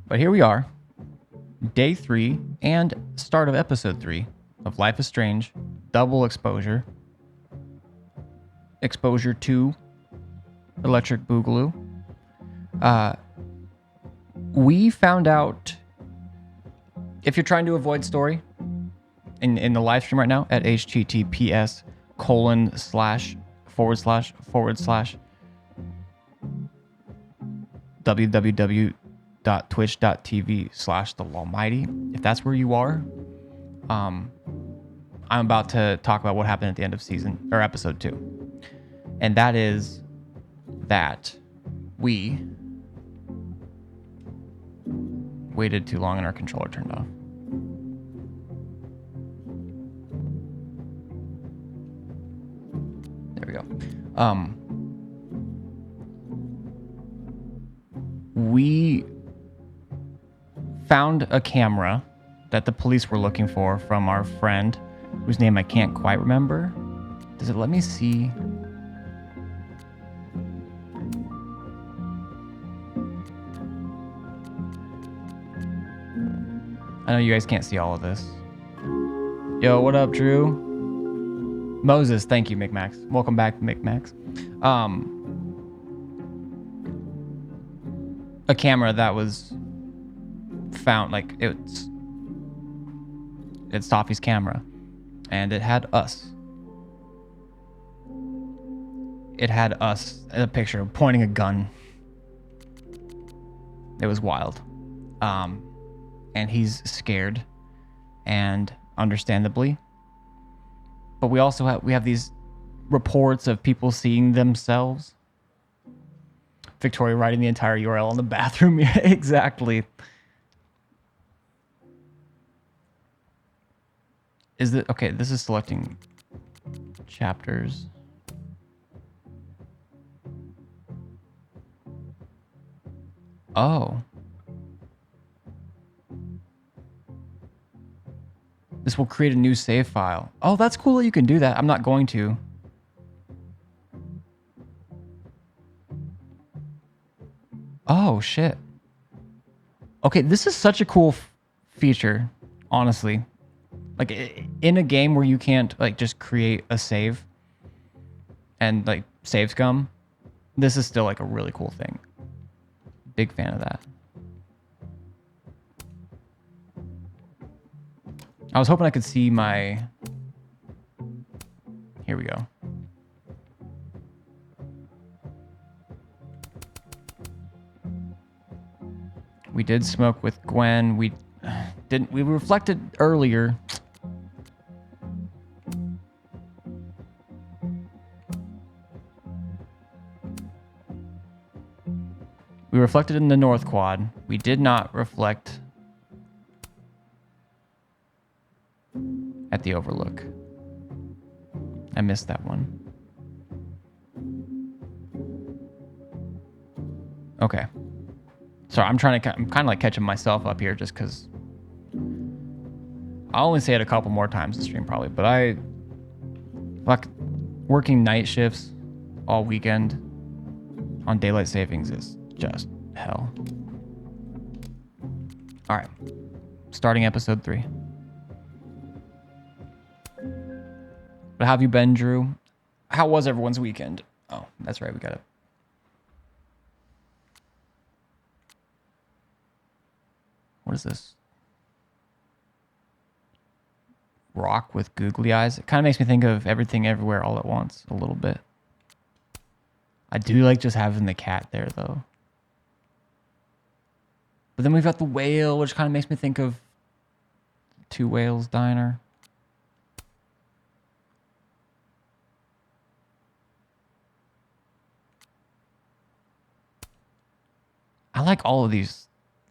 But here we are, day 3 and start of episode 3 of Life is Strange, double exposure. Exposure to Electric Boogaloo. We found out, if you're trying to avoid story in the live stream right now at https://www.twitch.tv/thelawmighty. If that's where you are, I'm about to talk about what happened at the end of season or episode 2. And that is that we waited too long and our controller turned off. There we go. We found a camera that the police were looking for from our friend, whose name I can't quite remember. Does it let me see? I know you guys can't see all of this. Yo, what up, Drew? Moses, thank you, McMax. Welcome back, McMax. A camera that was found, like it's Toffee's camera, and it had us. It had us in a picture pointing a gun. It was wild. And he's scared, and understandably. But we also have these reports of people seeing themselves. Victoria writing the entire URL on the bathroom. Yeah, exactly. Is it okay? This is selecting chapters. Oh. This will create a new save file. Oh, that's cool that you can do that. I'm not going to. Oh, shit. Okay, this is such a cool feature, honestly. Like, in a game where you can't, like, just create a save and, like, save scum, this is still, like, a really cool thing. Big fan of that. I was hoping I could see my... Here we go. We did smoke with Gwen. We didn't. We reflected earlier. We reflected in the North Quad. We did not reflect at the Overlook. I missed that one. Okay. Sorry, I'm kind of like catching myself up here just because I'll only say it a couple more times this stream probably, but like working night shifts all weekend on daylight savings is just hell. All right, starting episode 3. But how have you been, Drew? How was everyone's weekend? Oh, that's right, we got it. What is this? Rock with googly eyes. It kind of makes me think of Everything Everywhere All at Once a little bit. I do like just having the cat there, though. But then we've got the whale, which kind of makes me think of Two Whales Diner. I like all of these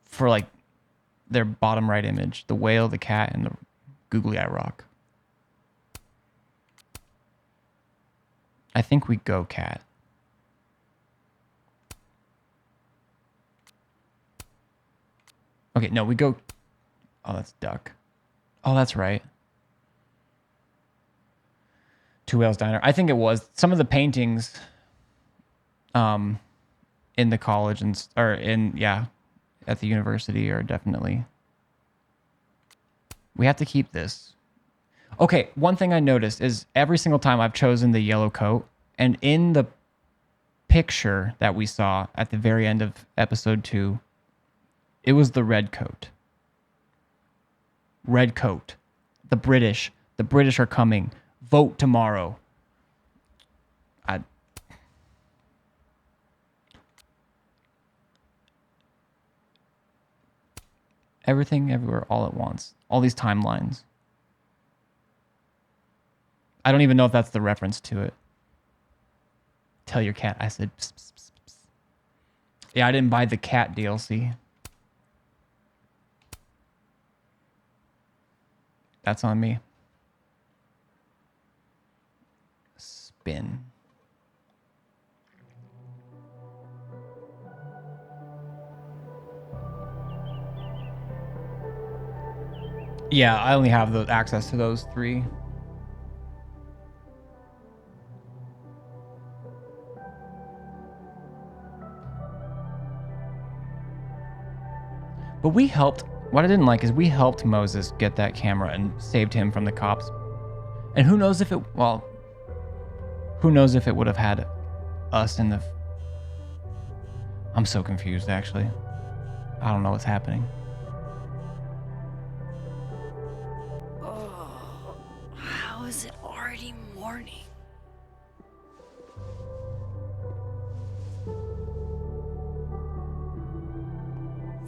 for like their bottom right image. The whale, the cat, and the googly eye rock. I think we go cat. Okay, no, we go... Oh, that's duck. Oh, that's right. Two Whales Diner. I think it was. Some of the paintings in the college and... Or in... Yeah. at the university are definitely... We have to keep this. Okay, one thing I noticed is every single time I've chosen the yellow coat, and in the picture that we saw at the very end of episode 2, it was the red coat. Red coat. The British. The British are coming. Vote tomorrow. Everything, everywhere, all at once. All these timelines. I don't even know if that's the reference to it. Tell your cat. I said, pss, pss, pss, pss. Yeah, I didn't buy the cat DLC. That's on me. Spin. Yeah, I only have the access to those 3. But we helped. What I didn't like is we helped Moses get that camera and saved him from the cops. And who knows if it, well, who knows if it would have had us in the... I'm so confused, actually. I don't know what's happening. Oh, how is it already morning?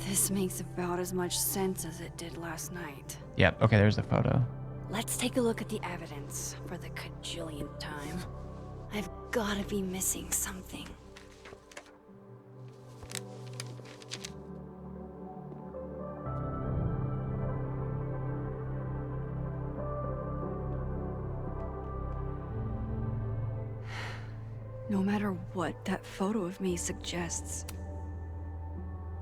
This makes about as much sense as it did last night. Yep, okay, there's a photo. Let's take a look at the evidence for the cajillionth time. I've gotta be missing something. No matter what that photo of me suggests,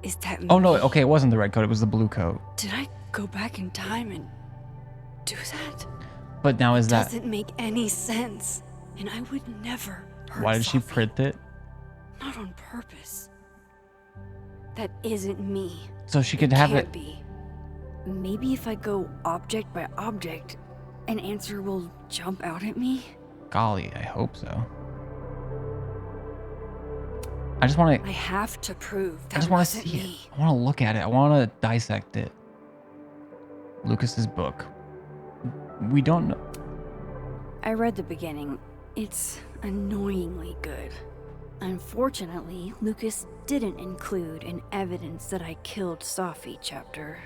is that Oh no, me? okay, it wasn't the red coat, it was the blue coat. Did I go back in time and do that? But now is that... Doesn't make any sense, and I would never hurt Why did she Safi. print it? Not on purpose. That isn't me. So she could have Can't it... be. Maybe if I go object by object, an answer will jump out at me. Golly, I hope so. I just want I to... have to prove I that just want to wasn't see me. it. I want to look at it. I want to dissect it. Lucas's book. We don't know... I read the beginning. It's annoyingly good. Unfortunately, Lucas didn't include an evidence that I killed Safi chapter.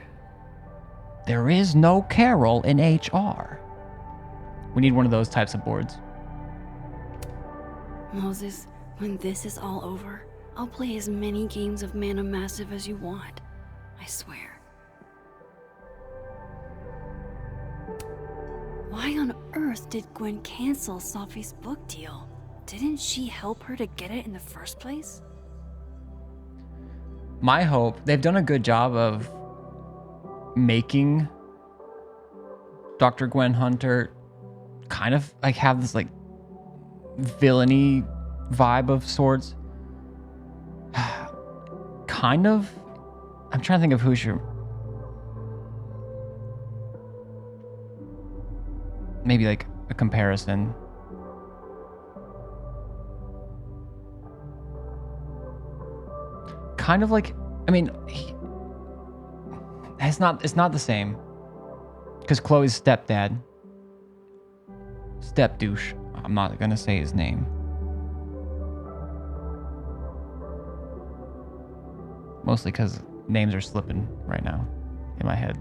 There is no Carol in HR. We need one of those types of boards. Moses, when this is all over, I'll play as many games of Mana Massive as you want. I swear. Why on earth did Gwen cancel Safi's book deal? Didn't she help her to get it in the first place? My hope, they've done a good job of making Dr. Gwen Hunter kind of like have this like villainy vibe of sorts. Kind of. I'm trying to think of who she... Maybe like a comparison. Kind of like, I mean, it's not the same. Because Chloe's stepdad, step douche, I'm not gonna say his name. Mostly because names are slipping right now in my head.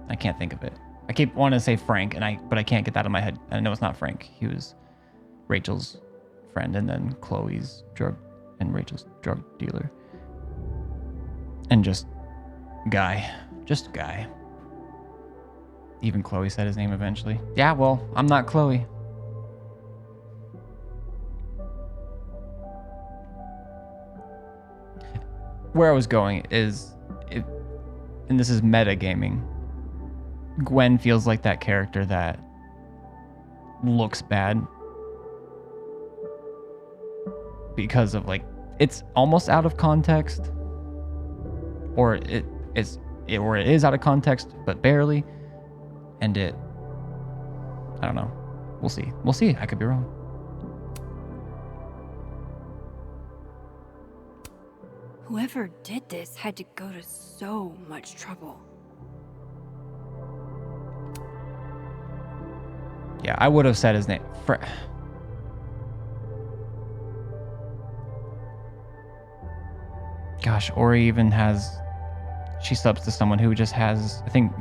I can't think of it. I keep wanting to say Frank, but I can't get that in my head. I know it's not Frank. He was Rachel's friend, and then Chloe's Rachel's drug dealer. And just guy. Even Chloe said his name eventually. Yeah, well, I'm not Chloe. Where I was going is, and this is metagaming, Gwen feels like that character that looks bad because of like, it's almost out of context. or it is out of context, but barely, and I don't know. We'll see. We'll see. I could be wrong. Whoever did this had to go to so much trouble. Yeah, I would have said his name. Gosh, Ori even has... She subs to someone who just has, I think...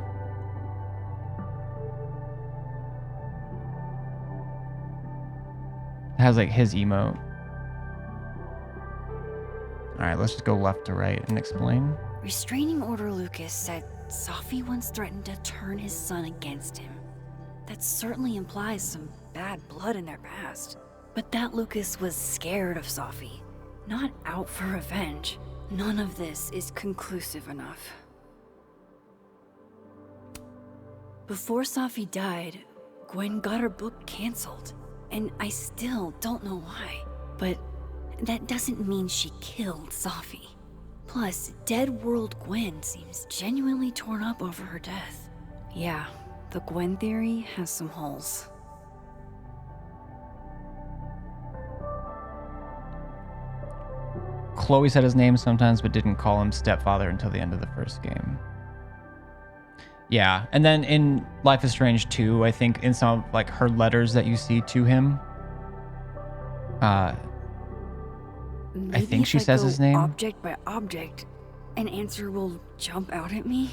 has like his emote. Alright, let's just go left to right and explain. Restraining Order Lucas said Safi once threatened to turn his son against him. That certainly implies some bad blood in their past. But that Lucas was scared of Safi, not out for revenge. None of this is conclusive enough. Before Safi died, Gwen got her book canceled, and I still don't know why. But that doesn't mean she killed Safi. Plus, Dead World Gwen seems genuinely torn up over her death. Yeah, the Gwen theory has some holes. Chloe said his name sometimes, but didn't call him stepfather until the end of the first game. Yeah, and then in Life is Strange 2, I think in some of like her letters that you see to him, I think she says his name. Object by object, an answer will jump out at me.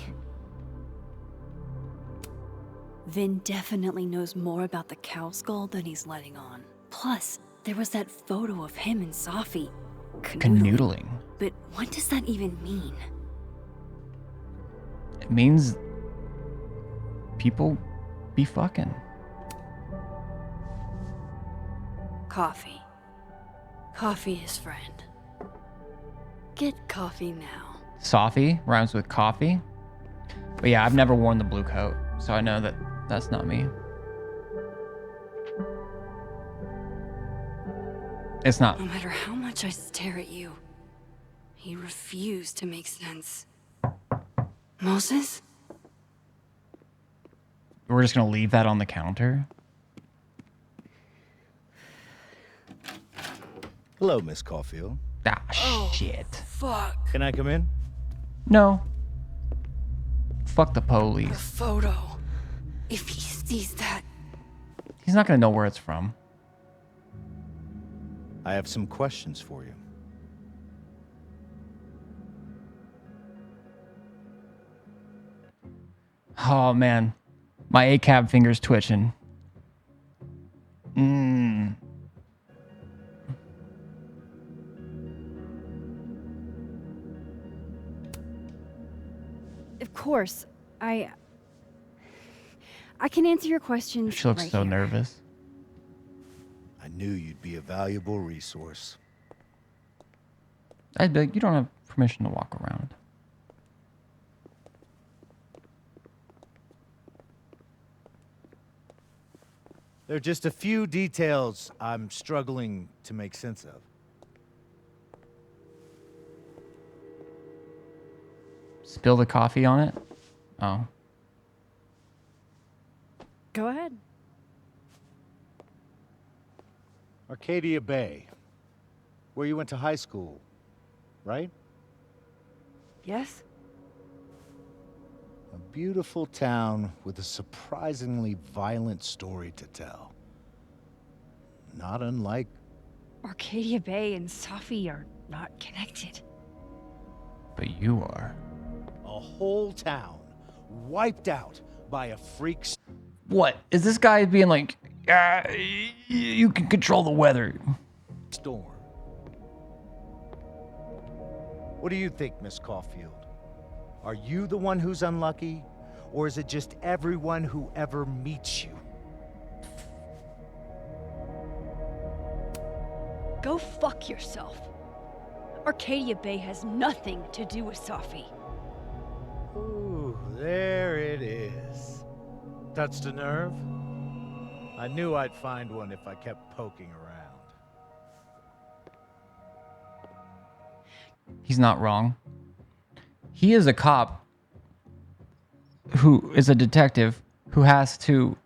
Vin definitely knows more about the cow skull than he's letting on. Plus, there was that photo of him and Safi Canoodling. But what does that even mean? It means people be fucking. Coffee. Coffee is friend. Get coffee now. Safi rhymes with coffee. But yeah, I've never worn the blue coat, so I know that that's not me. It's not. No matter how much I stare at you, you refuse to make sense. Moses? We're just gonna leave that on the counter. Hello, Miss Caulfield. Ah, shit. Fuck. Can I come in? No. Fuck the The police. photo. If he sees that... He's not gonna know where it's from. I have some questions for you. Oh man, my ACAB finger's twitching. Of course, I can answer your questions. She looks right so here. nervous. I knew you'd be a valuable resource. I'd be like, you don't have permission to walk around. There are just a few details I'm struggling to make sense of. Spill the coffee on it? Oh. Go ahead. Arcadia Bay, where you went to high school, right? Yes? A beautiful town with a surprisingly violent story to tell. Not unlike... Arcadia Bay and Safi are not connected. But you are. a whole town wiped out by a freak What? Is this guy being like, you can control the weather? storm. What do you think, Miss Caulfield? Are you the one who's unlucky? Or is it just everyone who ever meets you? Go fuck yourself. Arcadia Bay has nothing to do with Safi. Ooh, there it is. Touched a nerve? I knew I'd find one if I kept poking around. He's not wrong. he is a cop who is a detective who has to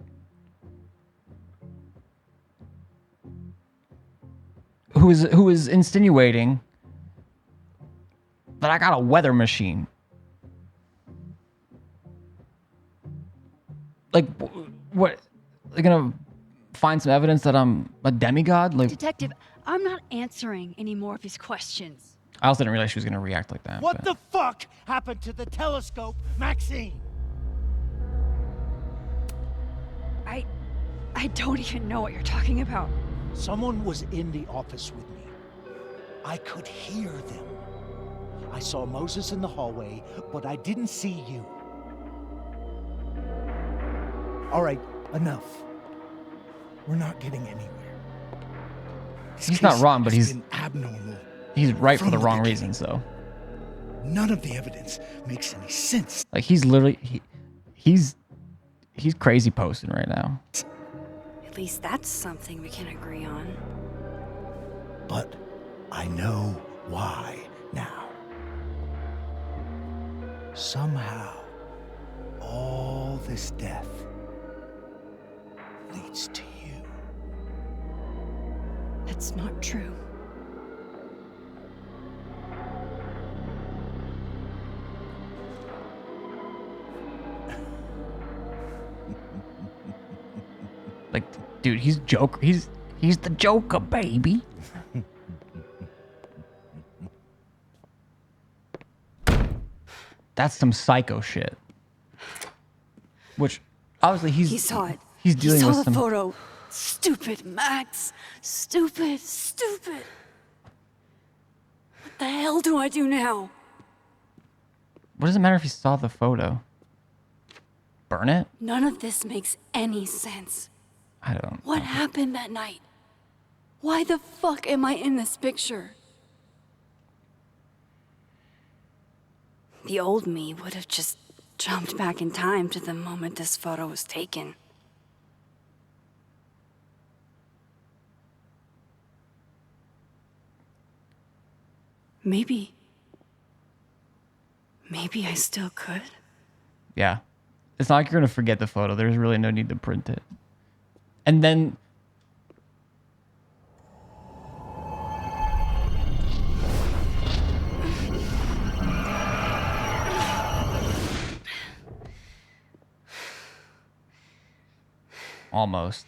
who is insinuating that I got a weather machine. Like, what? They're gonna find some evidence that I'm a demigod? Like, Detective, I'm not answering any more of his questions. I also didn't realize she was gonna react like that. What but- the fuck happened to the telescope, Maxine? I don't even know what you're talking about. Someone was in the office with me. I could hear them. I saw Moses in the hallway, but I didn't see you. All right, enough. We're not getting anywhere. This He's not case wrong, but has he's been abnormal. he's right for from the the wrong beginning. reasons, though. None of the evidence makes any sense. Like, he's literally he's crazy posting right now. At least that's something we can agree on. But I know why now. Somehow, all this death leads to you. That's not true. Like, dude, he's Joker. He's the Joker, baby. That's some psycho shit. Which, obviously, He saw it. He's dealing he saw with the some. photo. Stupid, Max. Stupid, stupid. What the hell do I do now? What does it matter if he saw the photo? Burn it? None of this makes any sense. I don't. What happened that night? Why the fuck am I in this picture? The old me would have just jumped back in time to the moment this photo was taken. Maybe I still could. Yeah. It's not like you're gonna forget the photo. There's really no need to print it. And then almost.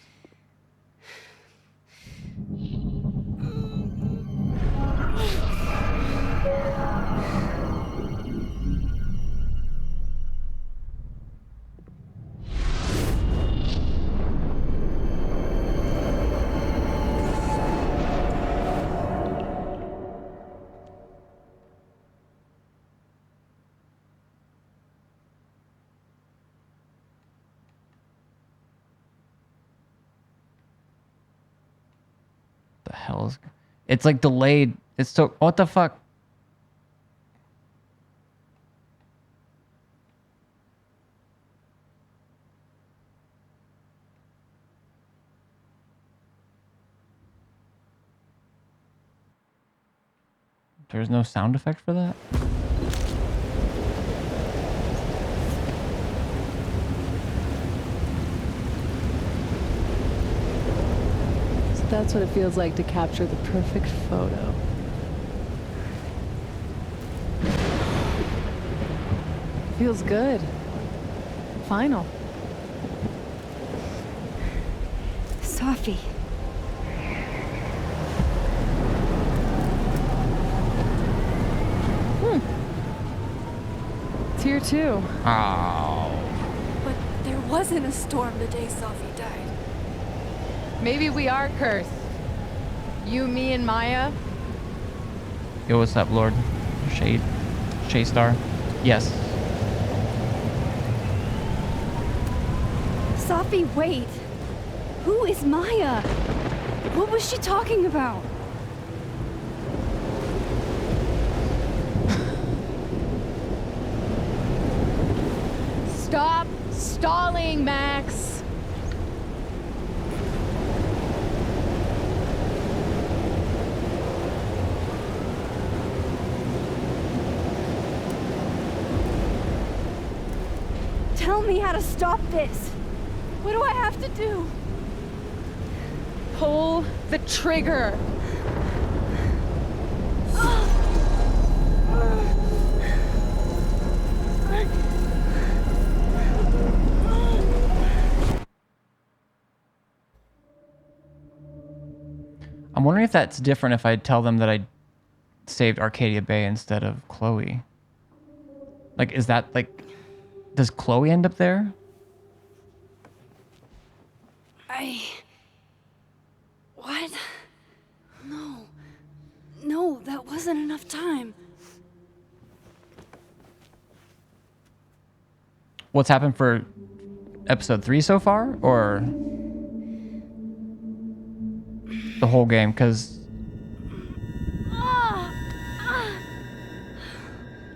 The hell is? It's like delayed. It's so. What the fuck? There's no sound effect for that? So that's what it feels like to capture the perfect photo. Feels good. Final. Sophie. It's here too. Oh. But there wasn't a storm the day Sophie died. Maybe we are cursed. You, me, and Maya. Yo, what's up, Lord? Shade. Star. Yes. Sophie, wait. Who is Maya? What was she talking about? Stop stalling, Max. tell me how to stop this. What do I have to do? Pull the trigger. I'm wondering if that's different if I tell them that I saved Arcadia Bay instead of Chloe. Like, is that like, does Chloe end up there? What? No. No, that wasn't enough time. What's happened for episode 3 so far, or the whole game? Because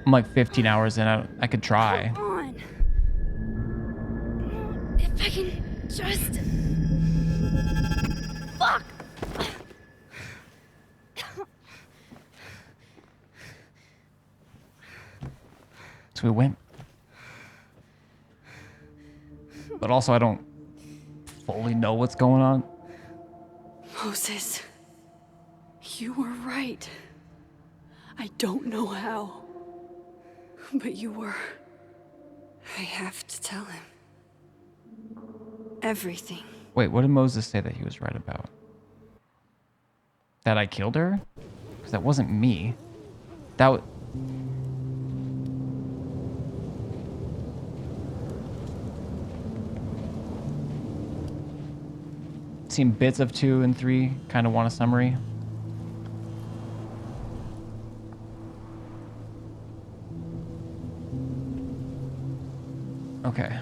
I'm like 15 hours in. I could try. Come on. If I can just... Fuck! So we went. But also I don't fully know what's going on. Moses, you were right. I don't know how, but you were. I have to tell him. Everything. Wait, what did Moses say that he was right about? That I killed her? Because that wasn't me. That was... Seen bits of 2 and 3. Kind of want a summary. Okay.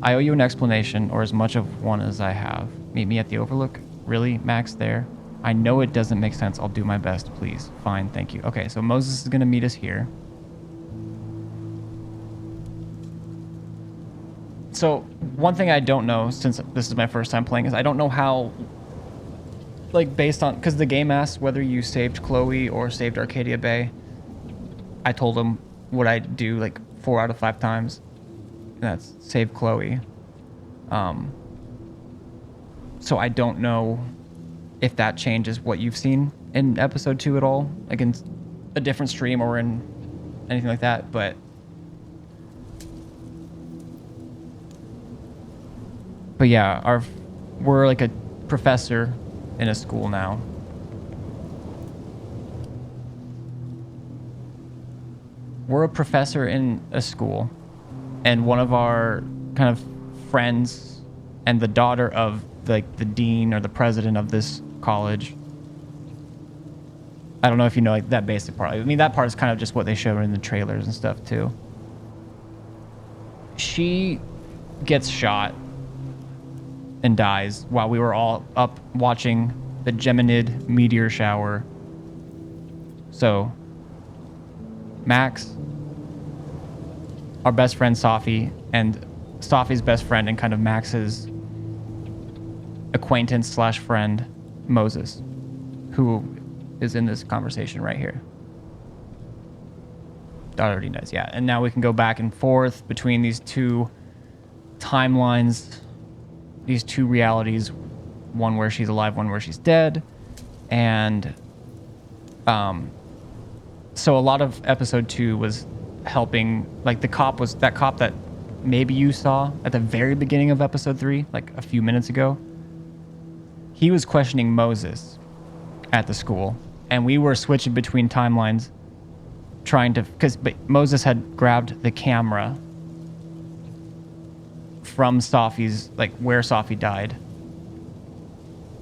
I owe you an explanation, or as much of one as I have. Meet me at the Overlook? Really? Max there? I know it doesn't make sense. I'll do my best, please. Fine, thank you. Okay, so Moses is going to meet us here. So, one thing I don't know, since this is my first time playing, is I don't know how, like, based on... Because the game asks whether you saved Chloe or saved Arcadia Bay. I told him what I'd do, like, 4 out of 5 times. And that's save Chloe. So I don't know if that changes what you've seen in episode 2 at all, like in a different stream or in anything like that, but yeah, we're like a professor in a school now. We're a professor in a school, and one of our kind of friends and the daughter of like the dean or the president of this college. I don't know if you know like that basic part. I mean, that part is kind of just what they show in the trailers and stuff too. She gets shot and dies while we were all up watching the Geminid meteor shower. So Max, our best friend Safi, and Safi's best friend and kind of Max's acquaintance slash friend Moses, who is in this conversation right here. That already does, yeah. And now we can go back and forth between these two timelines, these two realities, one where she's alive, one where she's dead. And so a lot of episode 2 was helping, like that cop that maybe you saw at the very beginning of episode 3, like a few minutes ago. He was questioning Moses at the school, and we were switching between timelines trying to, but Moses had grabbed the camera from Safi's, like where Safi died.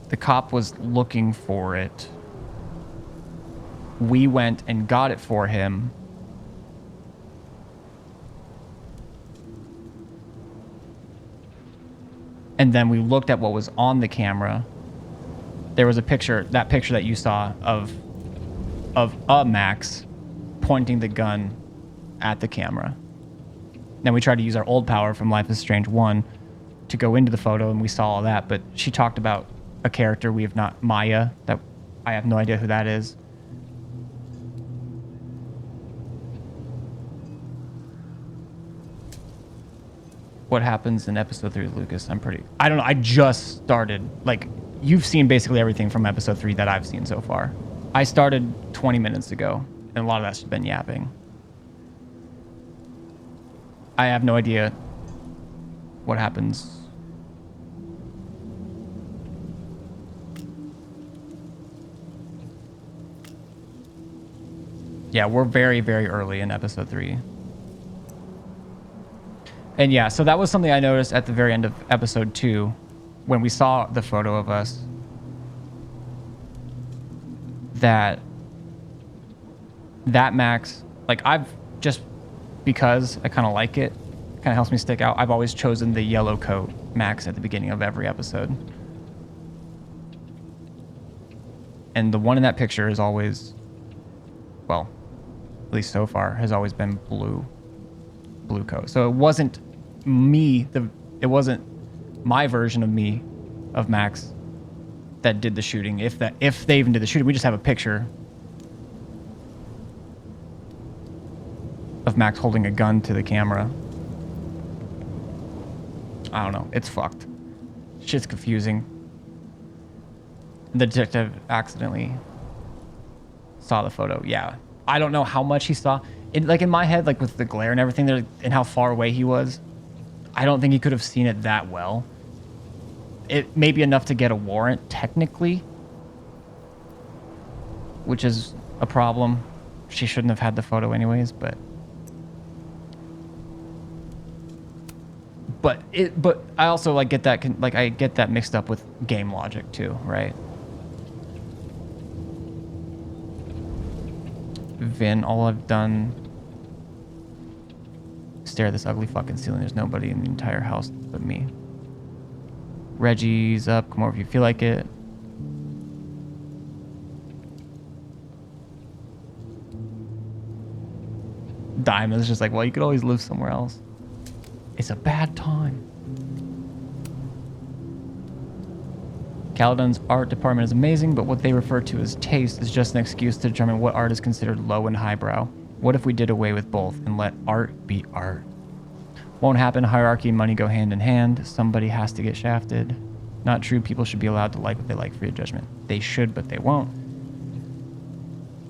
The cop was looking for it. We went and got it for him. And then we looked at what was on the camera. There was a picture, that picture that you saw of Max pointing the gun at the camera. Then we tried to use our old power from Life is Strange 1 to go into the photo, and we saw all that, but she talked about a character we have not, Maya, that I have no idea who that is. what happens in episode 3 with Lucas. I don't know. I just started. Like, you've seen basically everything from episode 3 that I've seen so far. I started 20 minutes ago, and a lot of that's been yapping. I have no idea what happens. Yeah, we're very, very early in episode 3. And yeah, so that was something I noticed at the very end of episode 2 when we saw the photo of us. That Max, like, I've just, because I kind of like it, kind of helps me stick out, I've always chosen the yellow coat Max at the beginning of every episode. And the one in that picture is always, well, at least so far, has always been blue coat. So it wasn't me, it wasn't my version of me, of Max, that did the shooting. If they even did the shooting, we just have a picture of Max holding a gun to the camera. I don't know. It's fucked. Shit's confusing. The detective accidentally saw the photo. Yeah. I don't know how much he saw. Like, in my head, like, with the glare and everything there, and how far away he was, I don't think he could have seen it that well. It may be enough to get a warrant, technically, which is a problem. She shouldn't have had the photo anyways, but I also, like, get that, like, I get that mixed up with game logic too, right? Vin, all I've done, stare at this ugly fucking ceiling. There's nobody in the entire house but me. Reggie's up. Come over if you feel like it. Diamond's just like, well, you could always live somewhere else. It's a bad time. Caledon's art department is amazing, but what they refer to as taste is just an excuse to determine what art is considered low and highbrow. What if we did away with both and let art be art? Won't happen. Hierarchy and money go hand in hand. Somebody has to get shafted. Not true. People should be allowed to like what they like. Free of judgment. They should, but they won't.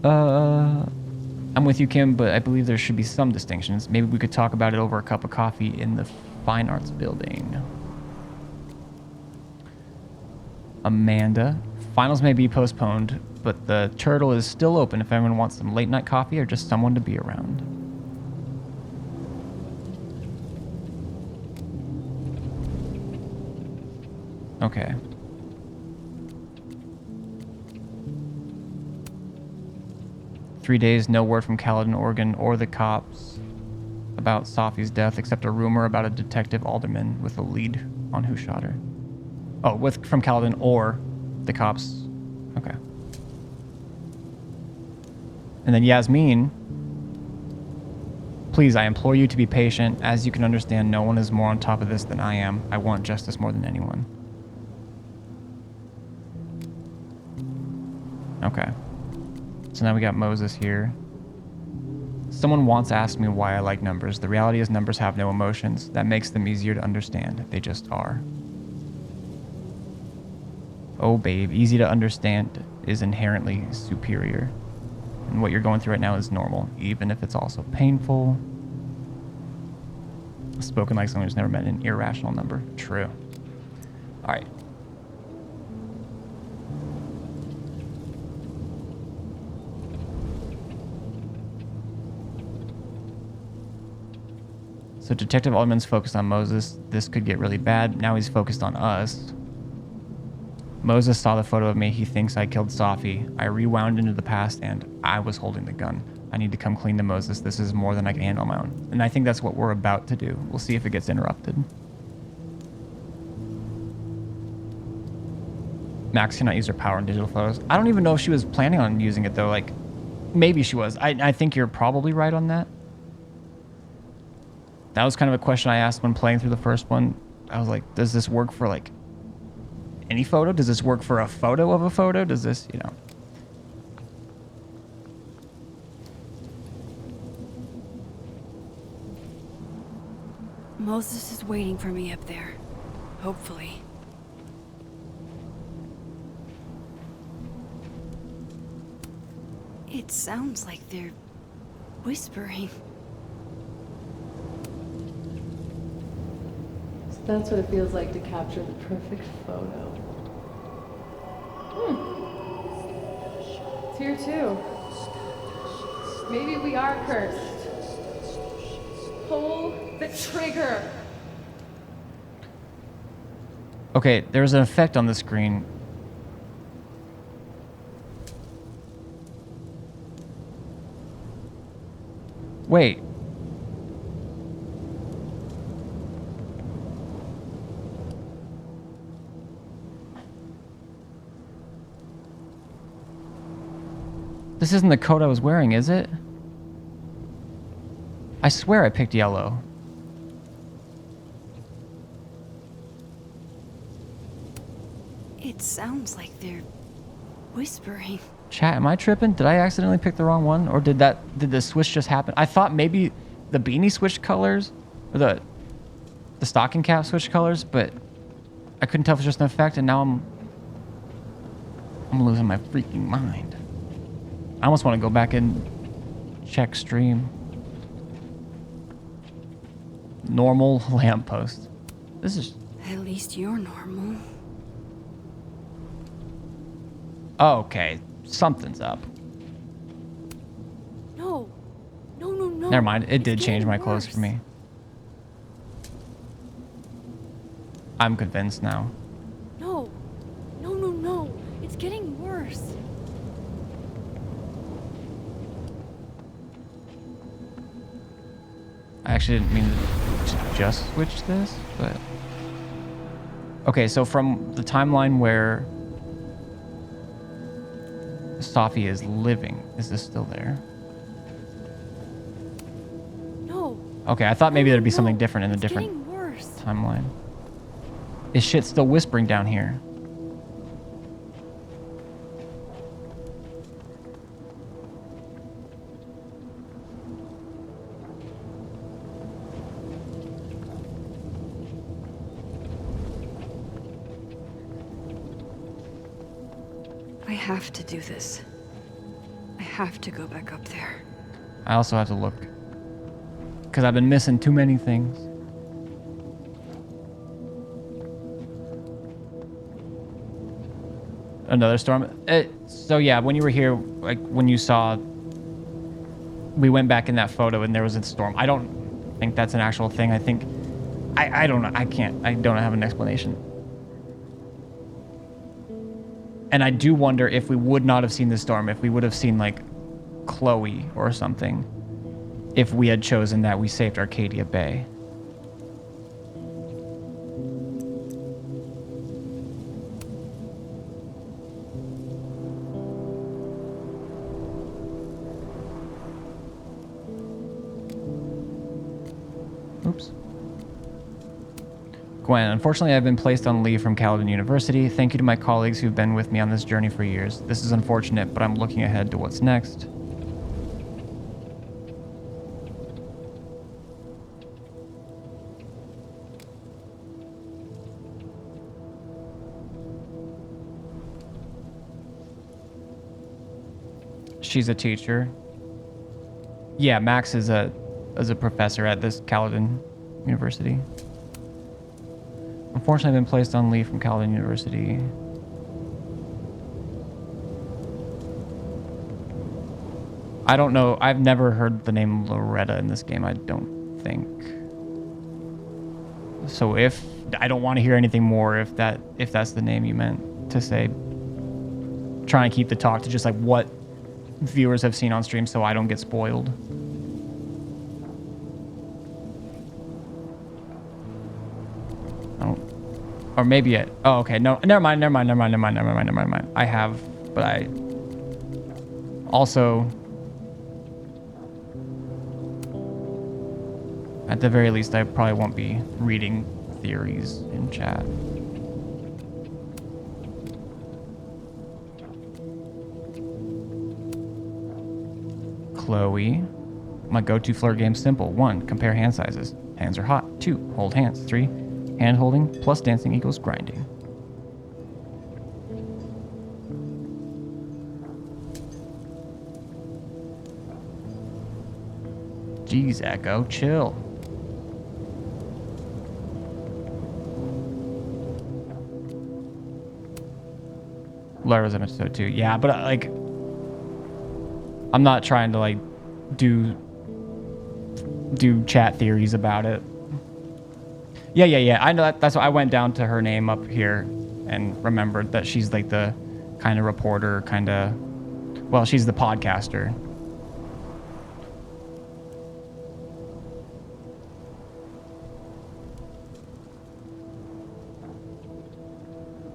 I'm with you, Kim, but I believe there should be some distinctions. Maybe we could talk about it over a cup of coffee in the Fine Arts Building. Amanda. Finals may be postponed, but the Turtle is still open if anyone wants some late night coffee or just someone to be around. Okay. Three days, no word from Caledon, Oregon, or the cops about Safi's death, except a rumor about a detective alderman with a lead on who shot her. Oh, from Caledon or the cops. Okay. And then Yasmin, please, I implore you to be patient. As you can understand, no one is more on top of this than I am. I want justice more than anyone. Okay. So now we got Moses here. Someone once asked me why I like numbers. The reality is numbers have no emotions. That makes them easier to understand. They just are. Oh, babe, easy to understand is inherently superior. And what you're going through right now is normal, even if it's also painful. Spoken like someone who's never met an irrational number. True. All right. So Detective Alderman's focused on Moses. This could get really bad. Now he's focused on us. Moses saw the photo of me. He thinks I killed Safi. I rewound into the past and I was holding the gun. I need to come clean to Moses. This is more than I can handle on my own. And I think that's what we're about to do. We'll see if it gets interrupted. Max cannot use her power in digital photos. I don't even know if she was planning on using it though. Like, maybe she was. I think you're probably right on that. That was kind of a question I asked when playing through the first one. I was like, does this work for like any photo? Does this work for a photo of a photo? Does this, you know? Moses is waiting for me up there. Hopefully. It sounds like they're whispering. So that's what it feels like to capture the perfect photo. It's here too. Maybe we are cursed. Pull the trigger. Okay, there's an effect on the screen. Wait. This isn't the coat I was wearing, is it? I swear I picked yellow. It sounds like they're whispering. Chat, am I tripping? Did I accidentally pick the wrong one? Or did the switch just happen? I thought maybe the beanie switched colors, or the stocking cap switched colors, but I couldn't tell if it was just an effect, and now I'm losing my freaking mind. I almost want to go back and check stream. Normal lamppost. This is... At least you're normal. Okay, something's up. No. No, no, no. Never mind, it It's did change getting my clothes for worse. me. I'm convinced now. No. No, no, no. It's getting worse. I actually didn't mean to just switch this, but... Okay, so from the timeline where Safi is living, is this still there? No. Okay, I thought maybe there'd be No, something different in the it's different getting worse. timeline. Is shit still whispering down here? I have to do this. I have to go back up there. I also have to look. Because I've been missing too many things. Another storm. So yeah, when you were here, like when you saw, we went back in that photo and there was a storm. I don't think that's an actual thing. I think, I don't know. I don't have an explanation. And I do wonder if we would not have seen the storm, if we would have seen like Chloe or something, if we had chosen that we saved Arcadia Bay. Oops. Gwen, unfortunately I've been placed on leave from Caledon University. Thank you to my colleagues who've been with me on this journey for years. This is unfortunate, but I'm looking ahead to what's next. She's a teacher. Yeah, Max is a professor at this Caledon University. Unfortunately, I've been placed on leave from Caledon University. I don't know. I've never heard the name Loretta in this game, I don't think. So if I don't want to hear anything more, if that's the name you meant to say, try and keep the talk to just like what viewers have seen on stream so I don't get spoiled. Or maybe it. Oh, okay. No, never mind. I have, but I also, at the very least, I probably won't be reading theories in chat. Chloe. My go-to flirt game simple. 1. Compare hand sizes. Hands are hot. 2. Hold hands. 3. Hand holding plus dancing equals grinding. Jeez, Echo, chill. Lara's in episode 2. Yeah, but like, I'm not trying to like do chat theories about it. Yeah. I know that's why I went down to her name up here and remembered that she's like the kind of reporter, well, she's the podcaster.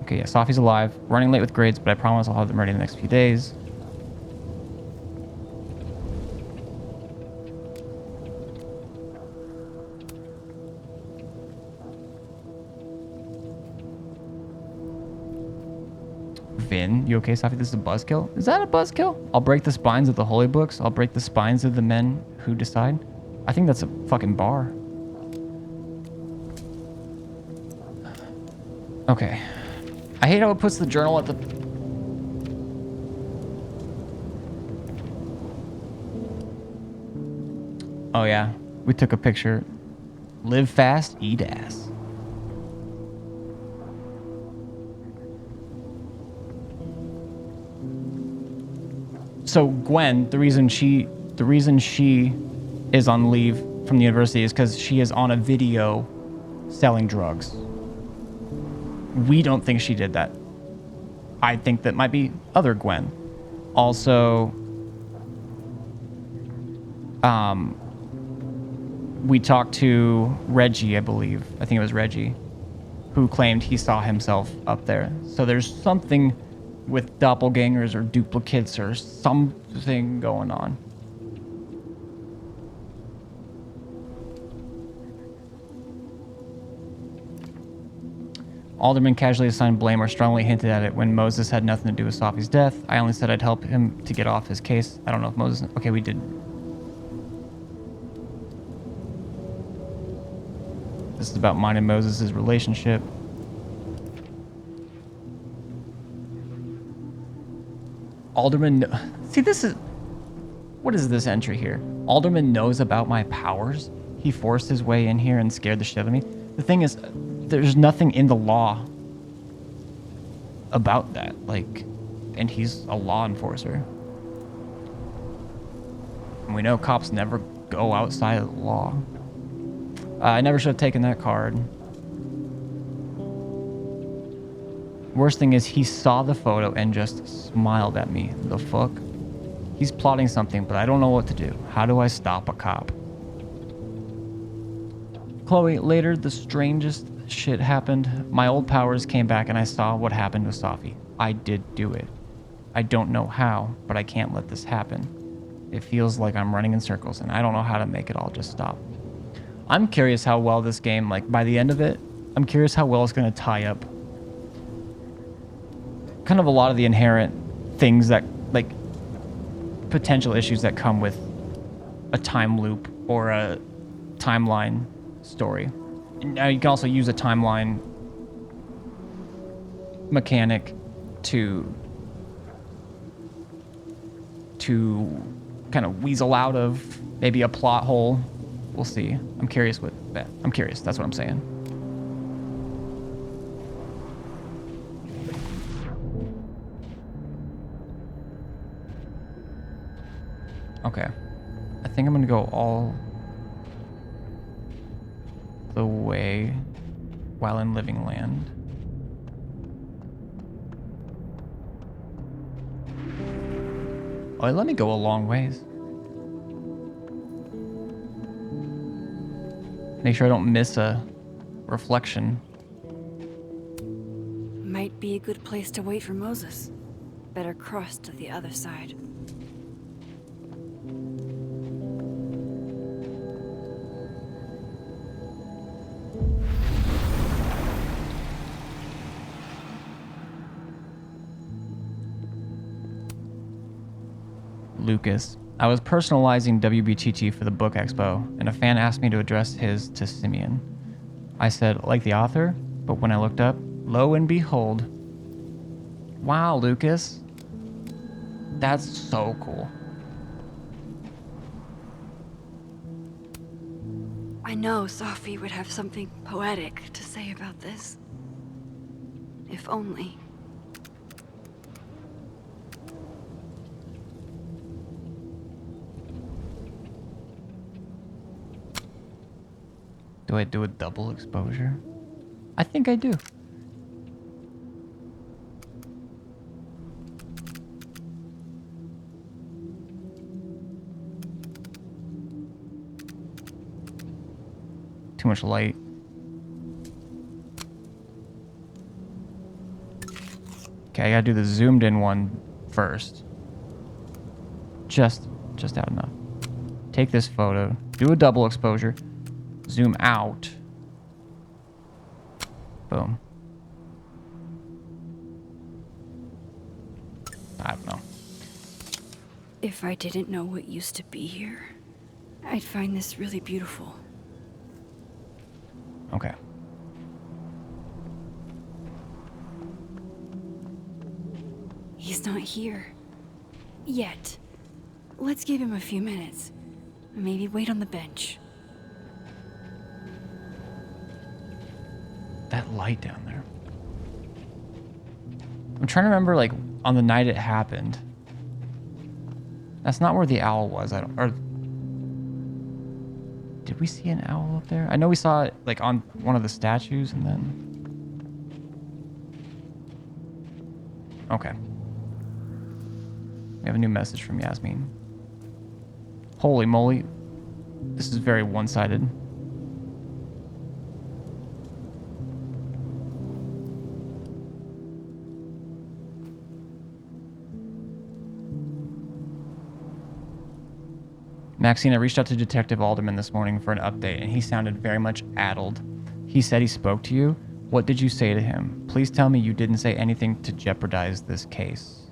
Okay, yeah, Safi's alive. Running late with grades, but I promise I'll have them ready in the next few days. Vin, you okay, Safi? This is a buzzkill? Is that a buzzkill? I'll break the spines of the holy books. I'll break the spines of the men who decide. I think that's a fucking bar. Okay. I hate how it puts the journal at the... Oh yeah, we took a picture. Live fast, eat ass. So Gwen, the reason she is on leave from the university is because she is on a video selling drugs. We don't think she did that. I think that might be other Gwen. Also, we talked to Reggie, I believe. I think it was Reggie, who claimed he saw himself up there. So there's something with doppelgangers or duplicates or something going on. Alderman casually assigned blame or strongly hinted at it when Moses had nothing to do with Safi's death. I only said I'd help him to get off his case. I don't know if Moses... Okay, we did. This is about mine and Moses' relationship. Alderman... See, this is... What is this entry here? Alderman knows about my powers. He forced his way in here and scared the shit out of me. The thing is... There's nothing in the law about that, like, and he's a law enforcer. And we know cops never go outside of the law. I never should have taken that card. Worst thing is he saw the photo and just smiled at me. The fuck? He's plotting something, but I don't know what to do. How do I stop a cop? Chloe, later the strangest shit happened. My old powers came back and I saw what happened with Safi. I did do it. I don't know how, but I can't let this happen. It feels like I'm running in circles and I don't know how to make it all just stop. I'm curious how well this game, like by the end of it, I'm curious how well it's going to tie up kind of a lot of the inherent things that, like, potential issues that come with a time loop or a timeline story. Now you can also use a timeline mechanic to kind of weasel out of maybe a plot hole. We'll see. I'm curious with that. I'm curious. That's what I'm saying. Okay. I think I'm gonna go all the way while in Living Land. Oh, let me go a long ways. Make sure I don't miss a reflection. Might be a good place to wait for Moses. Better cross to the other side. Lucas. I was personalizing WBTT for the book expo, and a fan asked me to address his to Simeon. I said, like the author, but when I looked up, lo and behold, wow, Lucas. That's so cool. I know Safi would have something poetic to say about this. If only. Do I do a double exposure? I think I do. Too much light. Okay, I gotta do the zoomed in one first. Just out enough. Take this photo, do a double exposure, zoom out. Boom. I don't know. If I didn't know what used to be here, I'd find this really beautiful. Okay. He's not here. Yet. Let's give him a few minutes. Maybe wait on the bench. That light down there. I'm trying to remember, like, on the night it happened. That's not where the owl was. I don't... Or... Did we see an owl up there? I know we saw it, like, on one of the statues, and then... Okay. We have a new message from Yasmin. Holy moly. This is very one-sided. Maxine, I reached out to Detective Alderman this morning for an update, and he sounded very much addled. He said he spoke to you. What did you say to him? Please tell me you didn't say anything to jeopardize this case.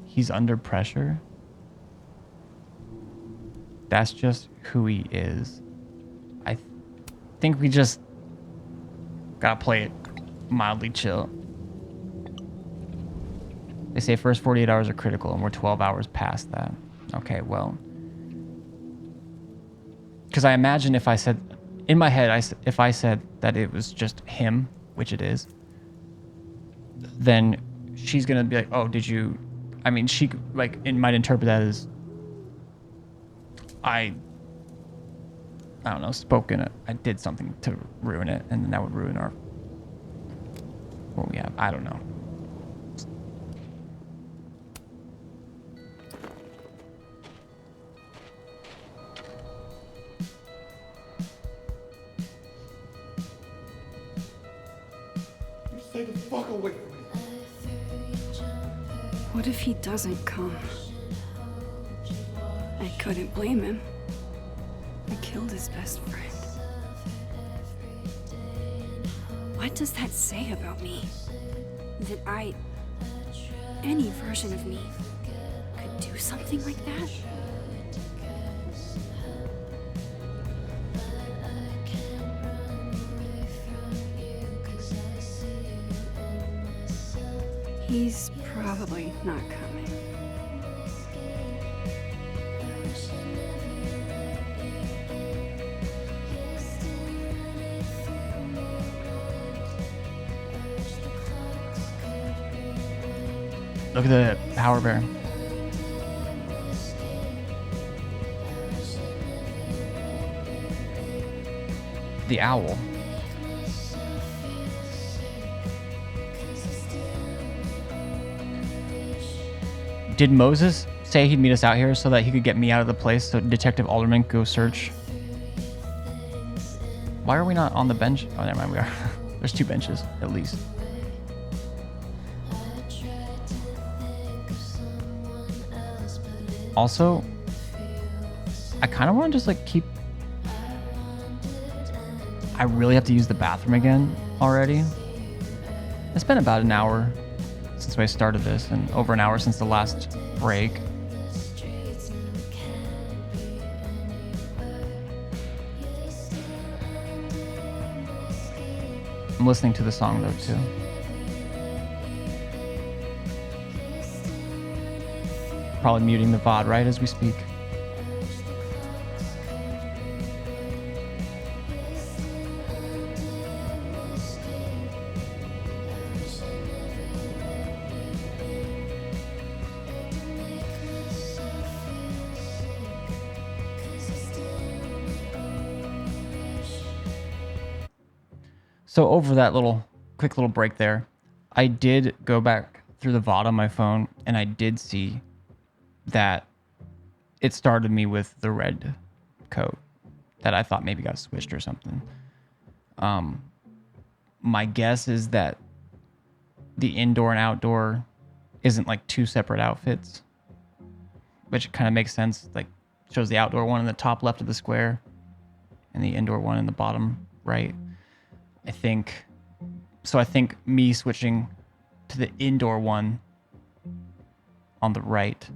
He's under pressure? That's just who he is. I think we just gotta play it mildly chill. They say first 48 hours are critical, and we're 12 hours past that. Okay, well. Because I imagine if I said, in my head, if I said that it was just him, which it is, then she's going to be like, oh, did you... I mean, she, like, it might interpret that as, I don't know, spoke in it. I did something to ruin it, and then that would ruin our... what we have. I don't know. Stay the fuck away from me. What if he doesn't come? I couldn't blame him. I killed his best friend. What does that say about me? That any version of me, could do something like that? He's probably not coming. Look at the power bear. The owl. Did Moses say he'd meet us out here so that he could get me out of the place so Detective Alderman could go search? Why are we not on the bench? Oh, never mind, we are. There's two benches, at least. Also, I kind of want to just like keep... I really have to use the bathroom again already. It's been about an hour since I started this, and over an hour since the last break. I'm listening to the song though too. Probably muting the VOD right as we speak. So over that quick little break there, I did go back through the VOD on my phone, and I did see that it started me with the red coat that I thought maybe got switched or something. My guess is that the indoor and outdoor isn't like two separate outfits, which kind of makes sense. Like, shows the outdoor one in the top left of the square and the indoor one in the bottom right. I think me switching to the indoor one on the right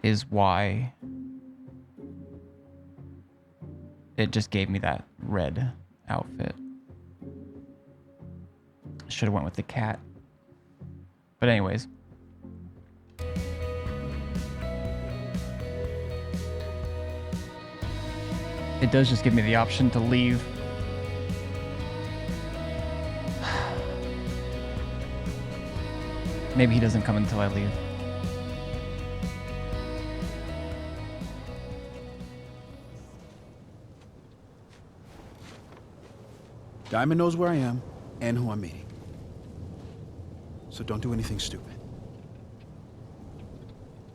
is why it just gave me that red outfit. Should have went with the cat. But anyways. It does just give me the option to leave. Maybe he doesn't come until I leave. Diamond knows where I am and who I'm meeting. So don't do anything stupid.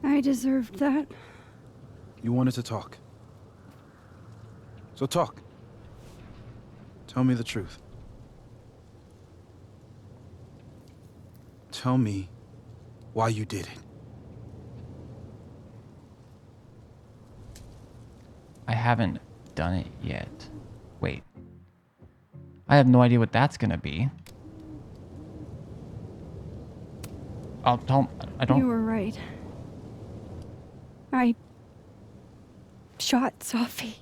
I deserved that. You wanted to talk. So talk. Tell me the truth. Tell me why you did it. I haven't done it yet. Wait. I have no idea what that's gonna be. I'll tell. I don't. You were right. I shot Safi.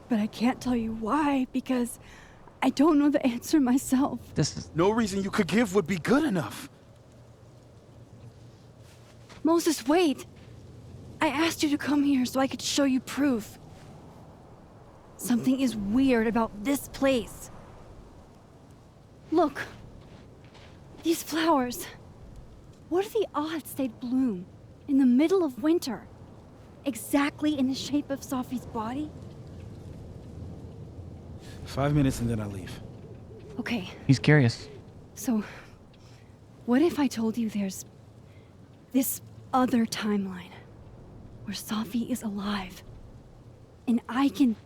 But I can't tell you why, because I don't know the answer myself. This is. No reason you could give would be good enough. Moses, wait! I asked you to come here so I could show you proof. Something is weird about this place. Look. These flowers. What are the odds they'd bloom in the middle of winter? Exactly in the shape of Safi's body? 5 minutes and then I leave. Okay, He's curious. so what if I told you there's this other timeline where Safi is alive and I can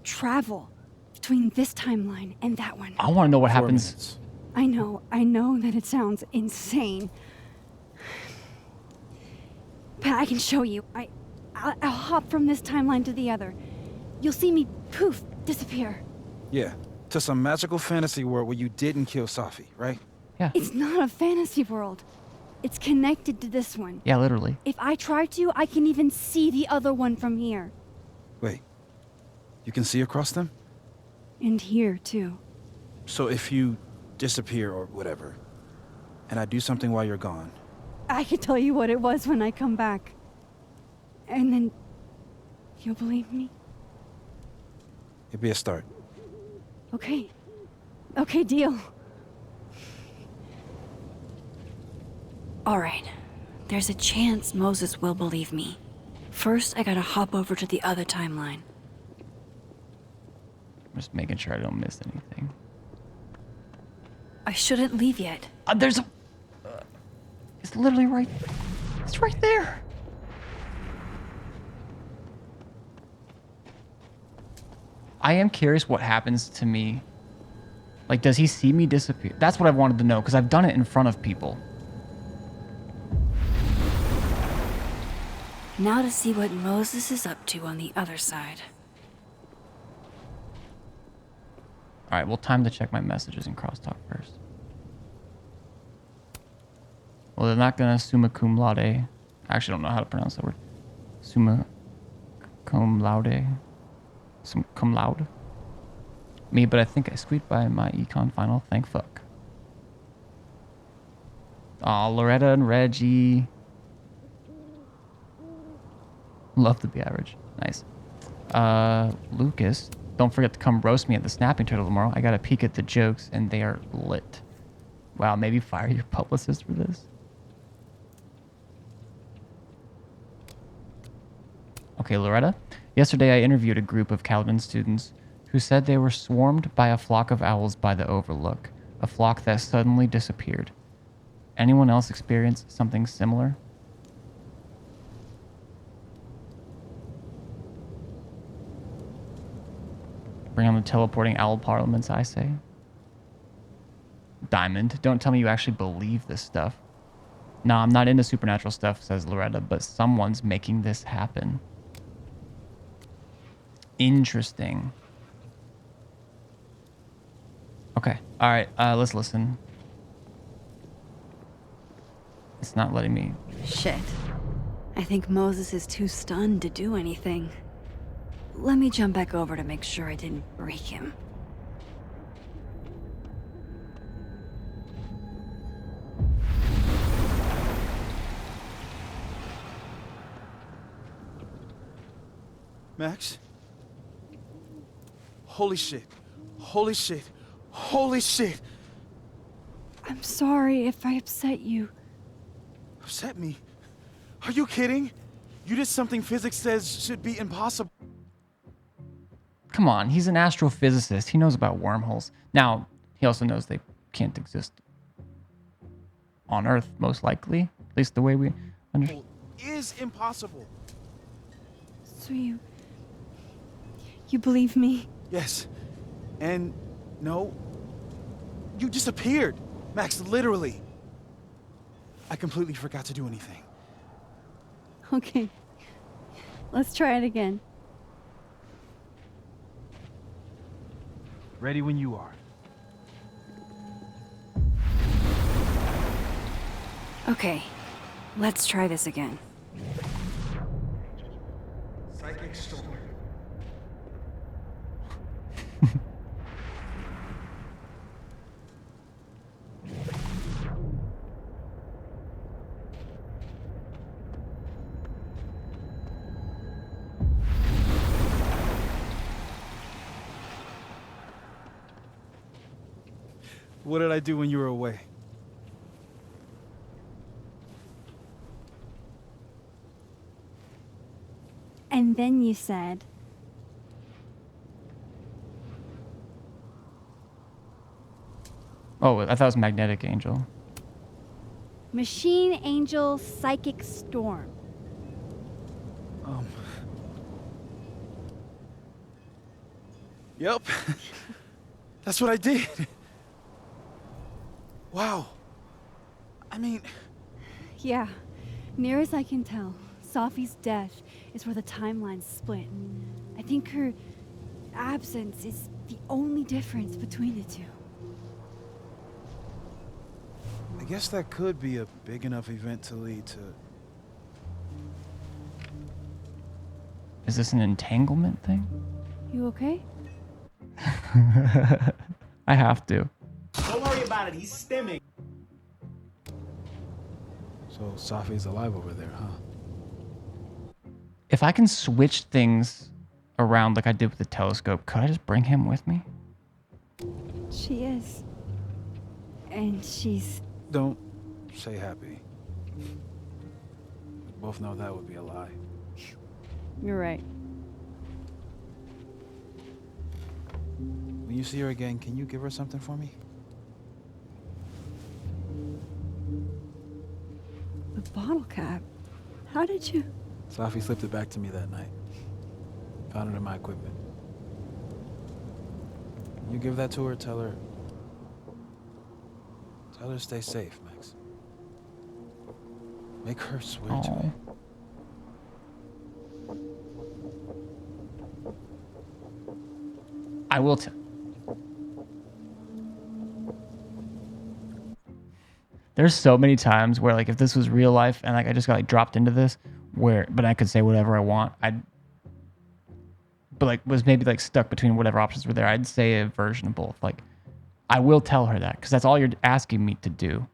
travel between this timeline and that one? I want to know what 4 happens. minutes. I know that it sounds insane. But I can show you. I'll hop from this timeline to the other. You'll see me poof, disappear. Yeah, to some magical fantasy world where you didn't kill Safi, right? Yeah. It's not a fantasy world. It's connected to this one. Yeah, literally. If I try to, I can even see the other one from here. Wait, you can see across them? And here, too. So if you disappear or whatever, and I do something while you're gone, I can tell you what it was when I come back. And then you'll believe me? it'd be a start. Okay. Okay, deal. All right. There's a chance Moses will believe me. First, I gotta hop over to the other timeline. I'm just making sure I don't miss anything. I shouldn't leave yet. There's a. It's literally right. It's right there. I am curious what happens to me. Like, does he see me disappear? That's what I wanted to know, because I've done it in front of people. Now to see what Moses is up to on the other side. All right, well, time to check my messages in crosstalk first. Well, they're not gonna summa cum laude. I actually don't know how to pronounce that word. Summa cum laude. Some cum laude. Me, but I think I squeaked by my econ final. Thank fuck. Aw, Loretta and Reggie. Love to be average. Nice. Lucas, don't forget to come roast me at the Snapping Turtle tomorrow. I got a peek at the jokes, and they are lit. Wow, maybe fire your publicist for this. Okay, Loretta. Yesterday, I interviewed a group of Calvin students who said they were swarmed by a flock of owls by the Overlook, a flock that suddenly disappeared. Anyone else experience something similar? Bring on the teleporting owl parliaments, I say. Diamond, don't tell me you actually believe this stuff. Nah, I'm not into supernatural stuff, says Loretta, but someone's making this happen. Interesting. Okay, alright, let's listen. It's not letting me. Shit. I think Moses is too stunned to do anything. Let me jump back over to make sure I didn't break him. Max? Holy shit. Holy shit. Holy shit. I'm sorry if I upset you. Upset me? Are you kidding? You did something physics says should be impossible. Come on, he's an astrophysicist. He knows about wormholes. Now, he also knows they can't exist on Earth, most likely. At least the way we understand. Is impossible. So you believe me? Yes. And no. You disappeared. Max, literally. I completely forgot to do anything. Okay. Let's try it again. Ready when you are. Okay, let's try this again. Psychic storm. What did I do when you were away? And then you said, Oh, I thought it was Magnetic Angel. Machine Angel Psychic Storm. Yep. That's what I did. Wow. I mean, Yeah, near as I can tell, Safi's death is where the timelines split. I think her absence is the only difference between the two. I guess that could be a big enough event to lead to... Is this an entanglement thing? You okay? I have to. Don't worry about it, he's stimming. So Safi's alive over there, huh? If I can switch things around like I did with the telescope, could I just bring him with me? She is. And she's... Don't say happy. We both know that would be a lie. You're right. When you see her again, can you give her something for me? The bottle cap. How did you... Safi slipped it back to me that night. Found it in my equipment. You give that to her, tell her to stay safe, Max. Make her swear to me. I will tell. There's so many times where like if this was real life and like I just got like dropped into this, but I could say whatever I want. But like was maybe like stuck between whatever options were there. I'd say a version of both. Like I will tell her that because that's all you're asking me to do.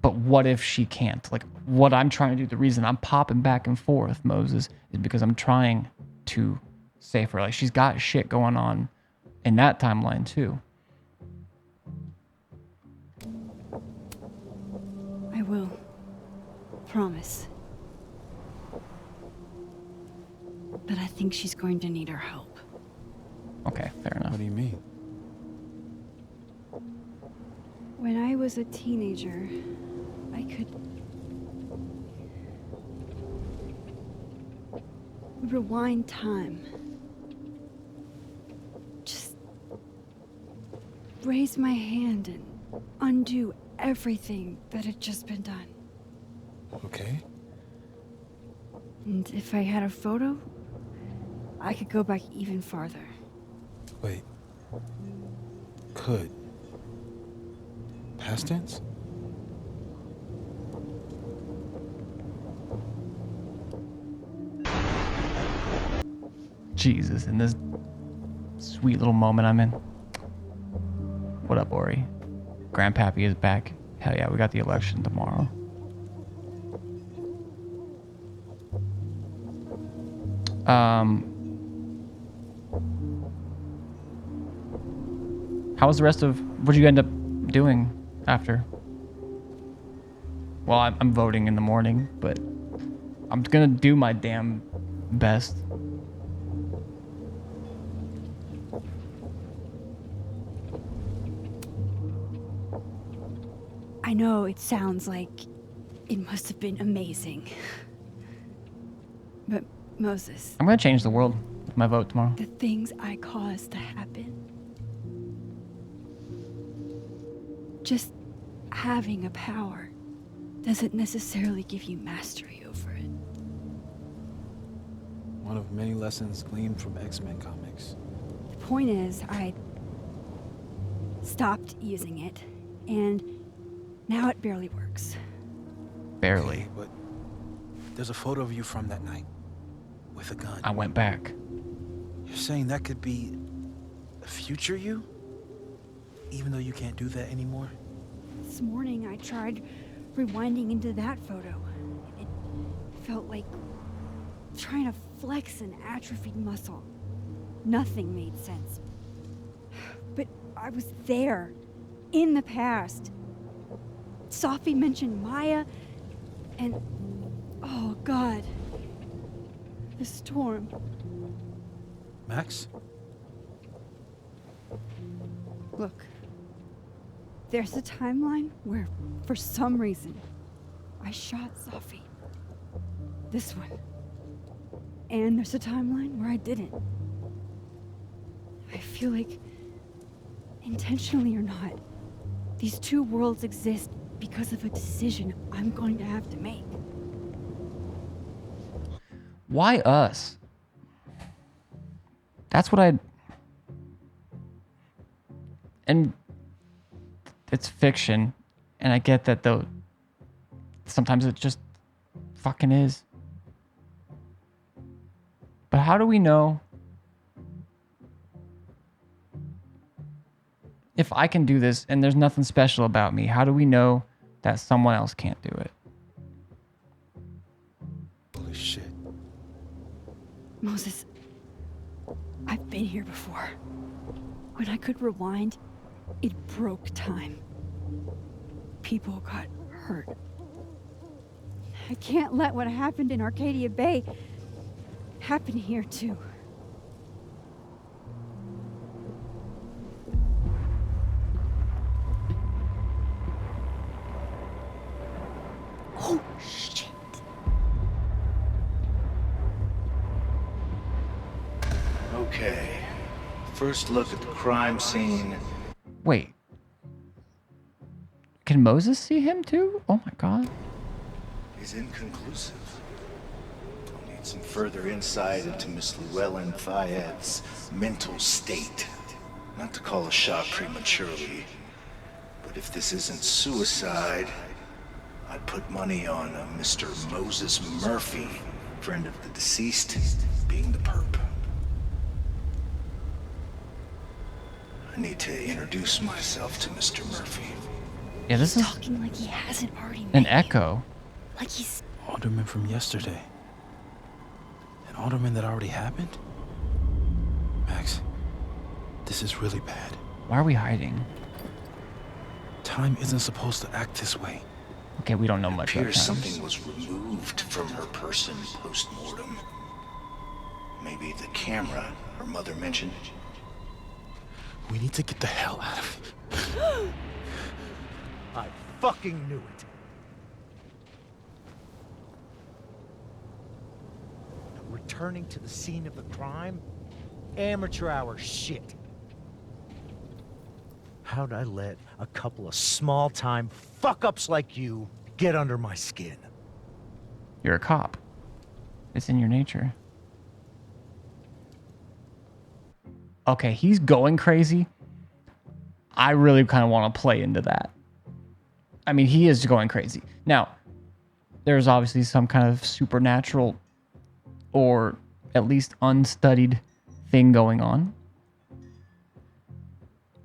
But what if she can't? Like what I'm trying to do, the reason I'm popping back and forth, Moses, is because I'm trying to save her. Like she's got shit going on in that timeline too. I will. Promise. But I think she's going to need our help. Okay, fair enough. What do you mean? When I was a teenager, I could rewind time. Just raise my hand and undo everything that had just been done. Okay. And if I had a photo, I could go back even farther. Wait. Could. Past tense? Jesus, in this sweet little moment I'm in. What up, Ori? Grandpappy is back. Hell yeah, we got the election tomorrow. How was the rest of... What'd you end up doing after? Well, I'm voting in the morning, but I'm gonna do my damn best. I know it sounds like it must have been amazing. But Moses, I'm gonna change the world with my vote tomorrow. the things I caused to happen. Just having a power doesn't necessarily give you mastery over it. One of many lessons gleaned from X-Men comics. The point is, I stopped using it, and now it barely works. Barely. Okay, but there's a photo of you from that night. With a gun. I went back. You're saying that could be a future you? Even though you can't do that anymore? This morning I tried rewinding into that photo. It felt like trying to flex an atrophied muscle. Nothing made sense. But I was there, in the past. Sophie mentioned Maya, and oh God, the storm. Max? Look, there's a timeline where, for some reason, I shot Sophie. This one. And there's a timeline where I didn't. I feel like, intentionally or not, these two worlds exist because of a decision I'm going to have to make. Why us? That's what I... And it's fiction, and I get that though. Sometimes it just fucking is. But how do we know if I can do this and there's nothing special about me? How do we know that someone else can't do it? Holy shit. Moses, I've been here before. When I could rewind, it broke time. People got hurt. I can't let what happened in Arcadia Bay happen here too. Oh, shit. Okay. First look at the crime scene. Wait. Can Moses see him too? Oh my god. Is inconclusive. I'll need some further insight into Miss Llewellyn Fayette's mental state. Not to call a shot prematurely, but But if this isn't suicide, I'd put money on a Mr. Moses Murphy, friend of the deceased, being the perp. I need to introduce myself to Mr. Murphy. Yeah, this is Talking like he hasn't already an made. echo. Like he's Alderman from yesterday. An alderman that already happened? Max, this is really bad. Why are we hiding? Time isn't supposed to act this way. Okay, we don't know much about Appears time. something was removed from her person post-mortem. Maybe the camera her mother mentioned. We need to get the hell out of here. I fucking knew it. Returning to the scene of the crime? Amateur hour shit. How'd I let a couple of small-time fuck-ups like you get under my skin? You're a cop. It's in your nature. Okay, he's going crazy. I really kind of want to play into that. I mean, he is going crazy. Now, there's obviously some kind of supernatural or at least unstudied thing going on.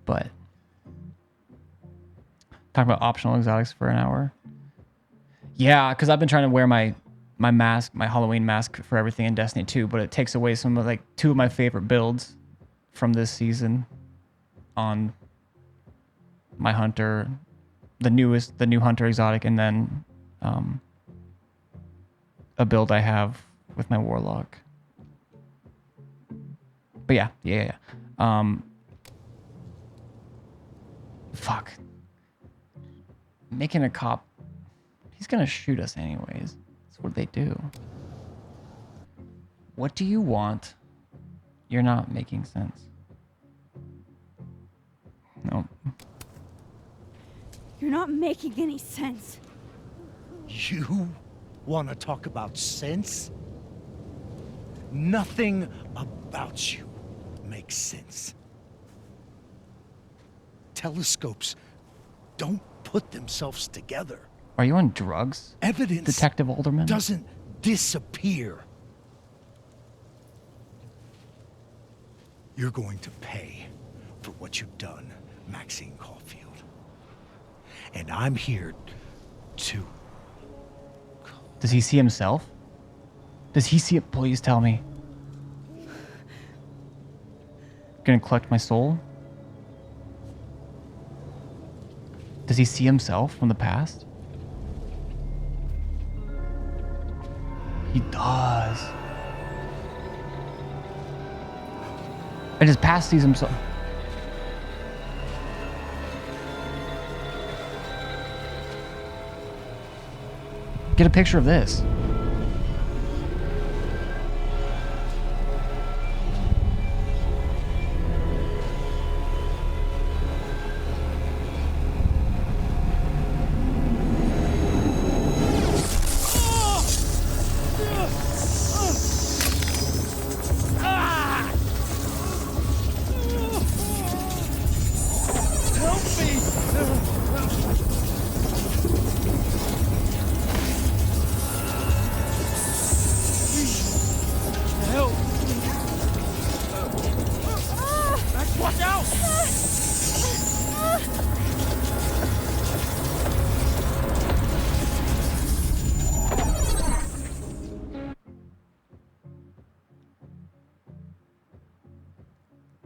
But talking about optional exotics for an hour. Yeah, because I've been trying to wear my mask, my Halloween mask for everything in Destiny 2, but it takes away some of like two of my favorite builds from this season on my hunter, the new hunter exotic, and then a build I have with my warlock. But yeah. Fuck. Making a cop, he's gonna shoot us anyways. That's what they do. What do you want? You're not making sense. No. You're not making any sense. You want to talk about sense? Nothing about you makes sense. Telescopes don't put themselves together. Are you on drugs, Evidence Detective Alderman? doesn't disappear. You're going to pay for what you've done, Maxine Caulfield. And I'm here to... Does he see himself? Does he see it? Please tell me. Gonna collect my soul? Does he see himself from the past? He does. And his past sees himself. Get a picture of this.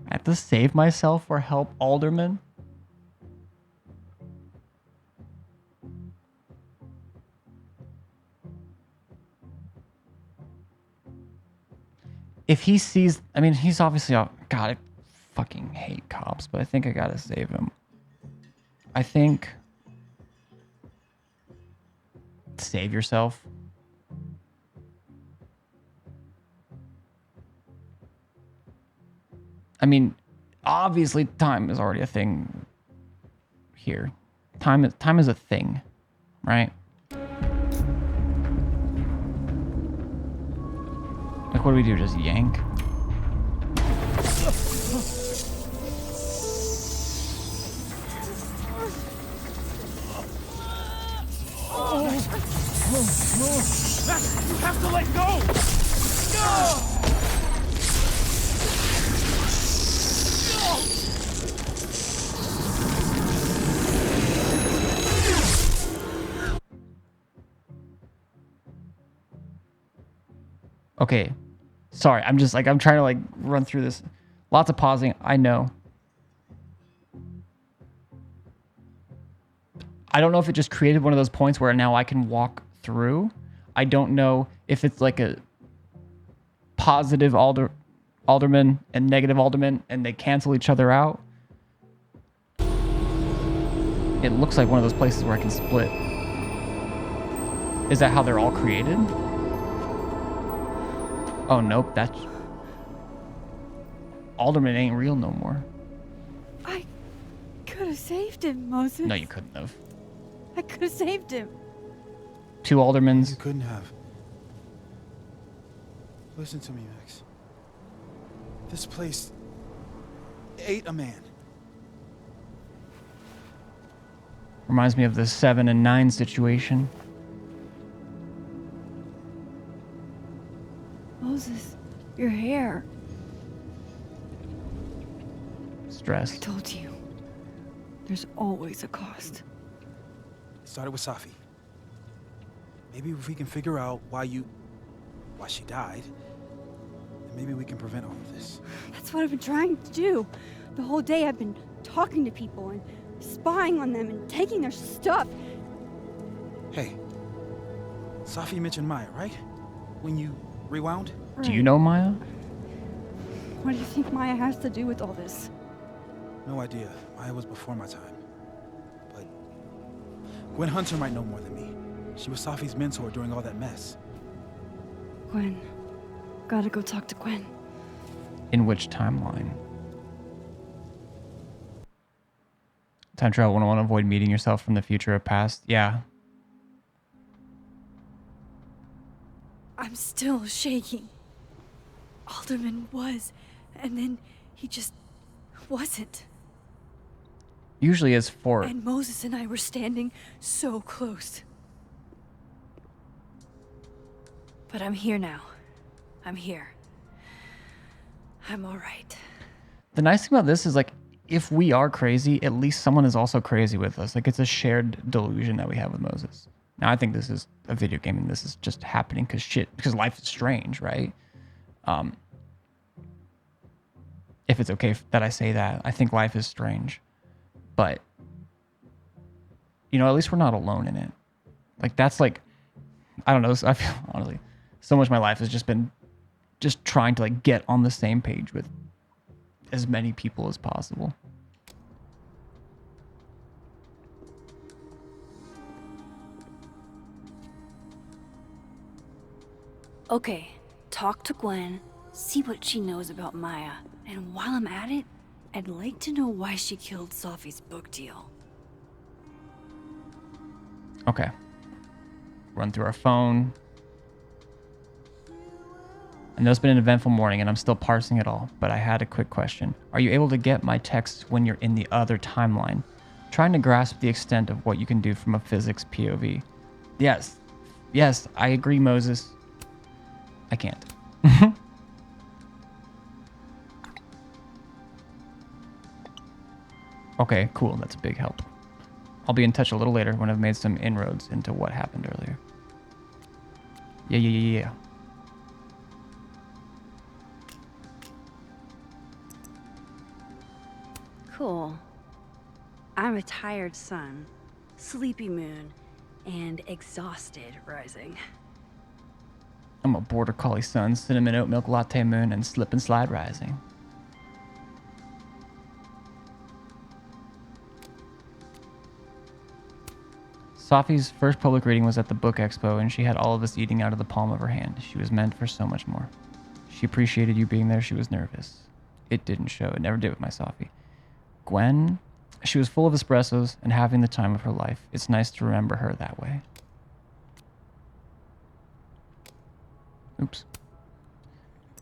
I have to save myself or help Alderman? If he sees, I mean, he's obviously, God, I fucking hate cops, but I think I gotta save him. I think, save yourself. I mean, obviously time is already a thing here. Time is a thing, right? Like, what do we do? Just yank? Max, you have to let go! Okay. Sorry, I'm just like, I'm trying to like run through this. Lots of pausing, I know. I don't know if it just created one of those points where now I can walk through. I don't know if it's like a positive alderman and negative alderman and they cancel each other out. It looks like one of those places where I can split. Is that how they're all created? Oh, nope, that's... Alderman ain't real no more. I could have saved him, Moses. No, you couldn't have. I could have saved him. 2 aldermans. You couldn't have. Listen to me, Max. This place ate a man. Reminds me of the 7 and 9 situation. Moses, your hair. I Stress. told you. There's always a cost. It started with Safi. Maybe if we can figure out why she died, then maybe we can prevent all of this. That's what I've been trying to do. The whole day I've been talking to people and spying on them and taking their stuff. Hey, Safi mentioned Maya, right? When you rewound? Do you know Maya? What do you think Maya has to do with all this? No idea. Maya was before my time. But Gwen Hunter might know more than me. She was Safi's mentor during all that mess. Gwen. Gotta go talk to Gwen. In which timeline? Time travel 101, avoid meeting yourself from the future or past. Yeah. I'm still shaking. Alderman was, and then he just wasn't. Usually it's for... And Moses and I were standing so close. But I'm here now. I'm here. I'm all right. The nice thing about this is like, if we are crazy, at least someone is also crazy with us. Like it's a shared delusion that we have with Moses. Now I think this is a video game and this is just happening because life is strange, right? If it's okay that I say that, I think life is strange. But, you know, at least we're not alone in it. Like that's like, I don't know. I feel honestly, so much of my life has just been just trying to like get on the same page with as many people as possible. Okay, talk to Gwen, see what she knows about Maya, and while I'm at it, I'd like to know why she killed Safi's book deal. Okay. Run through our phone. I know it's been an eventful morning and I'm still parsing it all, but I had a quick question. Are you able to get my texts when you're in the other timeline? Trying to grasp the extent of what you can do from a physics POV. Yes. Yes, I agree, Moses. I can't. Okay, cool. That's a big help. I'll be in touch a little later when I've made some inroads into what happened earlier. Yeah. Cool. I'm a tired sun, sleepy moon, and exhausted rising. I'm a border collie sun, cinnamon oat milk latte moon, and slip and slide rising. Safi's first public reading was at the book expo, and she had all of us eating out of the palm of her hand. She was meant for so much more. She appreciated you being there. She was nervous. It didn't show. It never did with my Safi. Gwen, she was full of espressos and having the time of her life. It's nice to remember her that way. Oops.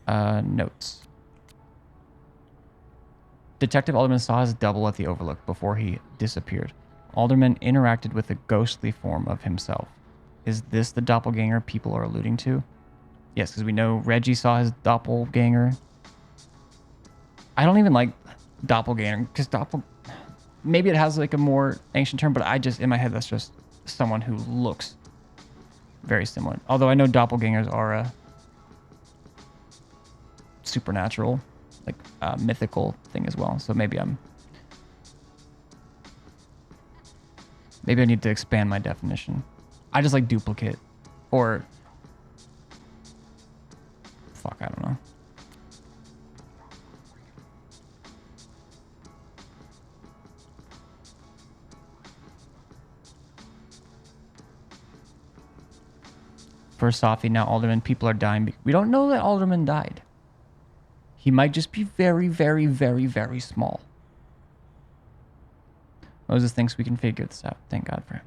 Notes. Detective Alderman saw his double at the Overlook before he disappeared. Alderman interacted with a ghostly form of himself. Is this the doppelganger people are alluding to? Yes, because we know Reggie saw his doppelganger. I don't even like doppelganger because maybe it has like a more ancient term, but I just, in my head, that's just someone who looks very similar. Although I know doppelgangers are a supernatural, like mythical thing as well. So maybe I need to expand my definition. I just like duplicate, or fuck, I don't know. For Safi, now Alderman, people are dying. We don't know that Alderman died. He might just be very, very, very, very small. Moses thinks we can figure this out. Thank God for him.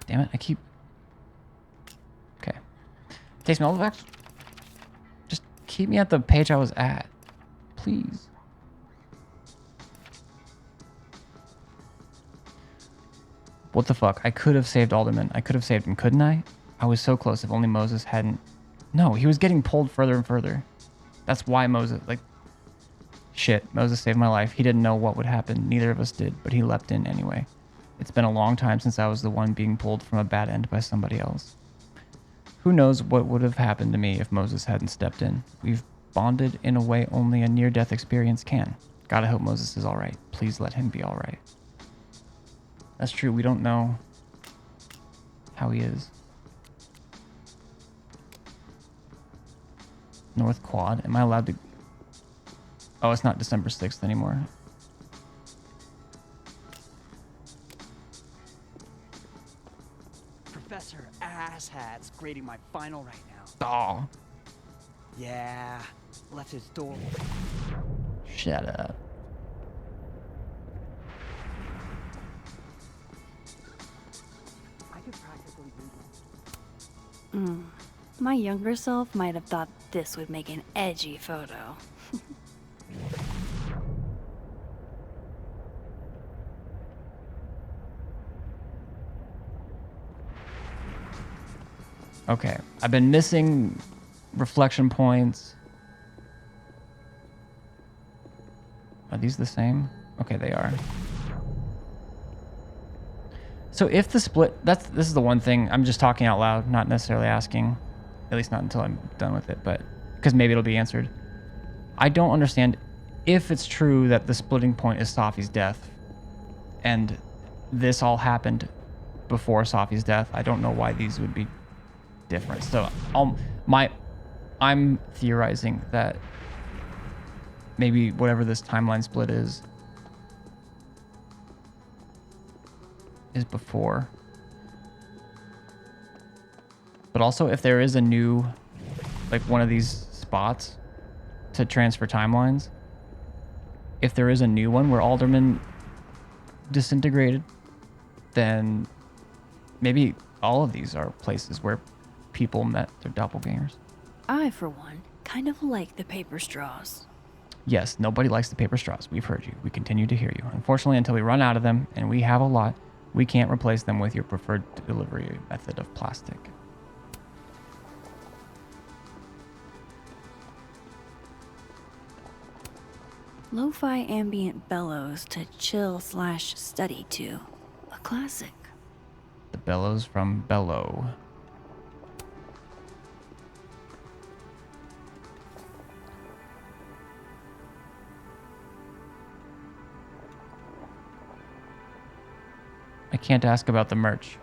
Damn it, I keep... Okay. Takes me all the way back. Just keep me at the page I was at. Please. What the fuck? I could have saved Alderman. I could have saved him, couldn't I? I was so close. If only Moses hadn't... No, he was getting pulled further and further. That's why Moses... Like... Shit, Moses saved my life. He didn't know what would happen. Neither of us did, but he leapt in anyway. It's been a long time since I was the one being pulled from a bad end by somebody else. Who knows what would have happened to me if Moses hadn't stepped in. We've bonded in a way only a near-death experience can. Gotta hope Moses is alright. Please let him be alright. That's true, we don't know how he is. North Quad, am I allowed to... Oh, it's not December 6th anymore. Professor Asshat's grading my final right now. Oh. Yeah, left his door. Shut up. I could practically do that. My younger self might have thought this would make an edgy photo. Okay, I've been missing reflection points. Are these the same? Okay, they are. So if the split, this is the one thing, I'm just talking out loud, not necessarily asking, at least not until I'm done with it, but because maybe it'll be answered. I don't understand if it's true that the splitting point is Safi's death and this all happened before Safi's death. I don't know why these would be different. So I'm theorizing that maybe whatever this timeline split is before. But also if there is a new, like one of these spots to transfer timelines, if there is a new one where Alderman disintegrated, then maybe all of these are places where people met their doppelgangers. I, for one, kind of like the paper straws. Yes, nobody likes the paper straws. We've heard you. We continue to hear you. Unfortunately, until we run out of them, and we have a lot, we can't replace them with your preferred delivery method of plastic. Lo-fi ambient bellows to chill/study to. A classic. The bellows from Bellow. I can't ask about the merch.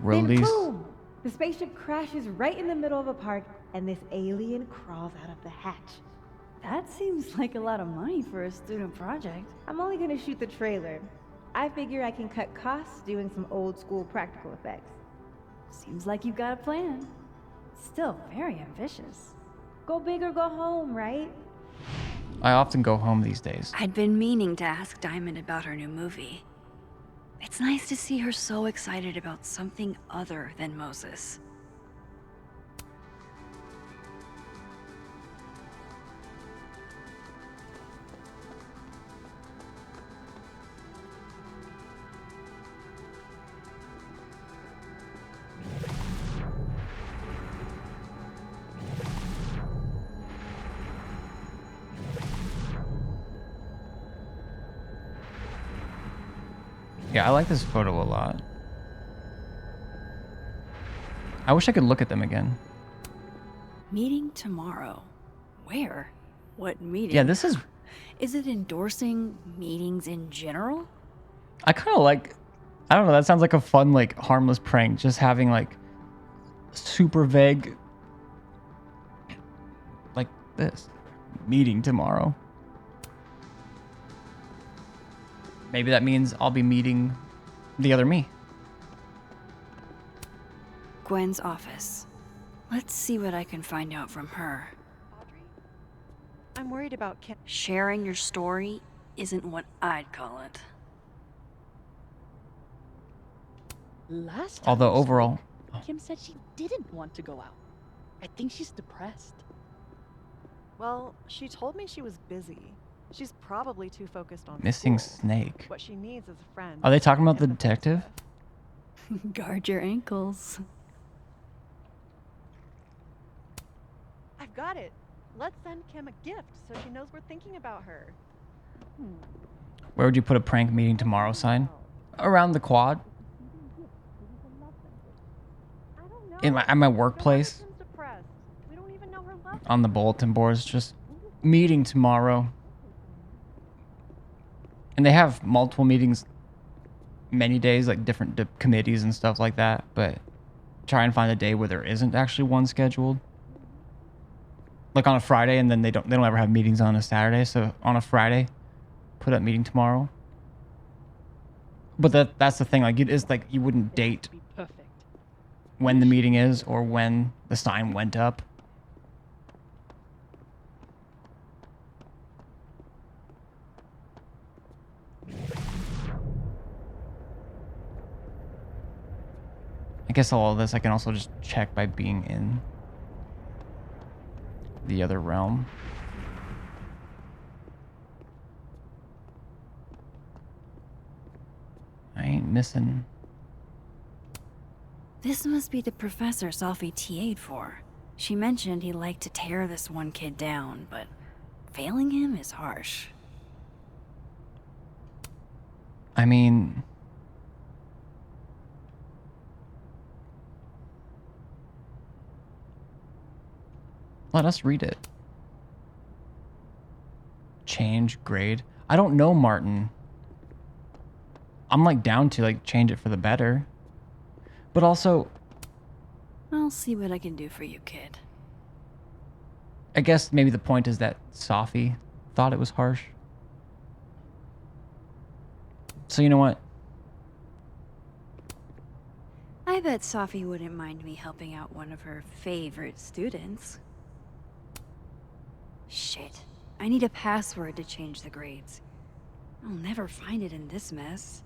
Then Release. boom! The spaceship crashes right in the middle of a park, and this alien crawls out of the hatch. That seems like a lot of money for a student project. I'm only gonna shoot the trailer. I figure I can cut costs doing some old school practical effects. Seems like you've got a plan. Still very ambitious. Go big or go home, right? I often go home these days. I'd been meaning to ask Diamond about her new movie. It's nice to see her so excited about something other than Moses. Yeah, I like this photo a lot. I wish I could look at them again. Meeting tomorrow. Where? What meeting? Yeah, this is... Is it endorsing meetings in general? I kind of like... I don't know, that sounds like a fun, like, harmless prank. Just having, like, super vague... Like this. Meeting tomorrow. Maybe that means I'll be meeting the other me. Gwen's office. Let's see what I can find out from her. Audrey, I'm worried about Kim. Sharing your story isn't what I'd call it. Last time Although we spoke, overall... Kim said she didn't want to go out. I think she's depressed. Well, she told me she was busy. She's probably too focused on Missing school. snake. What she needs is a friend. Are they talking about the detective? Guard your ankles. I've got it. Let's send Kim a gift so she knows we're thinking about her. Where would you put a prank meeting tomorrow sign? Around the quad? At my workplace? We don't even know her love. On the bulletin boards, just meeting tomorrow. And they have multiple meetings many days, like different committees and stuff like that, but try and find a day where there isn't actually one scheduled. Like on a Friday, and then they don't ever have meetings on a Saturday, so on a Friday, put up meeting tomorrow. But that's the thing, like it is like you wouldn't date when the meeting is or when the sign went up. I guess all of this I can also just check by being in the other realm. I ain't missing. This must be the professor Safi TA'd for. She mentioned he liked to tear this one kid down, but failing him is harsh. I mean... Let us read it. Change grade. I don't know, Martin. I'm like down to like change it for the better. But also, I'll see what I can do for you, kid. I guess maybe the point is that Safi thought it was harsh. So you know what? I bet Safi wouldn't mind me helping out one of her favorite students. Shit. I need a password to change the grades. I'll never find it in this mess.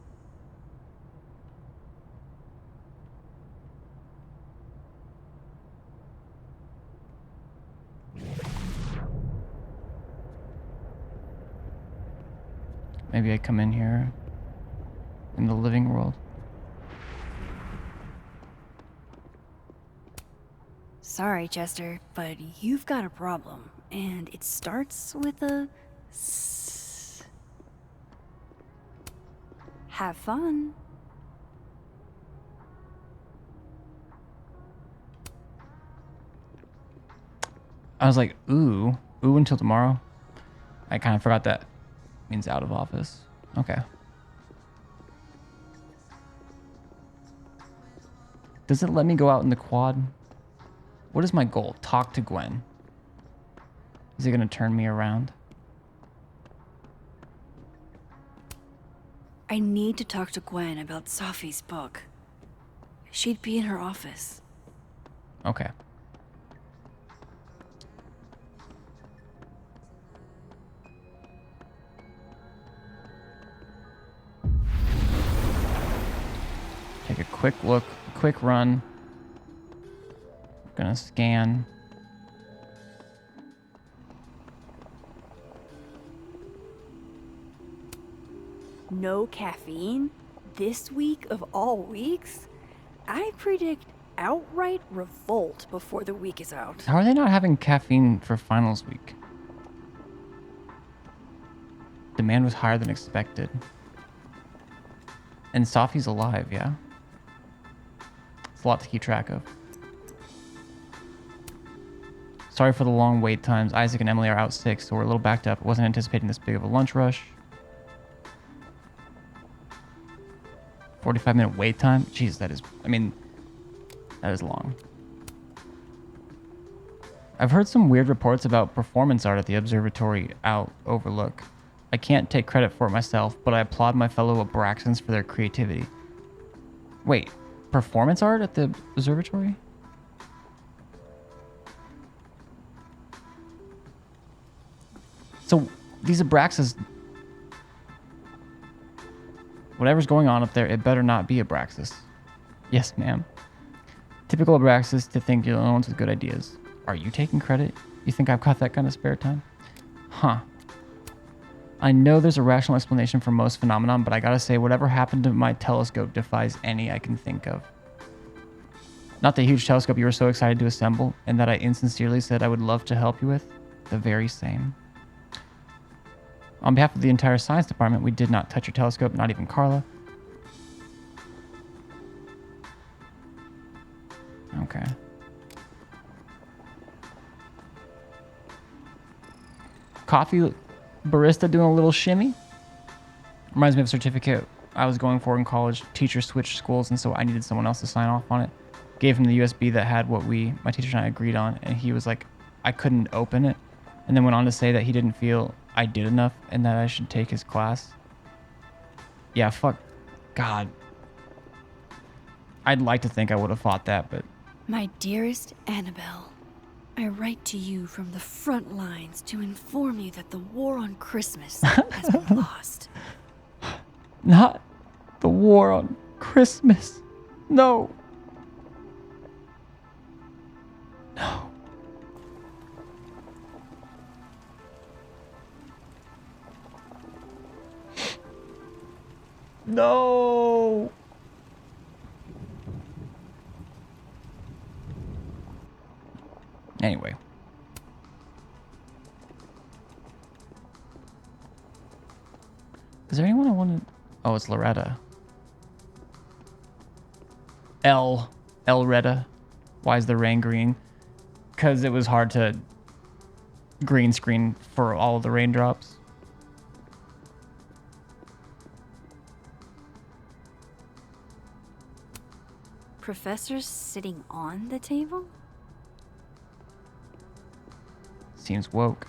Maybe I come in here in the living world. Sorry, Chester, but you've got a problem, and it starts with a S. Have fun. I was like, ooh until tomorrow. I kind of forgot that means out of office. Okay. Does it let me go out in the quad? What is my goal? Talk to Gwen. Is it going to turn me around? I need to talk to Gwen about Safi's book. She'd be in her office. Okay. Take a quick look, quick run. Gonna scan. No caffeine? This week of all weeks? I predict outright revolt before the week is out. How are they not having caffeine for finals week? Demand was higher than expected. And Safi's alive, yeah? It's a lot to keep track of. Sorry for the long wait times. Isaac and Emily are out sick, so we're a little backed up. Wasn't anticipating this big of a lunch rush. 45-minute wait time? Jeez, that is... I mean, that is long. I've heard some weird reports about performance art at the observatory out overlook. I can't take credit for it myself, but I applaud my fellow Abraxans for their creativity. Wait, performance art at the observatory? So these Abraxas, whatever's going on up there, it better not be Abraxas. Yes, ma'am. Typical Abraxas to think you're the only ones with good ideas. Are you taking credit? You think I've got that kind of spare time? Huh. I know there's a rational explanation for most phenomenon, but I gotta say, whatever happened to my telescope defies any I can think of. Not the huge telescope you were so excited to assemble, and that I insincerely said I would love to help you with. The very same. On behalf of the entire science department, we did not touch your telescope, not even Carla. Okay. Coffee barista doing a little shimmy. Reminds me of a certificate I was going for in college. Teacher switched schools, and so I needed someone else to sign off on it. Gave him the USB that had what my teacher and I agreed on, and he was like, I couldn't open it. And then went on to say that he didn't feel I did enough and that I should take his class. Yeah, fuck. God. I'd like to think I would have fought that, but... My dearest Annabelle, I write to you from the front lines to inform you that the war on Christmas has been lost. Not the war on Christmas. No. No. No. Anyway. Is there anyone I want to... Oh, it's Loretta. Elretta. Why is the rain green? Because it was hard to green screen for all of the raindrops. Professor's sitting on the table? Seems woke.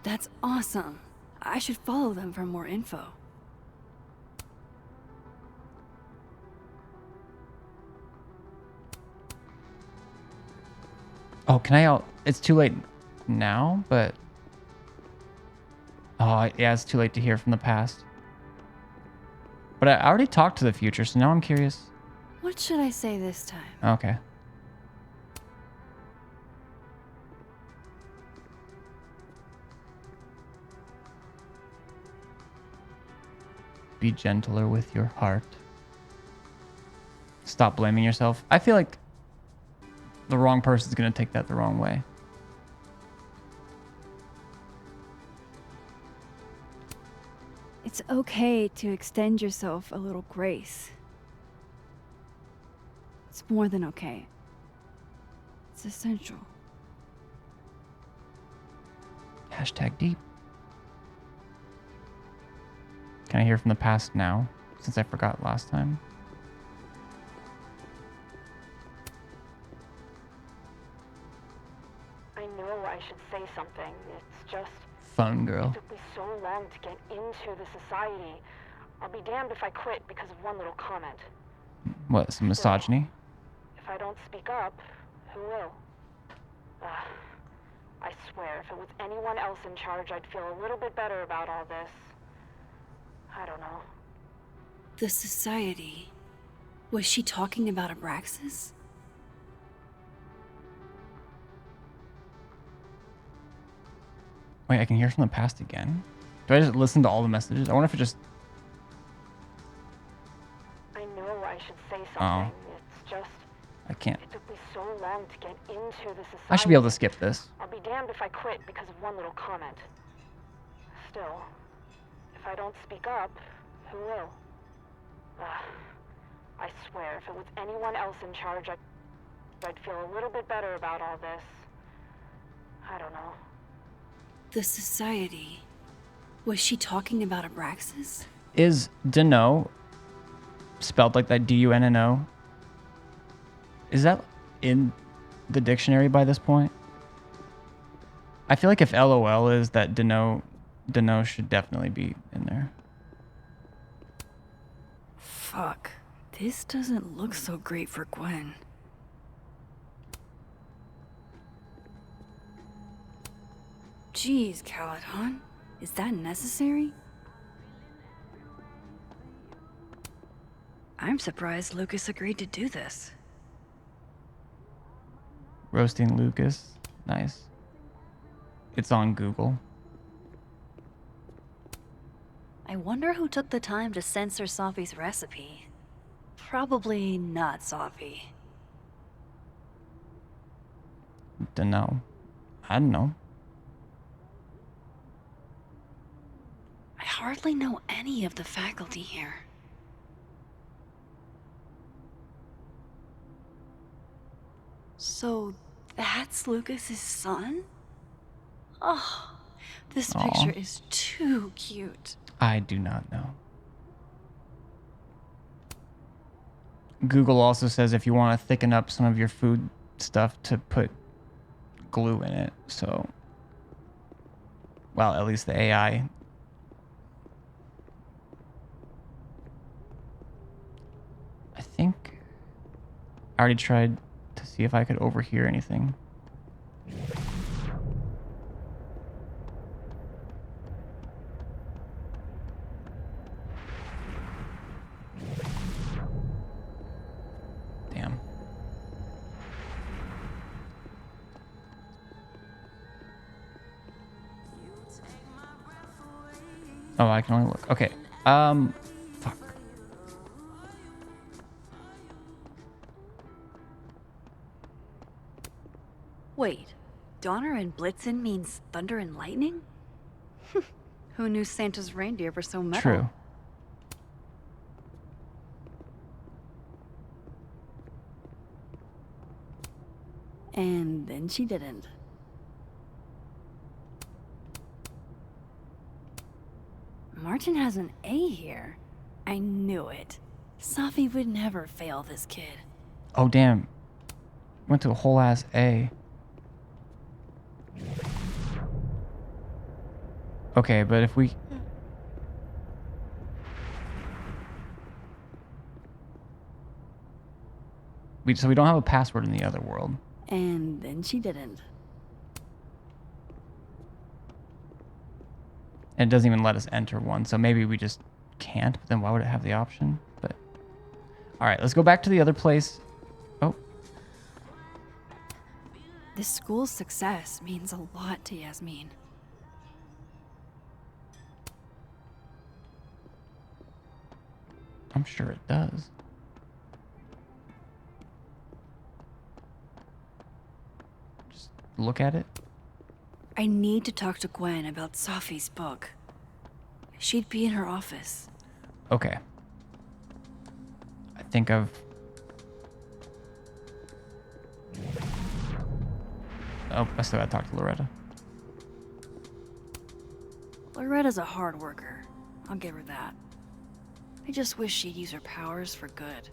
That's awesome. I should follow them for more info. Oh, can I out? It's too late now, but... Oh, yeah, it's too late to hear from the past. But I already talked to the future, so now I'm curious. What should I say this time? Okay. Be gentler with your heart. Stop blaming yourself. I feel like the wrong person's going to take that the wrong way. It's okay to extend yourself a little grace. It's more than okay. It's essential. Hashtag deep. Can I hear from the past now, since I forgot last time? I know I should say something. It's just... Fun girl. It took me so long to get into the society. I'll be damned if I quit because of one little comment. What, some misogyny? If I don't speak up, who will? I swear, if it was anyone else in charge, I'd feel a little bit better about all this. I don't know. The society. Was she talking about Abraxas? Wait, I can hear from the past again? Do I just listen to all the messages? I wonder if it just... I know I should say something. Oh. It's just... I can't. It took me so long to get into this society. I should be able to skip this. I'll be damned if I quit because of one little comment. Still, if I don't speak up, who will? I swear, if it was anyone else in charge, I'd feel a little bit better about all this. I don't know. The society. Was she talking about Abraxas? Is Dunno spelled like that? D-U-N-N-O? Is that in the dictionary by this point? I feel like if LOL is, that Dunno should definitely be in there. Fuck. This doesn't look so great for Gwen. Jeez, Caladon. Is that necessary? I'm surprised Lucas agreed to do this. Roasting Lucas. Nice. It's on Google. I wonder who took the time to censor Safi's recipe. Probably not Safi. Dunno. I don't know. I hardly know any of the faculty here. So that's Lucas's son? Oh, this picture is too cute. I do not know. Google also says if you want to thicken up some of your food stuff to put glue in it. So, well, at least the AI. I think I already tried to see if I could overhear anything. Damn. Oh, I can only look. Okay. Fuck. Wait, Donner and Blitzen means thunder and lightning? Who knew Santa's reindeer were so metal? True. And then she didn't. Martin has an A here. I knew it. Safi would never fail this kid. Oh, damn. Went to a whole ass A. Okay, but if we... So we don't have a password in the other world. And then she didn't. And it doesn't even let us enter one, so maybe we just can't, but then why would it have the option? But all right, let's go back to the other place. Oh. This school's success means a lot to Yasmin. I'm sure it does. Just look at it. I need to talk to Gwen about Safi's book. She'd be in her office. Okay. I think I've... Oh, I still gotta talk to Loretta. Loretta's a hard worker. I'll give her that. I just wish she'd use her powers for good.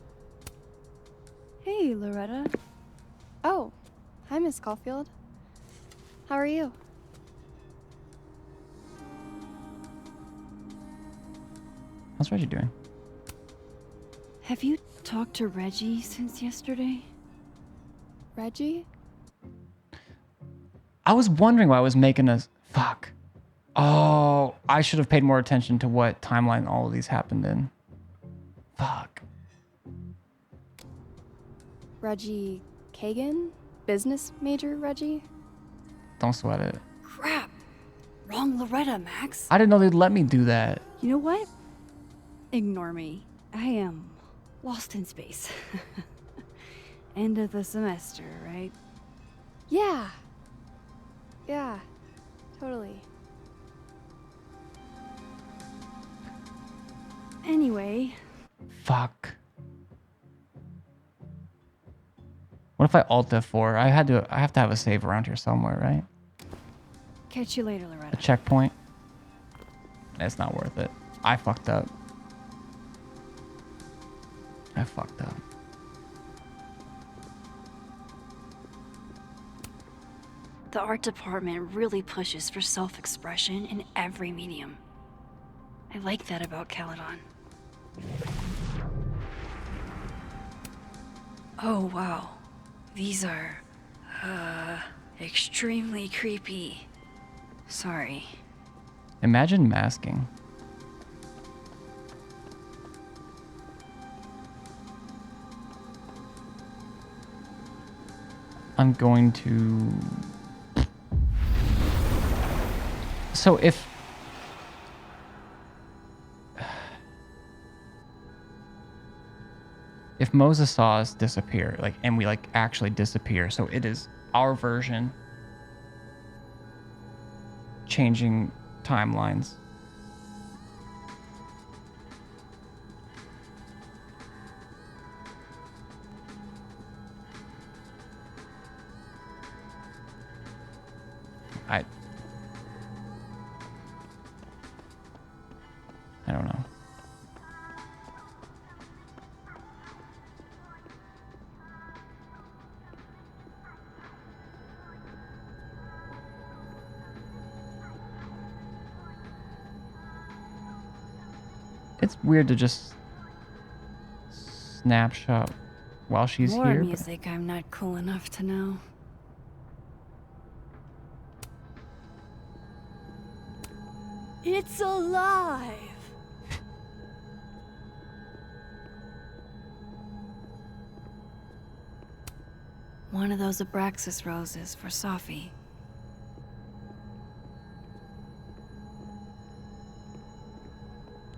Hey, Loretta. Oh, hi, Miss Caulfield. How are you? How's Reggie doing? Have you talked to Reggie since yesterday? Reggie? I was wondering why I was making a... Fuck. Oh, I should have paid more attention to what timeline all of these happened in. Fuck. Reggie Kagan? Business major Reggie? Don't sweat it. Crap. Wrong Loretta, Max. I didn't know they'd let me do that. You know what? Ignore me. I am lost in space. End of the semester, right? Yeah. Yeah. Totally. Anyway, Fuck. What if I Alt F4? I have to have a save around here somewhere, right? catch you later, A Loretta. checkpoint. It's not worth it. I fucked up. I fucked up. The art department really pushes for self-expression in every medium. I like that about Caledon. Oh wow. These are, extremely creepy. Sorry. Imagine masking. I'm going to... So if... If Moses saw us disappear, like, and we like actually disappear, so it is our version changing timelines. I don't know. It's weird to just snapshot while she's More here. but- music I'm not cool enough to know. It's alive! One of those Abraxas roses for Safi.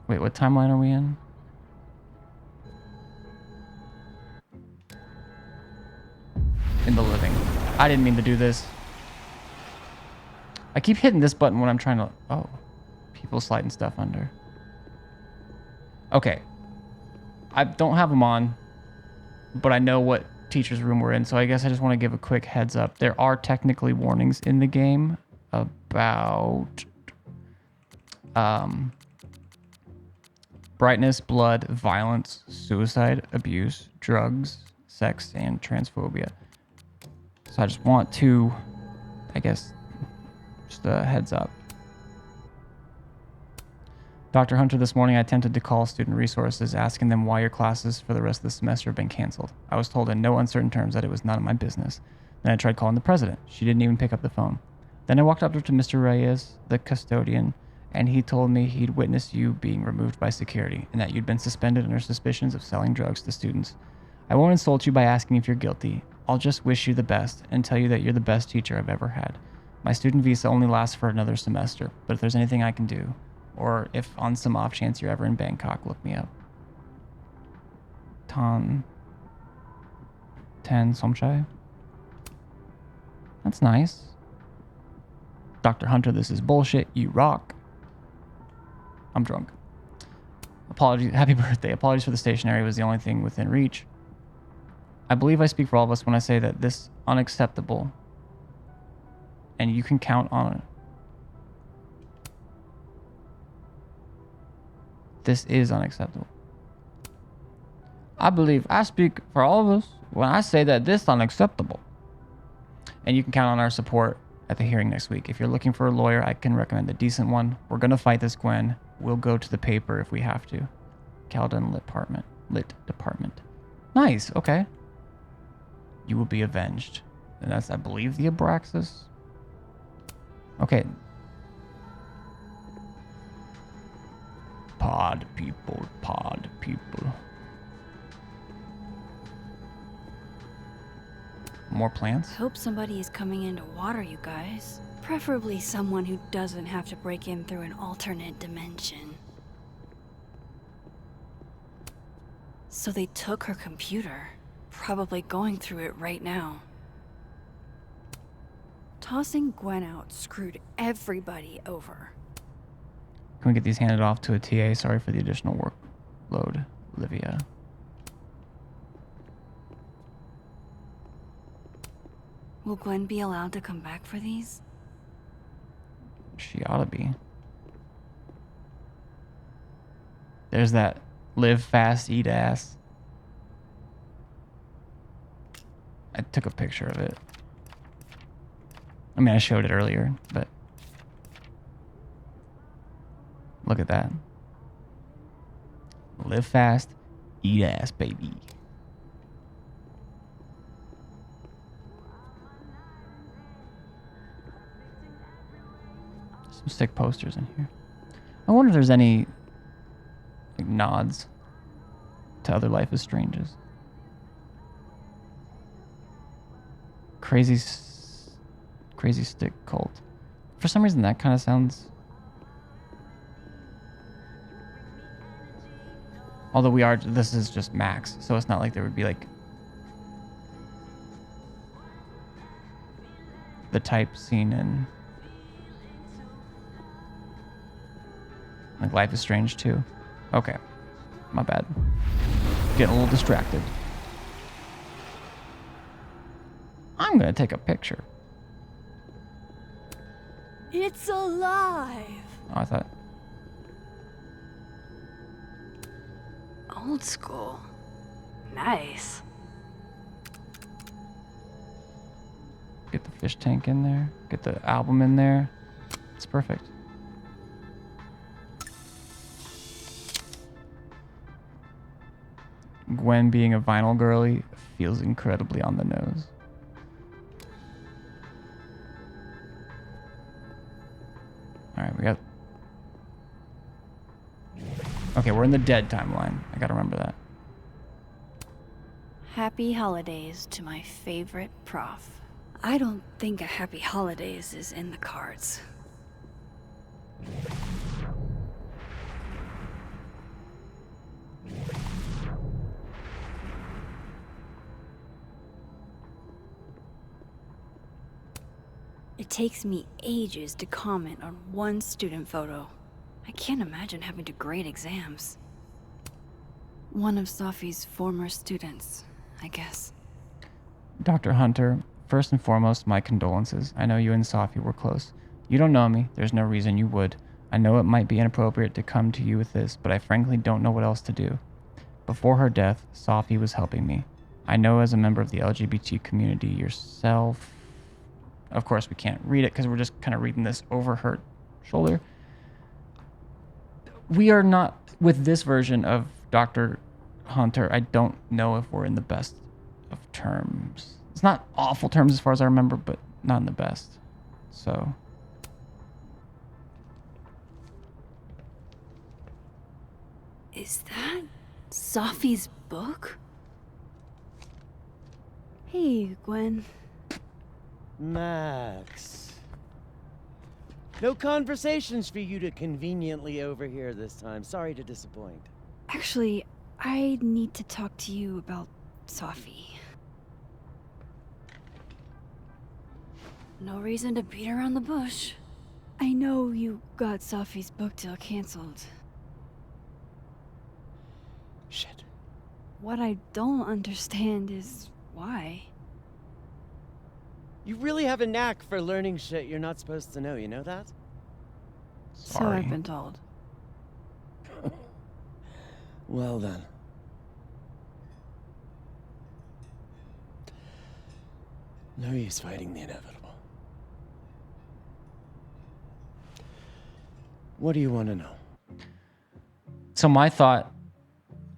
Wait, what timeline are we in? In the living. I didn't mean to do this. I keep hitting this button when I'm trying to... Oh. People sliding stuff under. Okay. I don't have them on, but I know what teacher's room we're in, so I guess I just want to give a quick heads up. There are technically warnings in the game about... brightness, blood, violence, suicide, abuse, drugs, sex, and transphobia. So I just want to, I guess, just a heads up. Dr. Hunter, this morning I attempted to call student resources asking them why your classes for the rest of the semester have been canceled. I was told in no uncertain terms that it was none of my business. Then I tried calling the president. She didn't even pick up the phone. Then I walked up to Mr. Reyes, the custodian, and he told me he'd witnessed you being removed by security and that you'd been suspended under suspicions of selling drugs to students. I won't insult you by asking if you're guilty. I'll just wish you the best and tell you that you're the best teacher I've ever had. My student visa only lasts for another semester, but if there's anything I can do, or if on some off chance you're ever in Bangkok, look me up. Tan Somchai? That's nice. Dr. Hunter, this is bullshit. You rock. I'm drunk. Apologies. Happy birthday. Apologies for the stationery was the only thing within reach. I believe I speak for all of us when I say that this unacceptable, and you can count on it. This is unacceptable. I believe I speak for all of us when I say that this is unacceptable. And you can count on our support at the hearing next week. If you're looking for a lawyer, I can recommend a decent one. We're going to fight this, Gwen. We'll go to the paper if we have to. Caledon Lit Department. Nice, okay. You will be avenged. And that's, I believe, the Abraxas. Okay. Pod people, pod people. More plants? Hope somebody is coming in to water you guys. Preferably someone who doesn't have to break in through an alternate dimension. So they took her computer. probably going through it right now. Tossing Gwen out screwed everybody over. Can we get these handed off to a TA? Sorry for the additional workload, Olivia. Will Gwen be allowed to come back for these? She ought to be. There's that live fast, eat ass. I took a picture of it. I mean, I showed it earlier, but look at that. Live fast, eat ass, baby. Some sick posters in here. I wonder if there's any like nods to other Life is Strange's. Crazy Stick Cult. For some reason, that kind of sounds. Although this is just Max, so it's not like there would be like the type scene in like Life is Strange 2. Okay, my bad. Getting a little distracted. I'm gonna take a picture. It's alive! Oh, I thought. Old school. Nice. Get the fish tank in there. Get the album in there. It's perfect. Gwen being a vinyl girly feels incredibly on the nose. Alright, we got... Okay, we're in the dead timeline. I gotta remember that. Happy holidays to my favorite prof. I don't think a happy holidays is in the cards. It takes me ages to comment on one student photo. I can't imagine having to grade exams. One of Safi's former students, I guess. Dr. Hunter, first and foremost, my condolences. I know you and Safi were close. You don't know me. There's no reason you would. I know it might be inappropriate to come to you with this, but I frankly don't know what else to do. Before her death, Safi was helping me. I know as a member of the LGBT community yourself... Of course, we can't read it because we're just kind of reading this over her shoulder. We are not, with this version of Dr. Hunter, I don't know if we're in the best of terms. It's not awful terms as far as I remember, but not in the best. So. Is that Safi's book? Hey, Gwen. Max. No conversations for you to conveniently overhear this time. Sorry to disappoint. Actually, I need to talk to you about Safi. No reason to beat around the bush. I know you got Safi's book deal canceled. Shit. What I don't understand is why. You really have a knack for learning shit you're not supposed to know, you know that? So I've been told. Well then. No use fighting the inevitable. What do you want to know? So my thought,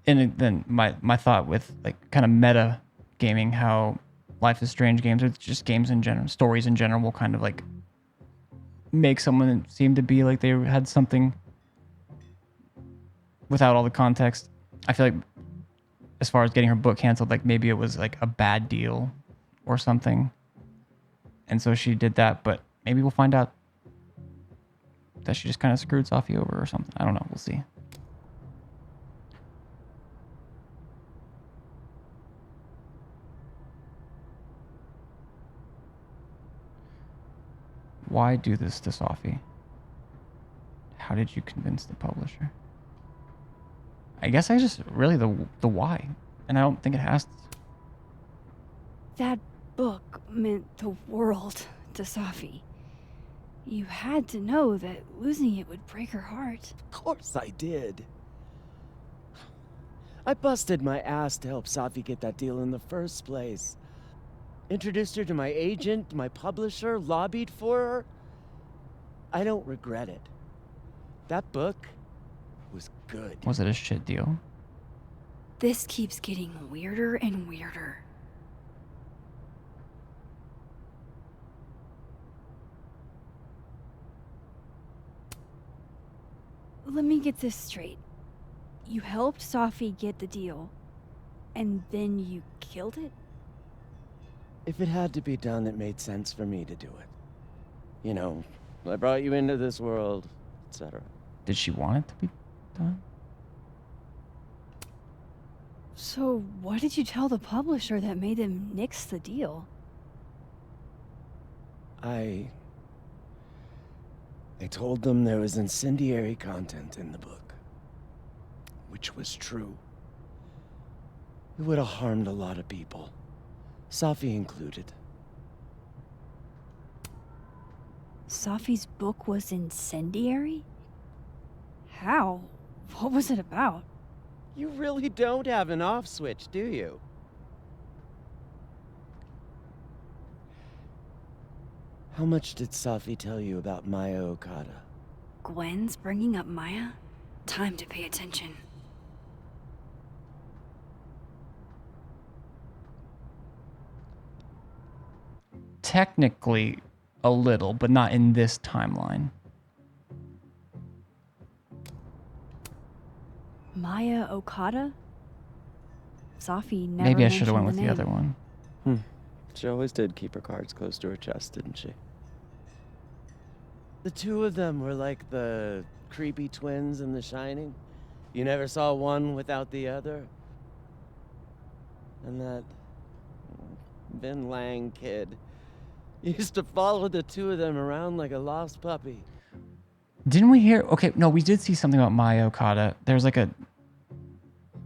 and then my thought with like kind of meta gaming, how Life is Strange games or just games in general, stories in general will kind of like make someone seem to be like they had something without all the context. I feel like as far as getting her book canceled, like maybe it was like a bad deal or something. And so she did that, but maybe we'll find out that she just kind of screwed Safi over or something. I don't know. We'll see. Why do this to Safi? How did you convince the publisher? I guess I just really the why, and I don't think it has to. That book meant the world to Safi. You had to know that losing it would break her heart. Of course I did. I busted my ass to help Safi get that deal in the first place. Introduced her to my agent, my publisher, lobbied for her. I don't regret it. That book was good. Was it a shit deal? This keeps getting weirder and weirder. Let me get this straight. You helped Safi get the deal, and then you killed it? If it had to be done, it made sense for me to do it. You know, I brought you into this world, etc. Did she want it to be done? So what did you tell the publisher that made them nix the deal? I told them there was incendiary content in the book, which was true. It would have harmed a lot of people, Safi included. Safi's book was incendiary? How? What was it about? You really don't have an off switch, do you? How much did Safi tell you about Maya Okada? Gwen's bringing up Maya? Time to pay attention. Technically, a little, but not in this timeline. Maya Okada? Safi never Maybe I should have went mentioned with the the name. other one. She always did keep her cards close to her chest, didn't she? The two of them were like the creepy twins in The Shining. You never saw one without the other. And that Vin Lang kid used to follow the two of them around like a lost puppy. Didn't we hear? Okay, no, we did see something about Maya Okada. There's like a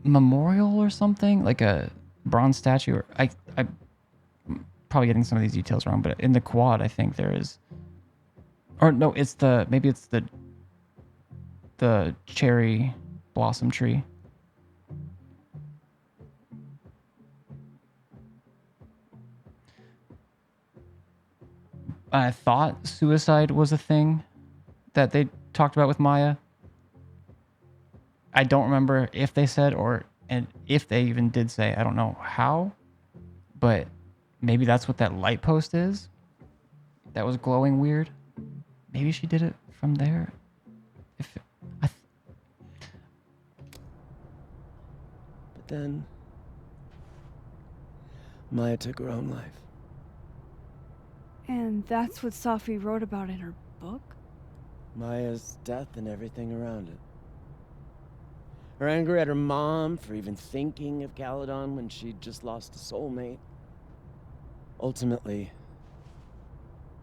memorial or something, like a bronze statue. Or I'm probably getting some of these details wrong, but in the quad, I think there is. Or no, maybe it's the cherry blossom tree. I thought suicide was a thing that they talked about with Maya. I don't remember if they said and if they even did say, I don't know how, but maybe that's what that light post is. That was glowing weird. Maybe she did it from there. But then Maya took her own life. And that's what Safi wrote about in her book? Maya's death and everything around it. Her anger at her mom for even thinking of Caledon when she'd just lost a soulmate. Ultimately,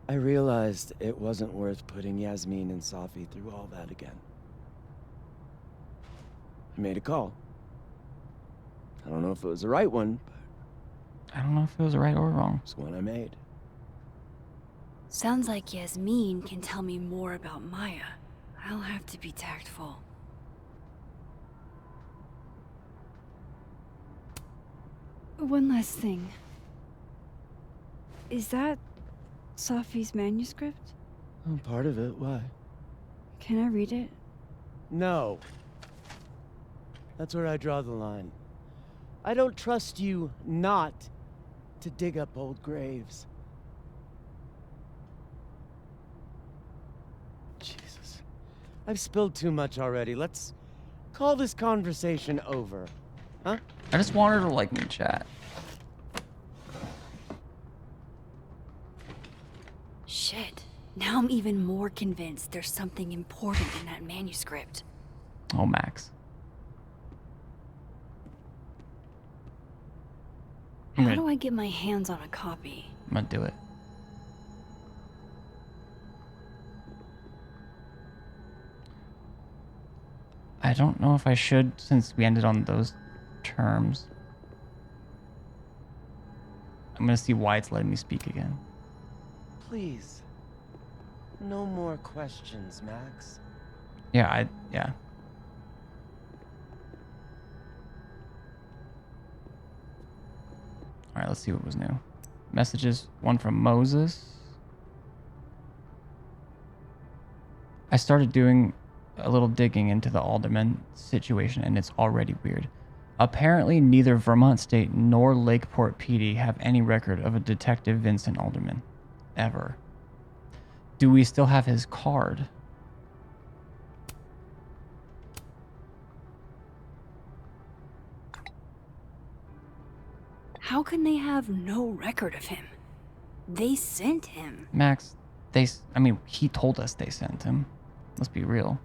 I realized it wasn't worth putting Yasmin and Safi through all that again. I made a call. I don't know if it was the right one, but I don't know if it was right or wrong. it's one I made. Sounds like Yasmin can tell me more about Maya. I'll have to be tactful. One last thing. Is that Safi's manuscript? Oh, part of it. Why? Can I read it? No. That's where I draw the line. I don't trust you not to dig up old graves. Jesus. I've spilled too much already. Let's call this conversation over. Huh? I just want her to like me, chat. Shit. Now I'm even more convinced there's something important in that manuscript. Oh, Max. How do I get my hands on a copy? I'm gonna do it. I don't know if I should, since we ended on those terms. I'm gonna see why it's letting me speak again. Please. No more questions, Max. Yeah, yeah. All right, let's see what was new. Messages, one from Moses. I started doing a little digging into the Alderman situation, and it's already weird. Apparently, neither Vermont State nor Lakeport PD have any record of a Detective Vincent Alderman. Ever. Do we still have his card? How can they have no record of him? They sent him. Max, he told us they sent him. Let's be real.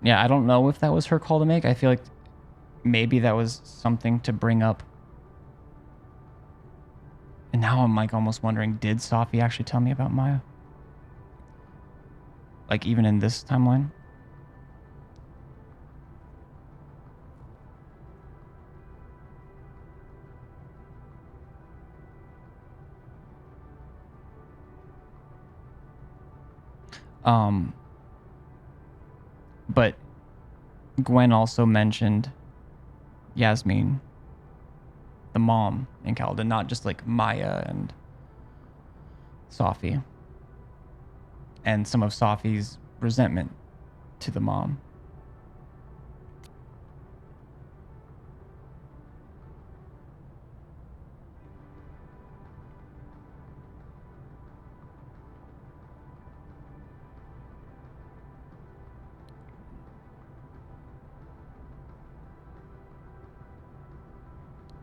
Yeah, I don't know if that was her call to make. I feel like maybe that was something to bring up. And now I'm like almost wondering, did Safi actually tell me about Maya? Like even in this timeline? But Gwen also mentioned Yasmin, the mom in Kaladin, not just like Maya and Safi. And some of Safi's resentment to the mom.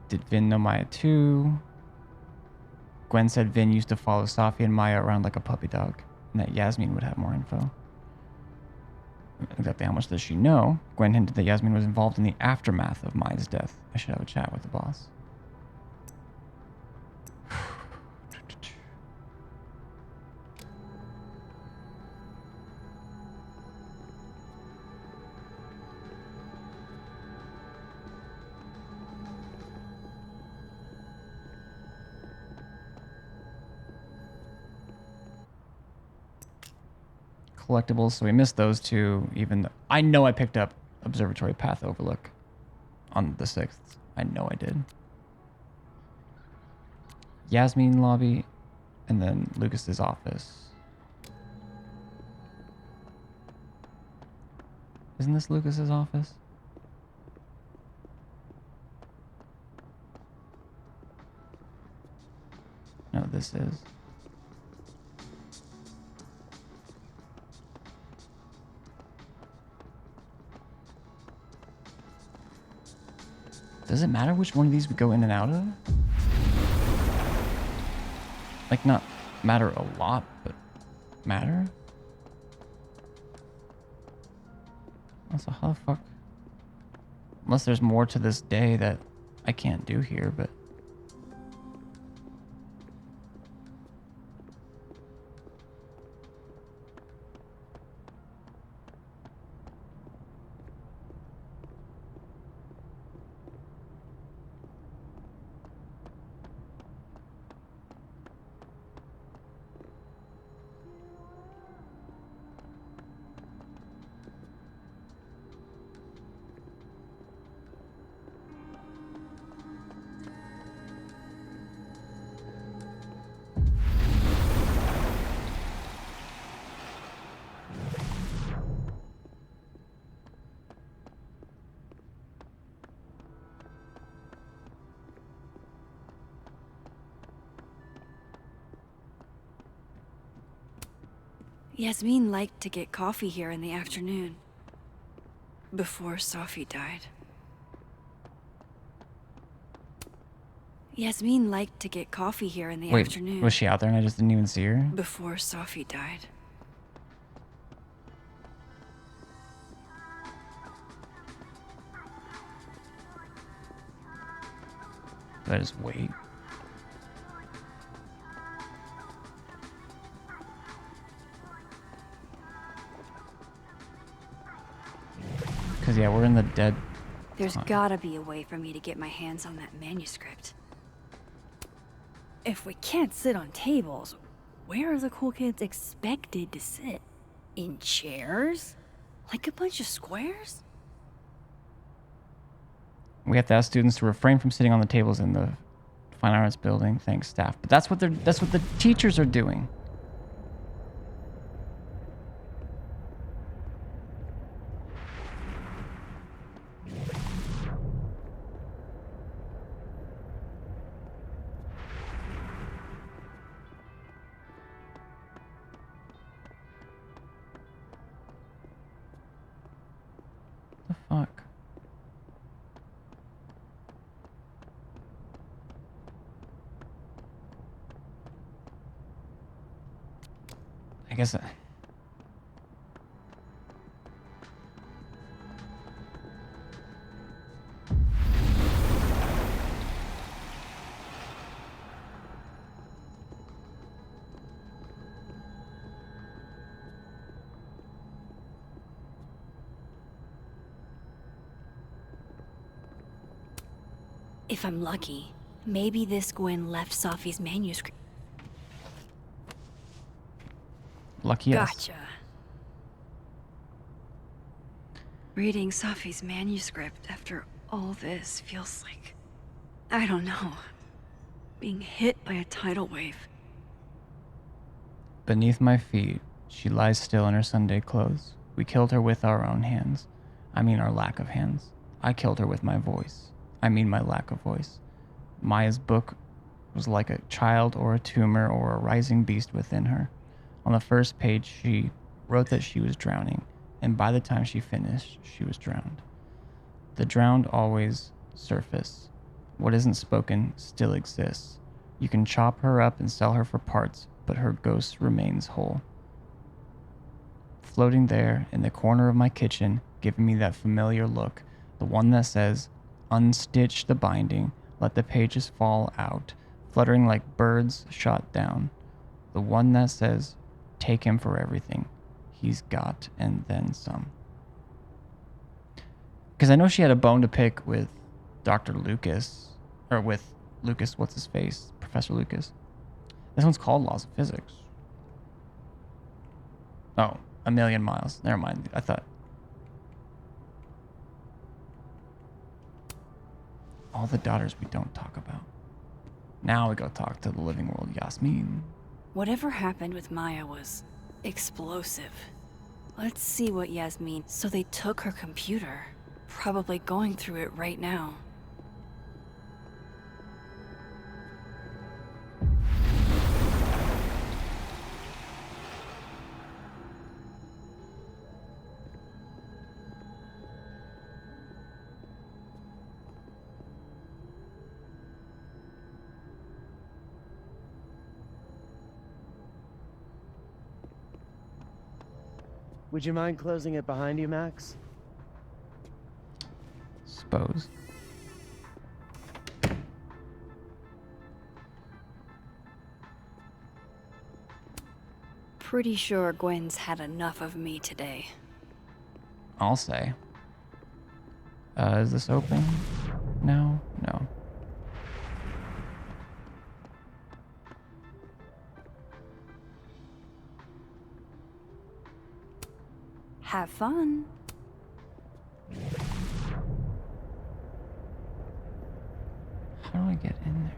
Did Vin know Maya too? Gwen said Vin used to follow Safi and Maya around like a puppy dog, and that Yasmin would have more info. Exactly how much does she know? Gwen hinted that Yasmin was involved in the aftermath of Maya's death. I should have a chat with the boss. Collectibles, so we missed those two. Even though I know I picked up Observatory Path Overlook on the 6th. I know I did. Yasmin lobby, and then Lucas's office. Isn't this Lucas's office? No, this is. Does it matter which one of these we go in and out of? Like, not matter a lot, but matter? Also, how the fuck? Unless there's more to this day that I can't do here, but... Yasmin liked to get coffee here in the afternoon. Before Safi died. Yasmin liked to get coffee here in the afternoon. Was she out there and I just didn't even see her? Before Safi died. Did I just wait? Because, yeah, we're in the dead There's time. gotta be a way for me to get my hands on that manuscript. If we can't sit on tables, where are the cool kids expected to sit? In chairs? Like a bunch of squares? We have to ask students to refrain from sitting on the tables in the Fine Arts building. Thanks, staff. But that's what the teachers are doing. The fuck? I guess If I'm lucky, maybe this Gwen left Safi's manuscript. lucky us. Gotcha. Reading Safi's manuscript after all this feels like, I don't know, being hit by a tidal wave. Beneath my feet, she lies still in her Sunday clothes. We killed her with our own hands. I mean our lack of hands. I killed her with my voice. I mean my lack of voice. Maya's book was like a child or a tumor or a rising beast within her. On the first page, she wrote that she was drowning, and by the time she finished, she was drowned. The drowned always surface. What isn't spoken still exists. You can chop her up and sell her for parts, but her ghost remains whole. Floating there in the corner of my kitchen, giving me that familiar look, the one that says, "Unstitch the binding, let the pages fall out, fluttering like birds shot down." The one that says, "Take him for everything he's got and then some." Because I know she had a bone to pick with Dr. Lucas, or with Lucas, what's his face? Professor Lucas. This one's called Laws of Physics. Oh, A Million Miles. Never mind. I thought. All the daughters we don't talk about. Now we go talk to the living world Yasmin. Whatever happened with Maya was explosive. Let's see what Yasmin... So they took her computer. Probably going through it right now. Would you mind closing it behind you, Max? Suppose. Pretty sure Gwen's had enough of me today. I'll say. Is this open? No? No. Have fun. How do I get in there?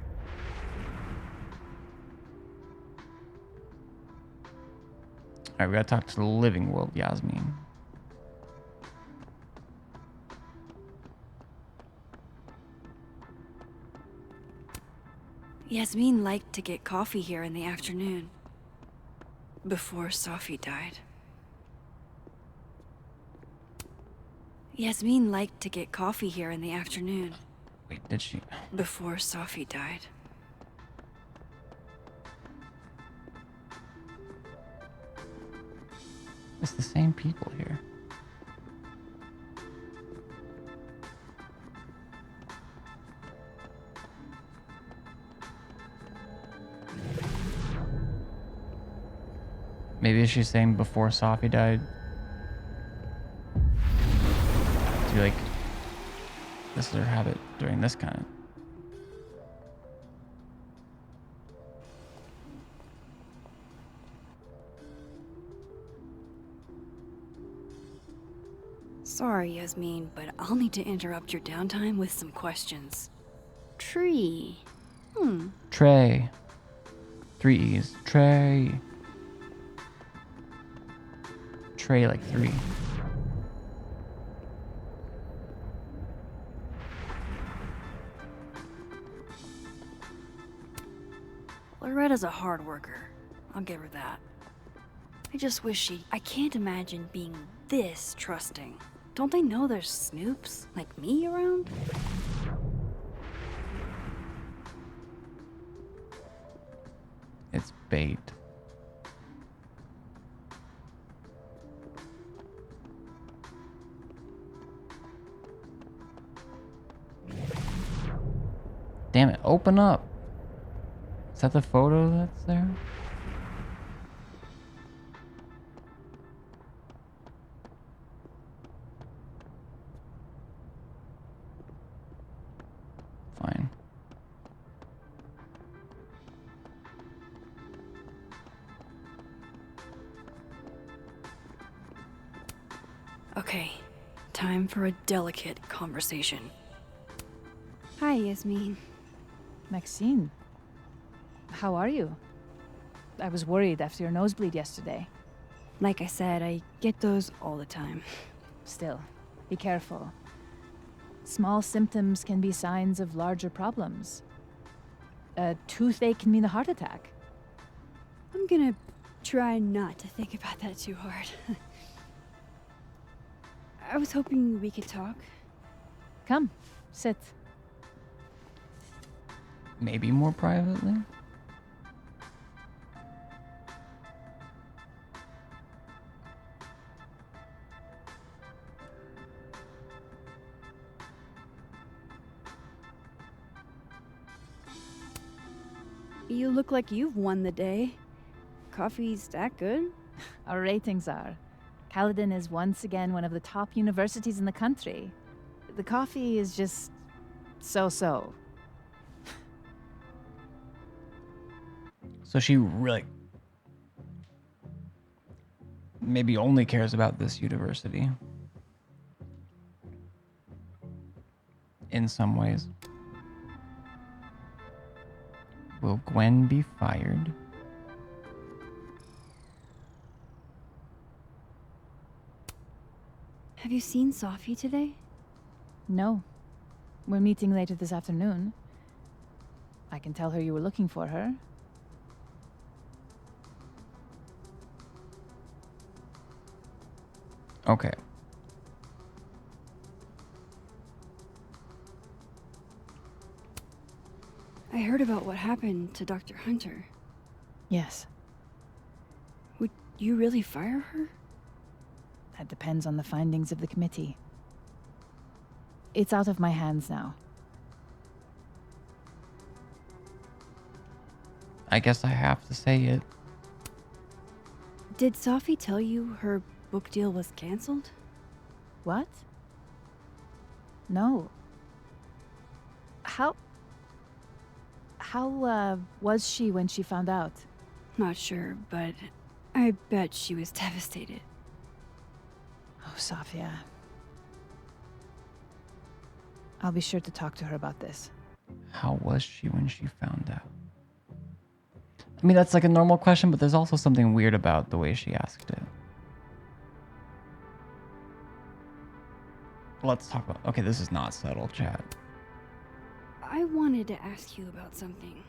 Alright, we gotta talk to the living world, Yasmin. Yasmin liked to get coffee here in the afternoon. Before Safi died. Yasmin liked to get coffee here in the afternoon. Wait, did she? Before Safi died. It's the same people here. Maybe she's saying before Safi died. feel like this is their habit during this kind of. Sorry, Yasmin, but I'll need to interrupt your downtime with some questions. Tree. Trey. 3 E's. Trey. Trey like 3. Loretta's a hard worker. I'll give her that. I just wish I can't imagine being this trusting. Don't they know there's snoops like me around? It's bait. Damn it, open up. Is that the photo that's there? Fine. Okay, time for a delicate conversation. Hi, Yasmin. Maxine, how are you? I was worried after your nosebleed yesterday. Like I said, I get those all the time. Still, be careful. Small symptoms can be signs of larger problems. A toothache can mean a heart attack. I'm gonna try not to think about that too hard. I was hoping we could talk. Come, sit. Maybe more privately? You look like you've won the day. Coffee's that good? Our ratings are. Caledon is once again one of the top universities in the country. The coffee is just so-so. So she really maybe only cares about this university. In some ways. Will Gwen be fired? Have you seen Sophie today? No. We're meeting later this afternoon. I can tell her you were looking for her. Okay. I heard about what happened to Dr. Hunter. Yes. Would you really fire her? That depends on the findings of the committee. It's out of my hands now. I guess I have to say it. Did Sophie tell you her book deal was canceled? What? No. How was she when she found out? Not sure, but I bet she was devastated. Oh, Safia. I'll be sure to talk to her about this. How was she when she found out? I mean, that's like a normal question, but there's also something weird about the way she asked it. Let's talk about... Okay, this is not subtle, chat. I wanted to ask you about something.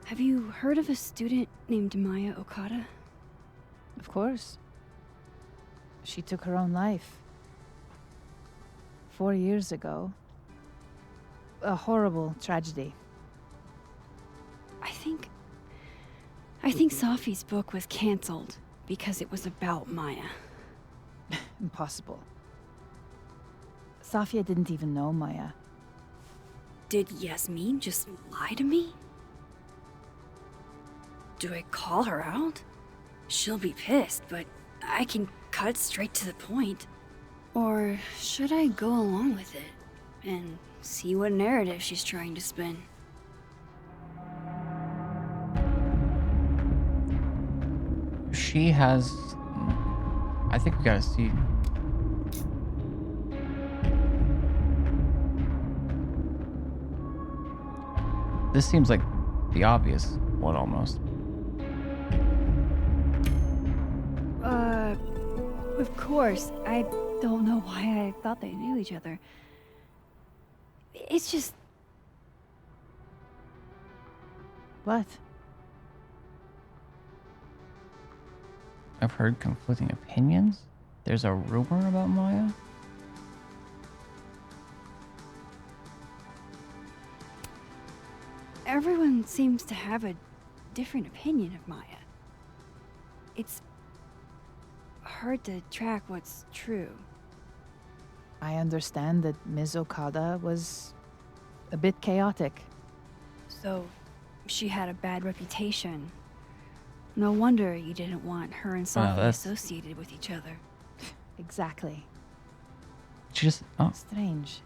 Have you heard of a student named Maya Okada? Of course. She took her own life. 4 years ago. A horrible tragedy. I think Sophie's book was canceled because it was about Maya. Impossible. Safia didn't even know Maya. Did Yasmin just lie to me? Do I call her out? She'll be pissed, but I can cut straight to the point. Or should I go along with it and see what narrative she's trying to spin? She has... I think we gotta see. This seems like the obvious one almost. Of course. I don't know why I thought they knew each other. It's just... What? I've heard conflicting opinions. There's a rumor about Maya. Everyone seems to have a different opinion of Maya. It's hard to track what's true. I understand that Ms. Okada was a bit chaotic. So, she had a bad reputation. No wonder you didn't want her and Safi associated with each other. Exactly. She just... Oh. Strange.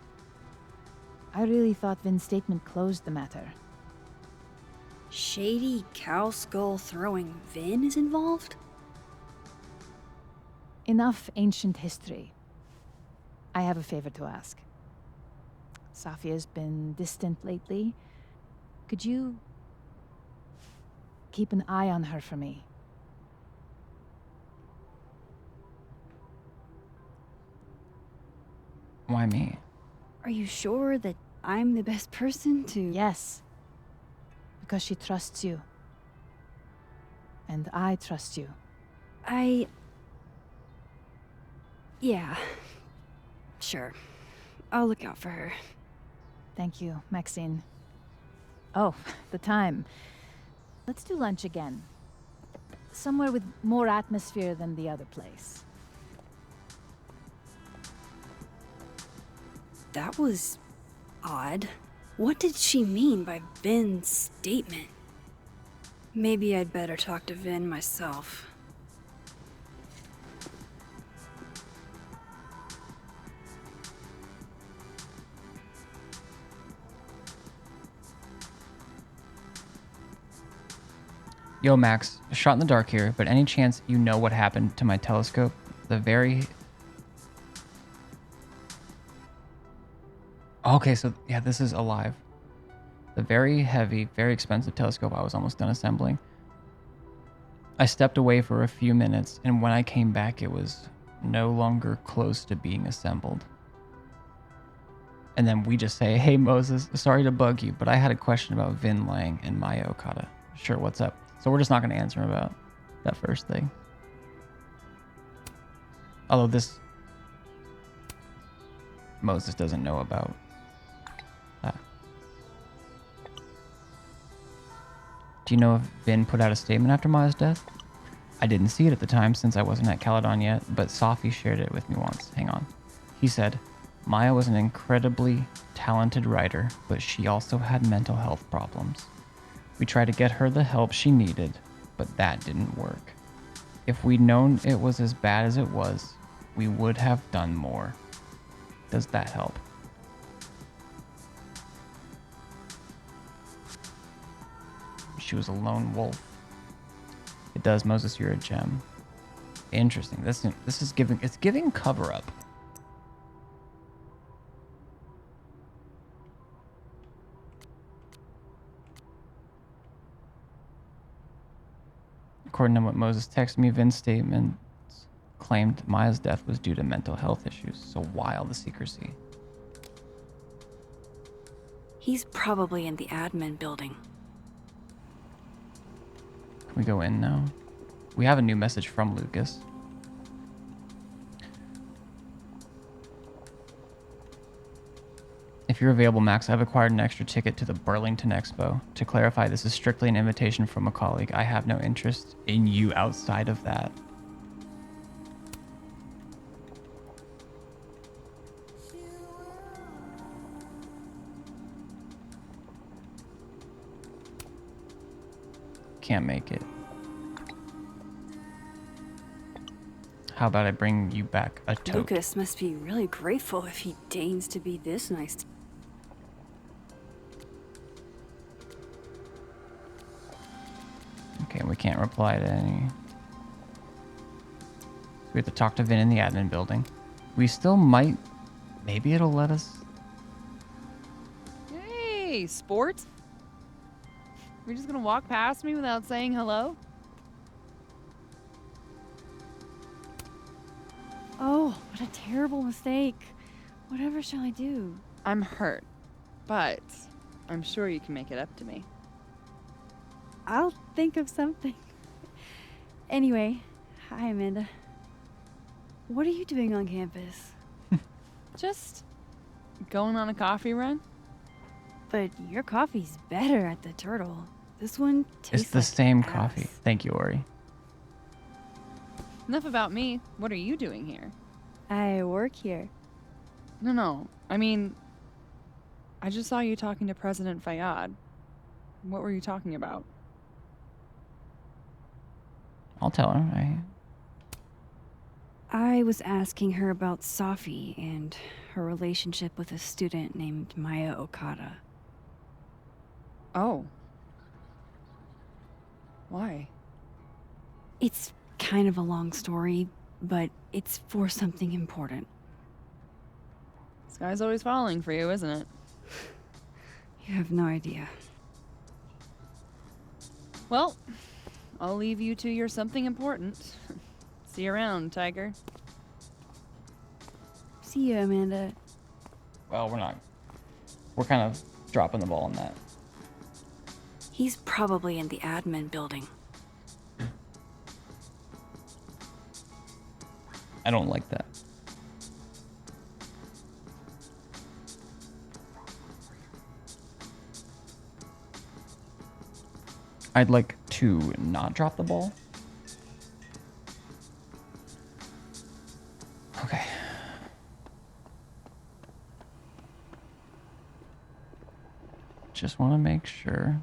I really thought Vin's statement closed the matter. Shady cow skull throwing Vin is involved? Enough ancient history. I have a favor to ask. Safia's been distant lately. Could you keep an eye on her for me? Why me? Are you sure that I'm the best person to... Yes. Because she trusts you. And I trust you. Yeah. Sure. I'll look out for her. Thank you, Maxine. Oh, the time. Let's do lunch again. Somewhere with more atmosphere than the other place. That was odd. What did she mean by Vin's statement? Maybe I'd better talk to Vin myself. Yo, Max, shot in the dark here, but any chance you know what happened to my telescope? Okay, so yeah, this is alive. The very heavy, very expensive telescope I was almost done assembling. I stepped away for a few minutes, and when I came back, it was no longer close to being assembled. And then we just say, hey, Moses, sorry to bug you, but I had a question about Vin Lang and Maya Okada. Sure, what's up? So we're just not going to answer him about that first thing. Although this Moses doesn't know about that. Do you know if Vin put out a statement after Maya's death? I didn't see it at the time since I wasn't at Caledon yet, but Safi shared it with me once. Hang on. He said, Maya was an incredibly talented writer, but she also had mental health problems. We tried to get her the help she needed, but that didn't work. If we'd known it was as bad as it was, we would have done more. Does that help? She was a lone wolf. It does, Moses, you're a gem. Interesting. This is giving cover up. According to what Moses texted me, Vin's statements claimed Maya's death was due to mental health issues. So wild, the secrecy. He's probably in the admin building. Can we go in now? We have a new message from Lucas. If you're available, Max, I've acquired an extra ticket to the Burlington Expo. To clarify, this is strictly an invitation from a colleague. I have no interest in you outside of that. Can't make it. How about I bring you back a tote? Lucas must be really grateful if he deigns to be this nice. Okay, we can't reply to any. So we have to talk to Vin in the admin building. We still might. Maybe it'll let us. Hey, sport. You're just gonna walk past me without saying hello? Oh, what a terrible mistake. Whatever shall I do? I'm hurt, but I'm sure you can make it up to me. I'll think of something. Anyway, hi, Amanda. What are you doing on campus? Just going on a coffee run? But your coffee's better at the Turtle. This one tastes It's the like same ass. coffee. Thank you, Ori. Enough about me. What are you doing here? I work here. No. I mean, I just saw you talking to President Fayyad. What were you talking about? I'll tell her. I was asking her about Safi and her relationship with a student named Maya Okada. Oh. Why? It's kind of a long story, but it's for something important. This guy's always falling for you, isn't it? You have no idea. Well, I'll leave you to your something important. See you around, Tiger. See you, Amanda. Well, we're not. We're kind of dropping the ball on that. He's probably in the admin building. I don't like that. I'd like to not drop the ball. Okay. Just want to make sure.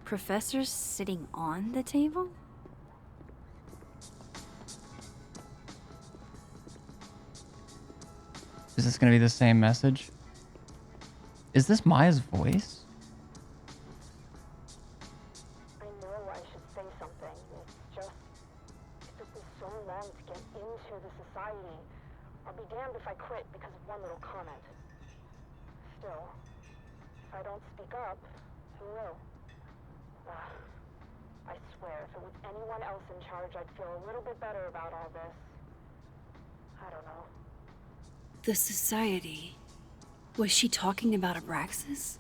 Professor's sitting on the table? Is this going to be the same message? Is this Maya's voice? I know I should say something. It took me so long to get into the society. I'll be damned if I quit because of one little comment. Still, if I don't speak up, who will? I swear, if it was anyone else in charge, I'd feel a little bit better about all this. I don't know. The society. Was she talking about Abraxas?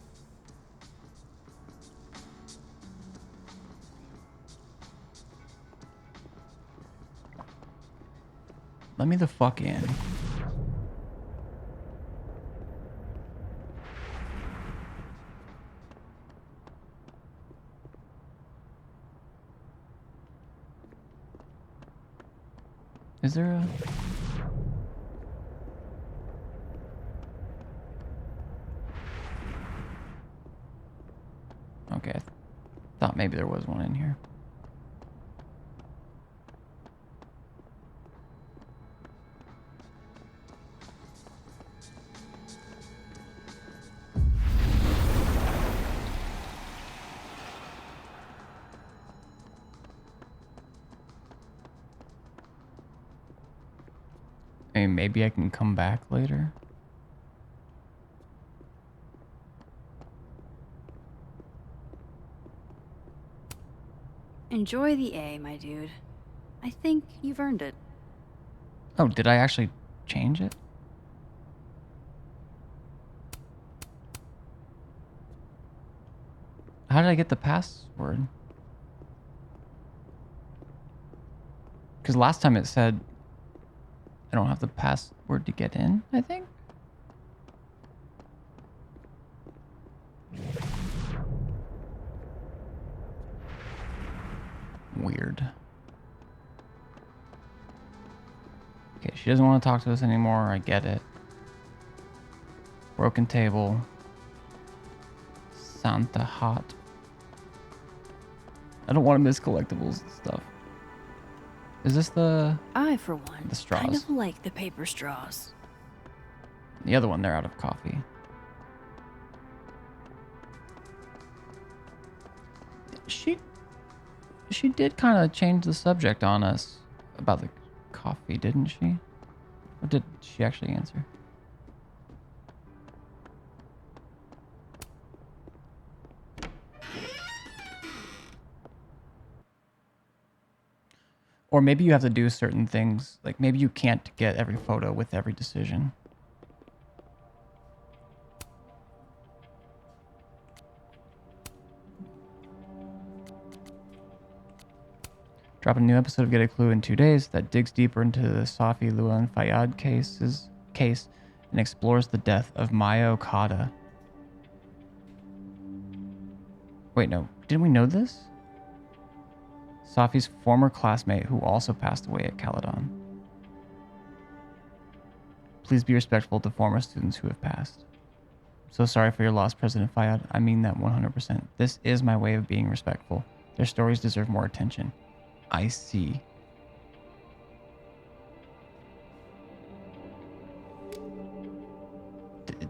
Let me the fuck in. Is there a... Okay, I thought maybe there was one in here. I mean, maybe I can come back later. Enjoy the A, my dude. I think you've earned it. Oh, did I actually change it? How did I get the password? Because last time it said I don't have the password to get in, I think? Weird. Okay, she doesn't want to talk to us anymore. I get it. Broken table. Santa Hot. I don't want to miss collectibles and stuff. Is this the... I, for one, the straws? kind of like the paper straws. The other one, they're out of coffee. She did kind of change the subject on us about the coffee, didn't she? Or did she actually answer? Or maybe you have to do certain things. Like maybe you can't get every photo with every decision. Drop a new episode of Get a Clue in 2 days that digs deeper into the Safi Luan Fayyad case and explores the death of Maya Okada. Wait, no. Didn't we know this? Safi's former classmate who also passed away at Caledon. Please be respectful to former students who have passed. So sorry for your loss, President Fayyad. I mean that 100%. This is my way of being respectful. Their stories deserve more attention. I see.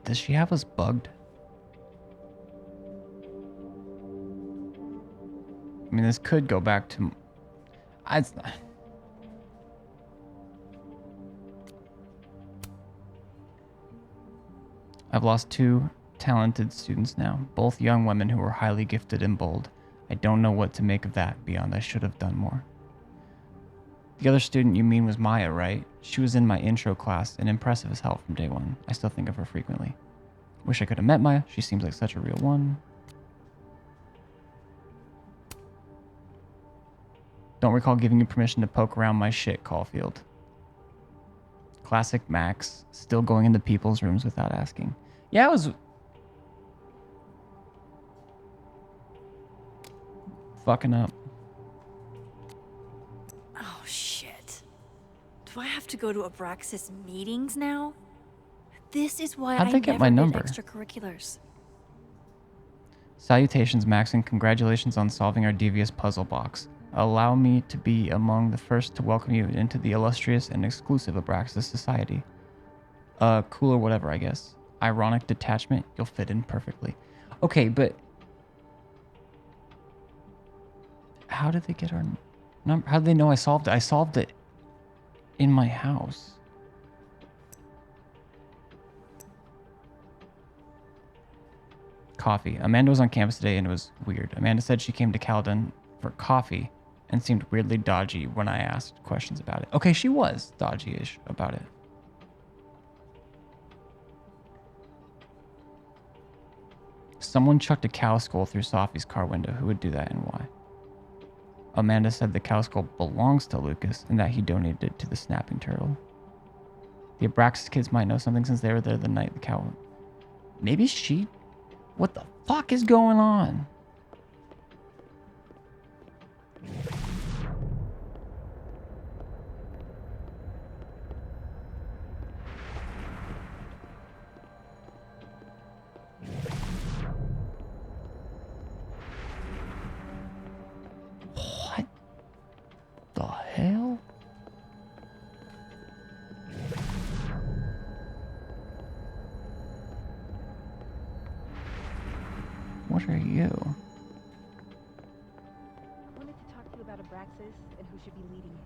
Does she have us bugged? I mean, this could go back to... I've lost 2 talented students now, both young women who were highly gifted and bold. I don't know what to make of that beyond I should have done more. The other student you mean was Maya, right? She was in my intro class and impressive as hell from day one. I still think of her frequently. Wish I could have met Maya. She seems like such a real one. Don't recall giving you permission to poke around my shit, Caulfield. Classic Max, still going into people's rooms without asking. Yeah, I was... fucking up. Oh, shit. Do I have to go to Abraxas meetings now? This is why How'd I they get never my did number? extracurriculars. Salutations, Max, and congratulations on solving our devious puzzle box. Allow me to be among the first to welcome you into the illustrious and exclusive Abraxas Society. Cool or whatever, I guess. Ironic detachment, you'll fit in perfectly. Okay, but... how did they get our number? How did they know I solved it? I solved it in my house. Coffee. Amanda was on campus today and it was weird. Amanda said she came to Caledon for coffee and seemed weirdly dodgy when I asked questions about it. Okay, she was dodgy-ish about it. Someone chucked a cow skull through Safi's car window. Who would do that and why? Amanda said the cow skull belongs to Lucas and that he donated it to the snapping turtle. The Abraxas kids might know something since they were there the night the cow... Maybe she... What the fuck is going on? What the hell? What are you? I wanted to talk to you about Abraxas and who should be leading it.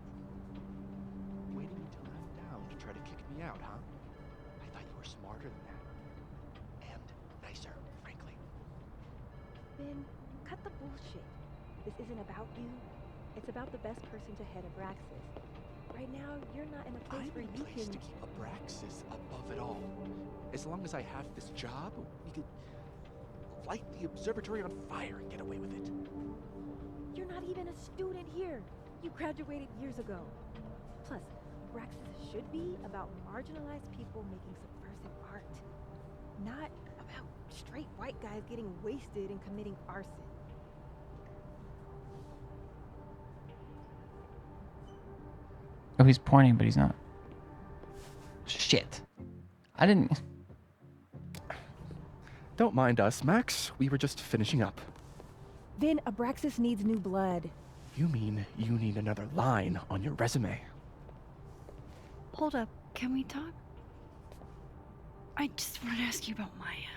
Waiting until I'm down to try to kick me out, huh? I thought you were smarter than that. And nicer, frankly. Ben, cut the bullshit. This isn't about you. It's about the best person to head Abraxas. Right now, you're not in a place where you can... to keep Abraxas above it all. As long as I have this job, we could light the observatory on fire and get away with it. You're not even a student here. You graduated years ago. Plus, Abraxas should be about marginalized people making subversive art. Not about straight white guys getting wasted and committing arson. Oh, he's pointing, but he's not. Shit. I didn't... Don't mind us, Max. We were just finishing up. Vin, Abraxas needs new blood. You mean you need another line on your resume? Hold up, can we talk? I just wanted to ask you about Maya.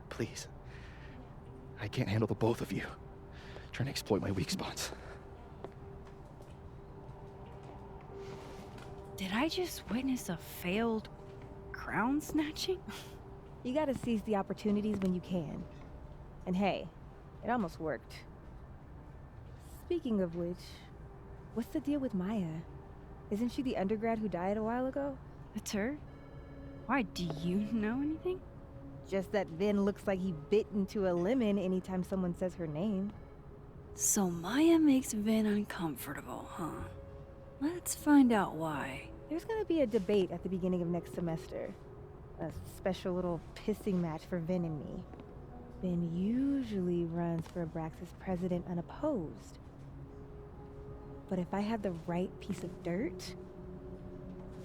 Please. I can't handle the both of you. Trying to exploit my weak spots. Did I just witness a failed crown snatching? You gotta seize the opportunities when you can. And hey, it almost worked. Speaking of which, what's the deal with Maya? Isn't she the undergrad who died a while ago? It's her? Why, do you know anything? Just that Vin looks like he bit into a lemon anytime someone says her name. So Maya makes Vin uncomfortable, huh? Let's find out why. There's gonna be a debate at the beginning of next semester. A special little pissing match for Vin and me. Vin usually runs for Abraxas president unopposed. But if I had the right piece of dirt,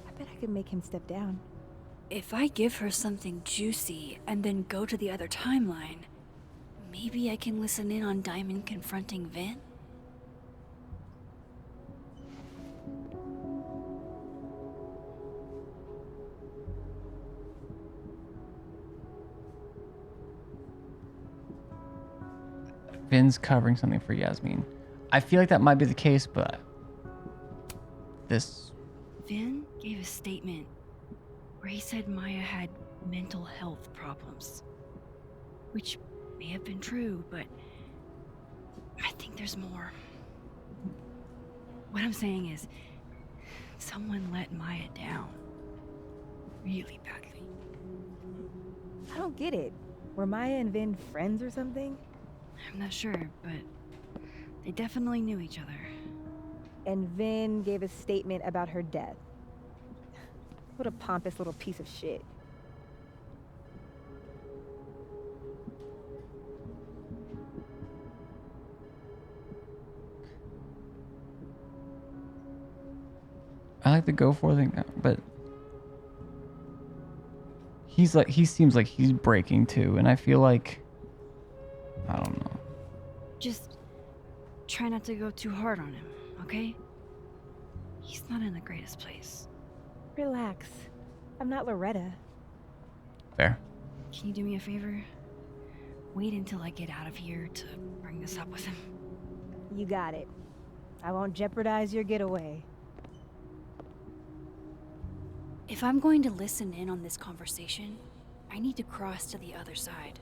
I bet I could make him step down. If I give her something juicy and then go to the other timeline, maybe I can listen in on Diamond confronting Vin? Vin's covering something for Yasmin. I feel like that might be the case, but this... Vin gave a statement where he said Maya had mental health problems. Which may have been true, but I think there's more. What I'm saying is, someone let Maya down. Really badly. I don't get it. Were Maya and Vin friends or something? I'm not sure, but they definitely knew each other. And Vin gave a statement about her death. What a pompous little piece of shit. I like the go for thing, but he seems like he's breaking too, and I feel like, I don't know. Just try not to go too hard on him, okay? He's not in the greatest place. Relax. I'm not Loretta. Fair. Can you do me a favor? Wait until I get out of here to bring this up with him. You got it. I won't jeopardize your getaway. If I'm going to listen in on this conversation, I need to cross to the other side.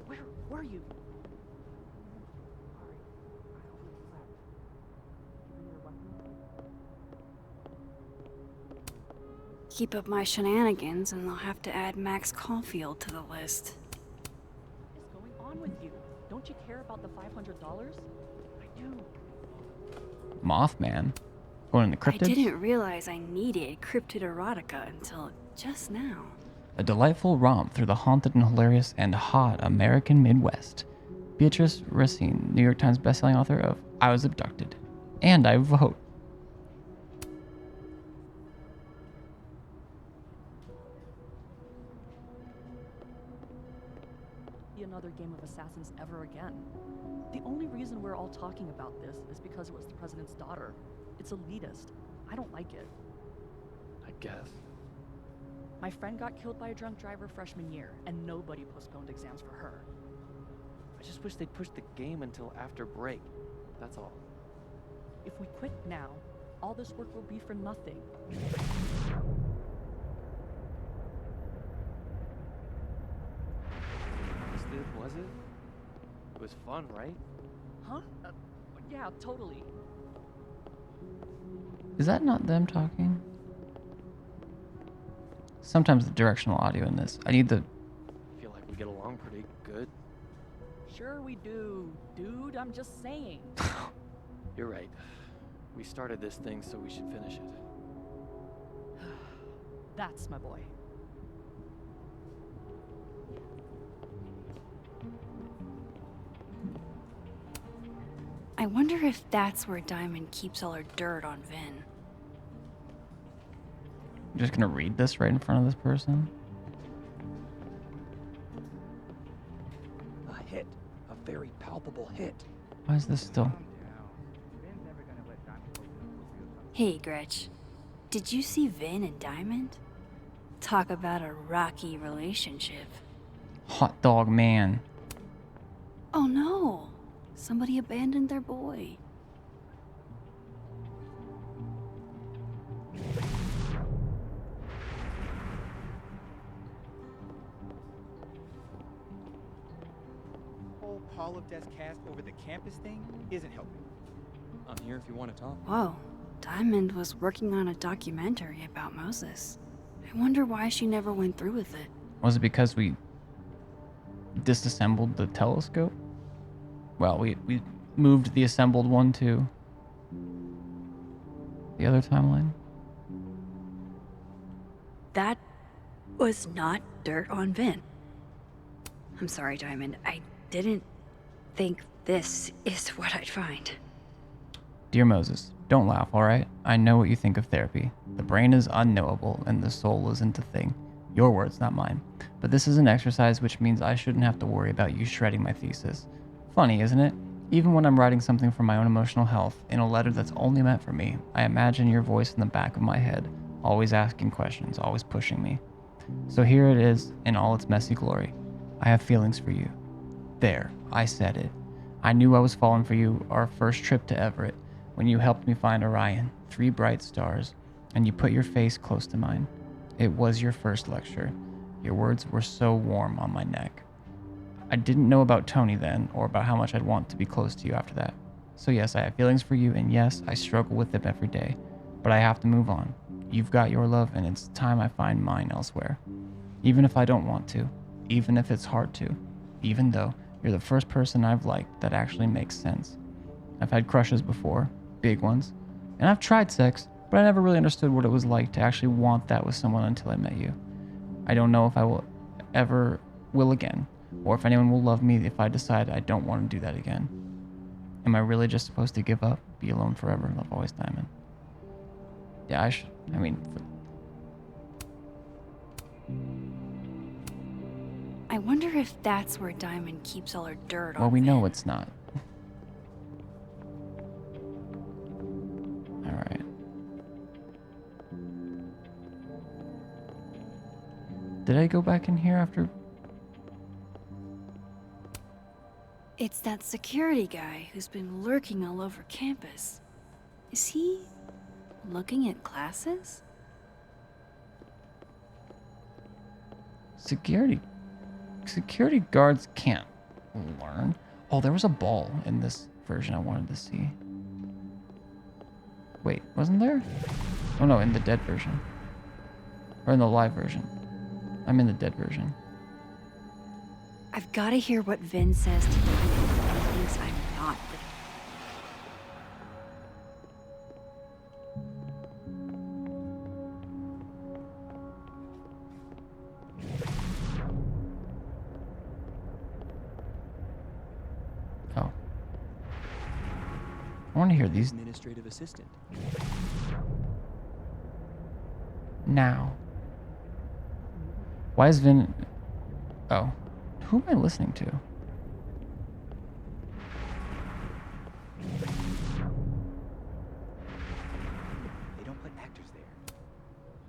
Where were you? Keep up my shenanigans and I'll have to add Max Caulfield to the list. What is going on with you? Don't you care about the $500? I do. Mothman? Going in the I cryptids? didn't realize I needed cryptid erotica until just now. A delightful romp through the haunted and hilarious and hot American Midwest. Beatrice Racine, New York Times bestselling author of I Was Abducted. And I Vote. Be another game of Assassins ever again. The only reason we're all talking about this is because it was the president's daughter. It's elitist. I don't like it. I guess. My friend got killed by a drunk driver freshman year, and nobody postponed exams for her. I just wish they'd pushed the game until after break. That's all. If we quit now, all this work will be for nothing. Was it? It was fun, right? Huh? Yeah, totally. Is that not them talking? Sometimes the directional audio in this. I need the... I feel like we get along pretty good. Sure we do, dude. I'm just saying. You're right. We started this thing, so we should finish it. That's my boy. I wonder if that's where Diamond keeps all her dirt on Vin. I'm just gonna read this right in front of this person. A hit. A very palpable hit. Why is this still? Hey, Gretch. Did you see Vin and Diamond? Talk about a rocky relationship. Hot dog man. Oh no! Somebody abandoned their boy. Whole Hall of Death cast over the campus thing isn't helping. I'm here if you want to talk. Whoa. Diamond was working on a documentary about Moses. I wonder why she never went through with it. Was it because we disassembled the telescope? Well, we moved the assembled one to the other timeline. That was not dirt on Vin. I'm sorry, Diamond. I didn't think this is what I'd find. Dear Moses, don't laugh, alright? I know what you think of therapy. The brain is unknowable and the soul isn't a thing. Your words, not mine. But this is an exercise which means I shouldn't have to worry about you shredding my thesis. Funny, isn't it? Even when I'm writing something for my own emotional health, in a letter that's only meant for me, I imagine your voice in the back of my head, always asking questions, always pushing me. So here it is in all its messy glory. I have feelings for you. There, I said it. I knew I was falling for you our first trip to Everett, when you helped me find Orion, 3 bright stars, and you put your face close to mine. It was your first lecture. Your words were so warm on my neck. I didn't know about Tony then, or about how much I'd want to be close to you after that. So yes, I have feelings for you, and yes, I struggle with them every day. But I have to move on. You've got your love, and it's time I find mine elsewhere. Even if I don't want to. Even if it's hard to. Even though you're the first person I've liked that actually makes sense. I've had crushes before, big ones, and I've tried sex, but I never really understood what it was like to actually want that with someone until I met you. I don't know if I will ever will again, or if anyone will love me if I decide I don't want to do that again. Am I really just supposed to give up, be alone forever, love always, Diamond? Yeah, I mean... I wonder if that's where Diamond keeps all her dirt on. Well, we know it's not. Alright. Did I go back in here after? It's that security guy who's been lurking all over campus. Is he looking at classes? Security guards can't learn. Oh, there was a ball in this version I wanted to see. Wait, wasn't there? Oh no, in the dead version. Or in the live version. I'm in the dead version. I've got to hear what Vin says to you if he thinks I'm not the... Oh. I want to hear these Administrative assistant. now. Why is Vin... Oh. Who am I listening to? They don't put actors there.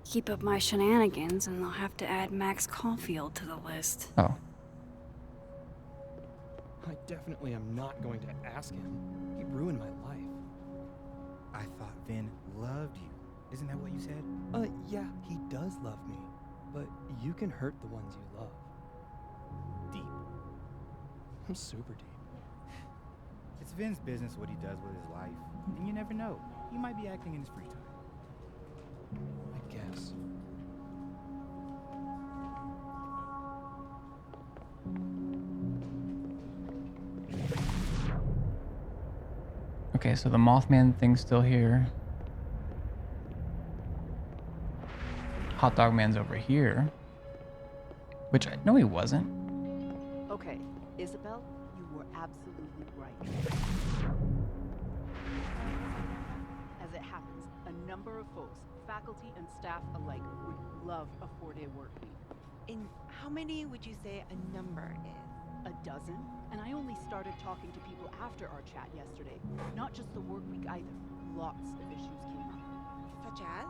Keep up my shenanigans and they'll have to add Max Caulfield to the list. Oh. I definitely am not going to ask him. He ruined my life. I thought Vin loved you. Isn't that what you said? Yeah, he does love me. But you can hurt the ones you love. Deep. I'm super deep. It's Vin's business what he does with his life. And you never know. He might be acting in his free time. I guess. Okay, so the Mothman thing's still here. Hot Dog Man's over here. Which, no he wasn't. Okay, Isabel, you were absolutely right. number of folks, faculty and staff alike, would love a 4-day work week. And how many would you say a number is? A dozen? And I only started talking to people after our chat yesterday. Not just the work week either. Lots of issues came up. Such as?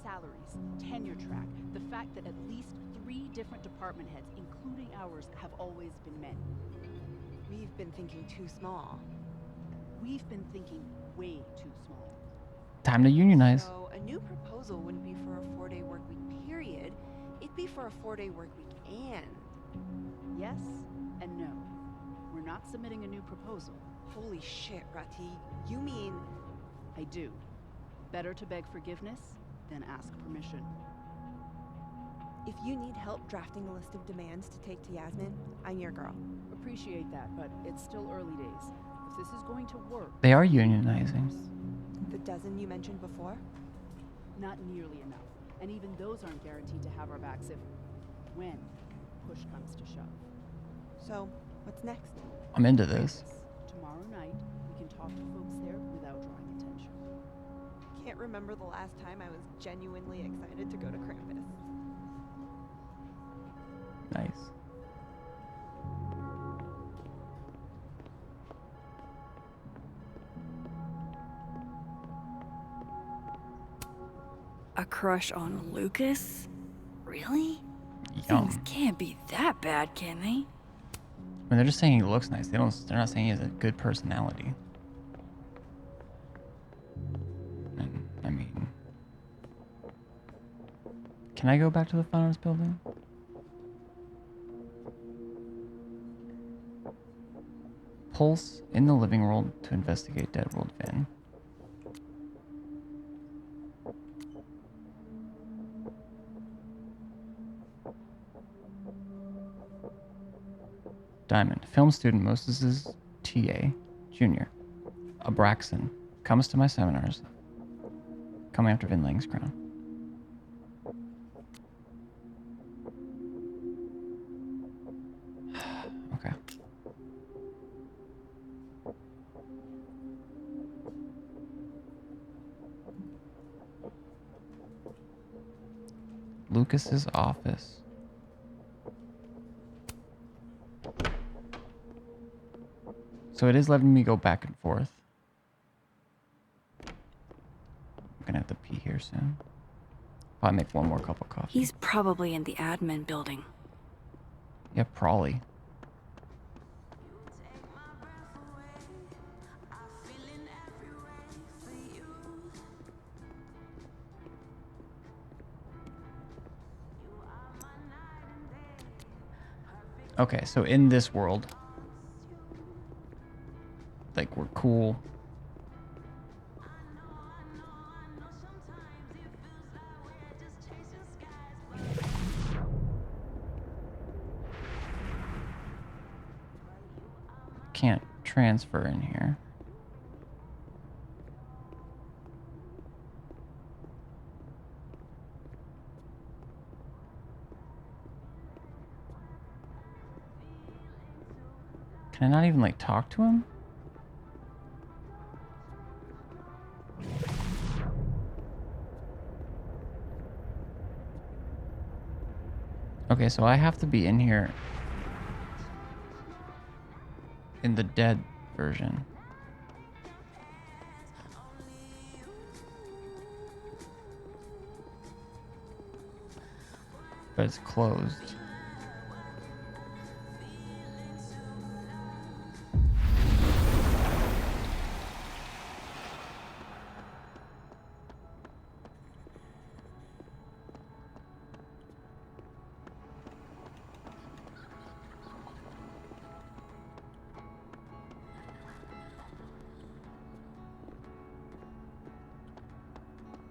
Salaries, tenure track, the fact that at least 3 different department heads, including ours, have always been men. We've been thinking too small. We've been thinking way too small. Time to unionize. So a new proposal wouldn't be for a 4-day work week period. It'd be for a 4-day work week and... Yes and no. We're not submitting a new proposal. Holy shit, Rati. You mean... I do. Better to beg forgiveness than ask permission. If you need help drafting a list of demands to take to Yasmin, I'm your girl. Appreciate that, but it's still early days. If this is going to work... They are unionizing. The dozen you mentioned before? Not nearly enough. And even those aren't guaranteed to have our backs if... when push comes to shove. So, what's next? I'm into this. Tomorrow night, we can talk to folks there without drawing attention. Can't remember the last time I was genuinely excited to go to Krampus. Nice. A crush on Lucas? Really? Yum. Things can't be that bad, can they? I mean, they're just saying he looks nice. They're not saying he has a good personality. And, I mean... Can I go back to the Fine Arts building? Pulse in the living room to investigate Deadworld Finn. Diamond, film student Moses' TA, Junior. Abraxan, comes to my seminars. Coming after Vinlang's crown. Okay. Lucas's office. So it is letting me go back and forth. I'm gonna have to pee here soon. Probably make one more cup of coffee. He's probably in the admin building. Yeah, probably. Okay, so in this world, like, we're cool. Can't transfer in here. Can I not even, like, talk to him? Okay, so I have to be in here in the dead version. But it's closed.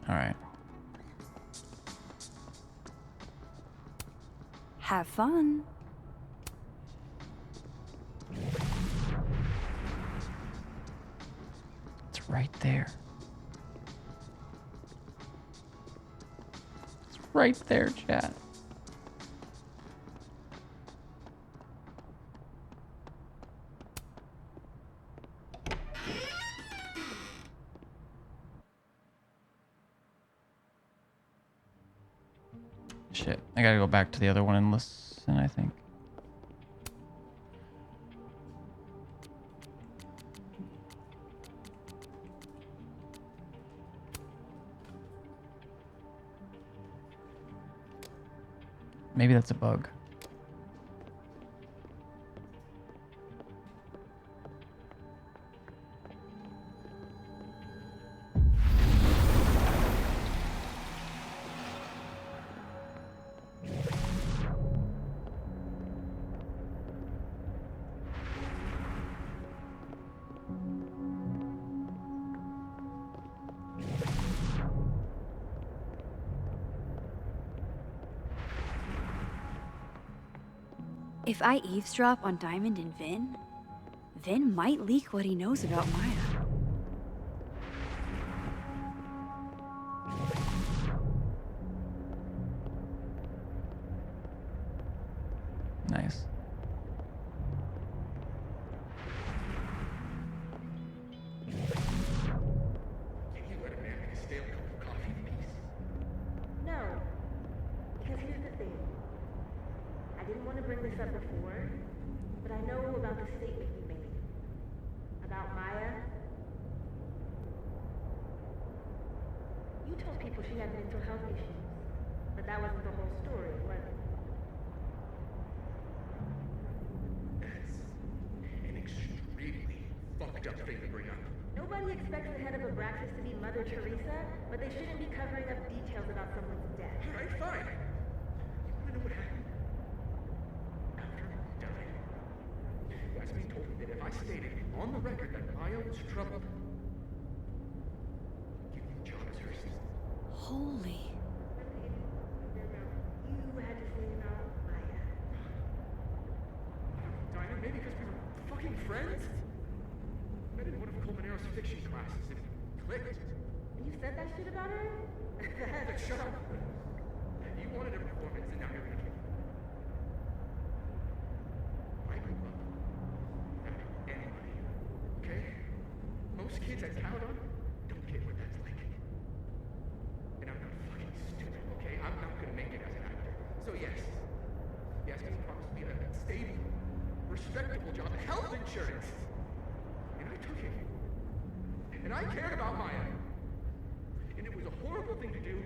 All right. Have fun. It's right there. It's right there, chat. Shit, I gotta go back to the other one and listen, I think. Maybe that's a bug. If I eavesdrop on Diamond and Vin might leak what he knows about Maya. Nice. No. Because here's the thing. I didn't want to bring this up before, but I know about the statement you made. About Maya. You told people she had mental health issues, but that wasn't the whole story, was it? An extremely fucked up thing to bring up. Nobody expects the head of Abraxas to be Mother Teresa, but they shouldn't be covering up details about someone's death. Alright, fine. You wanna know what happened? After he died, Yasmin told me that if I stated on the record that Maya was troubled, give me the job as her assistant. Holy. You had to say about Maya. Diamond, maybe because we were fucking friends? I didn't want to Colmenares fiction classes and it clicked. And you said that shit about her? Shut up. You wanted a performance and now you're gonna kill me. I grew up without anybody, okay? Most kids I count on don't get what that's like. And I'm not fucking stupid, okay? I'm not gonna make it as an actor. So yes, Yasmin promised me a stable, respectable job, health insurance. And I took it. And I cared about Maya. And it was a horrible thing to do,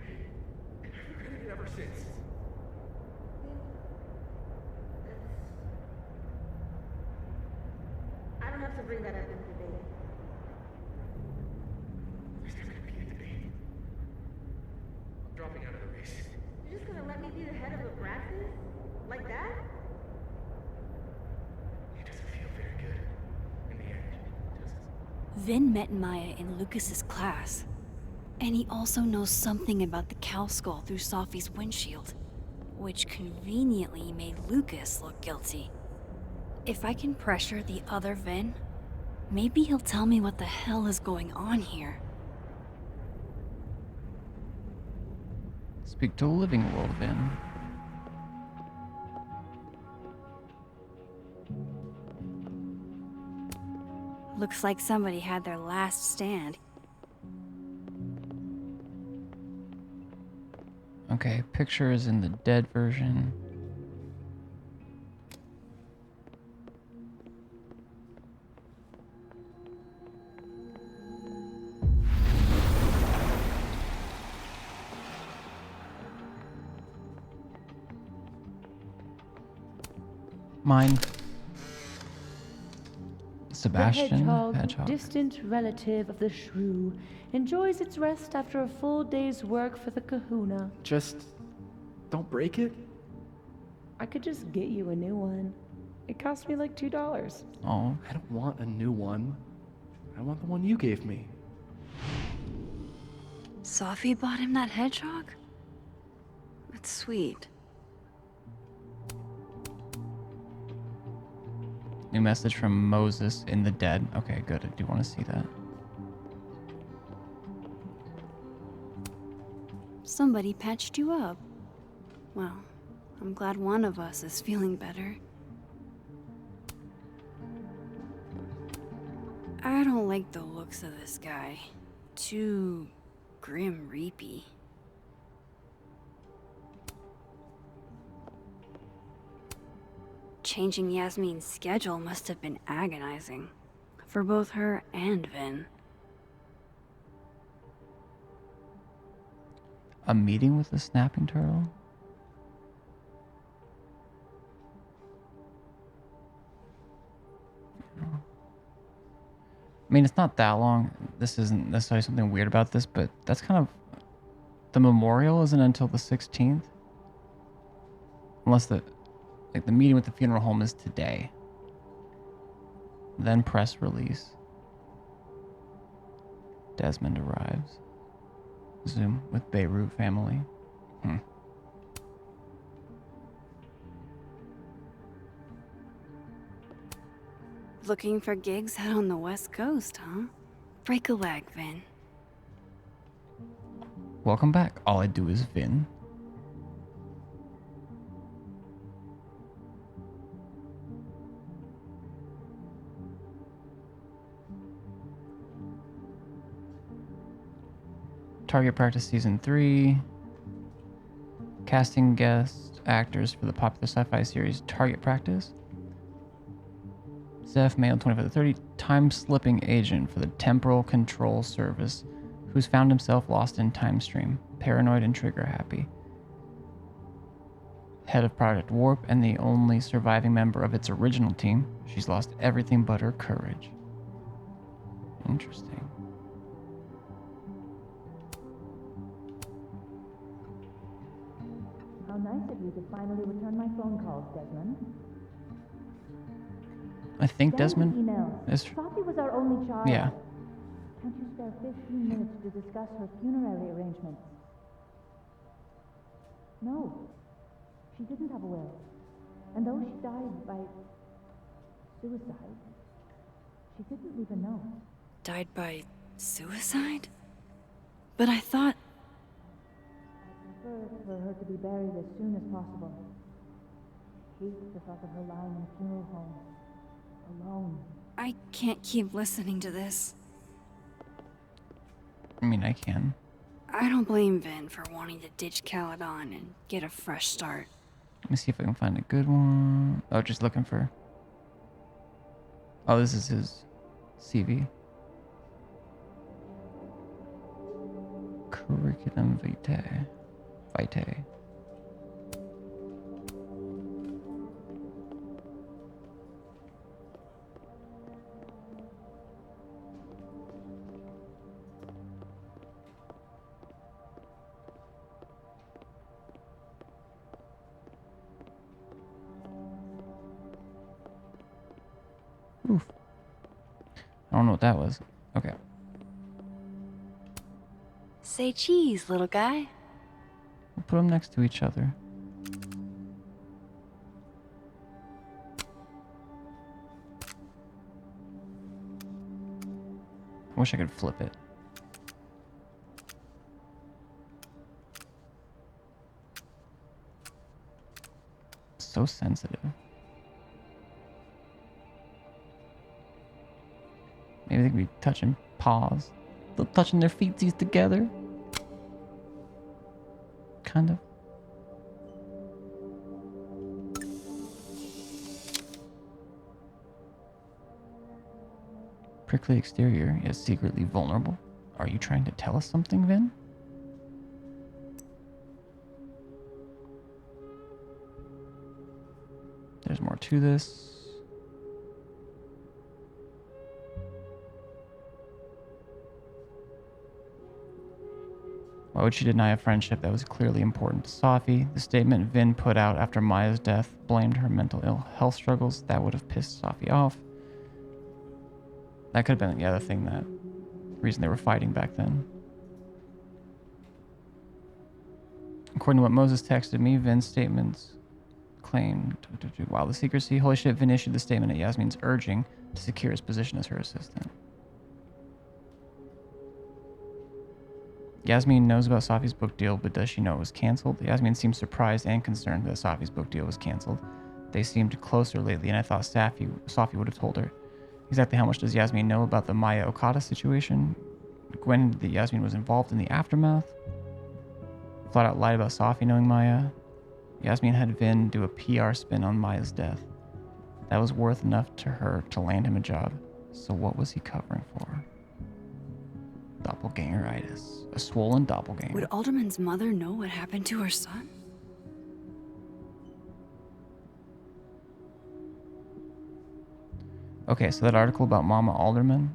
and I've regretted it ever since. I don't have to bring that up in the debate. There's never gonna be a debate. I'm dropping out of the race. You're just gonna let me be the head of Abraxas? Like that? It doesn't feel very good in the end, does it? Vin met Maya in Lucas's class. And he also knows something about the cow skull through Sophie's windshield, which conveniently made Lucas look guilty. If I can pressure the other Vin, maybe he'll tell me what the hell is going on here. Speak to the living world, Vin. Looks like somebody had their last stand. Okay, picture is in the dead version. Mine. Sebastian, The hedgehog, distant relative of the shrew, enjoys its rest after a full day's work for the kahuna. Just don't break it? I could just get you a new one. It cost me like $2. Oh. I don't want a new one. I want the one you gave me. Sophie bought him that hedgehog? That's sweet. New message from Moses in the dead. Okay, good. I do want to see that. Somebody patched you up. Well, I'm glad one of us is feeling better. I don't like the looks of this guy. Too grim reapy. changing Yasmin's schedule must have been agonizing. For both her and Vin. A meeting with the snapping turtle? I mean, it's not that long. This isn't necessarily something weird about this, but that's kind of... The memorial isn't until the 16th. Unless the meeting with the funeral home is today. Then press release. Desmond arrives. Zoom with Beirut family. Looking for gigs out on the West Coast, huh? Break a leg, Vin. Welcome back. All I do is Vin. Target Practice Season 3. Casting guest actors for the popular sci-fi series Target Practice. Zeph, male 25 to 30, time-slipping agent for the Temporal Control Service, who's found himself lost in time stream, paranoid and trigger-happy. Head of Project Warp and the only surviving member of its original team, she's lost everything but her courage. Interesting. How nice of you to finally return my phone calls, Desmond. I think Desmond Desmond emailed. is... Sophie was our only child. Yeah. Can't you spare 15 minutes to discuss her funerary arrangements? No. She didn't have a will. And though she died by suicide, she didn't leave a note. Died by suicide? But I thought... I prefer for her to be buried as soon as possible. I hate the thought of her lying in a funeral home. Alone. I can't keep listening to this. I mean, I can. I don't blame Vin for wanting to ditch Caledon and get a fresh start. Let me see if I can find a good one. Oh, just looking for... Oh, this is his CV. Curriculum vitae. Vitae. Oof. I don't know what that was. Okay. Say cheese, little guy. We'll put them next to each other. I wish I could flip it. So sensitive. Maybe they could be touching paws. They're touching their feetsies together. Kind of. Prickly exterior, yet secretly vulnerable. Are you trying to tell us something, Vin? There's more to this. Why would she deny a friendship that was clearly important to Safi? The statement Vin put out after Maya's death blamed her mental health struggles. That would have pissed Safi off. That could have been the other thing, that reason they were fighting back then. According to what Moses texted me, Vin's statements claimed... Wow, the secrecy. Holy shit, Vin issued the statement at Yasmin's urging to secure his position as her assistant. Yasmin knows about Safi's book deal, but does she know it was cancelled? Yasmin seems surprised and concerned that Safi's book deal was cancelled. They seemed closer lately, and I thought Safi would have told her. Exactly how much does Yasmin know about the Maya Okada situation? Gwen, that Yasmin was involved in the aftermath? Flat out lied about Safi knowing Maya? Yasmin had Vin do a PR spin on Maya's death. That was worth enough to her to land him a job. So what was he covering for? Doppelgangeritis. A swollen doppelganger. Would Alderman's mother know what happened to her son? Okay, so that article about Mama Alderman.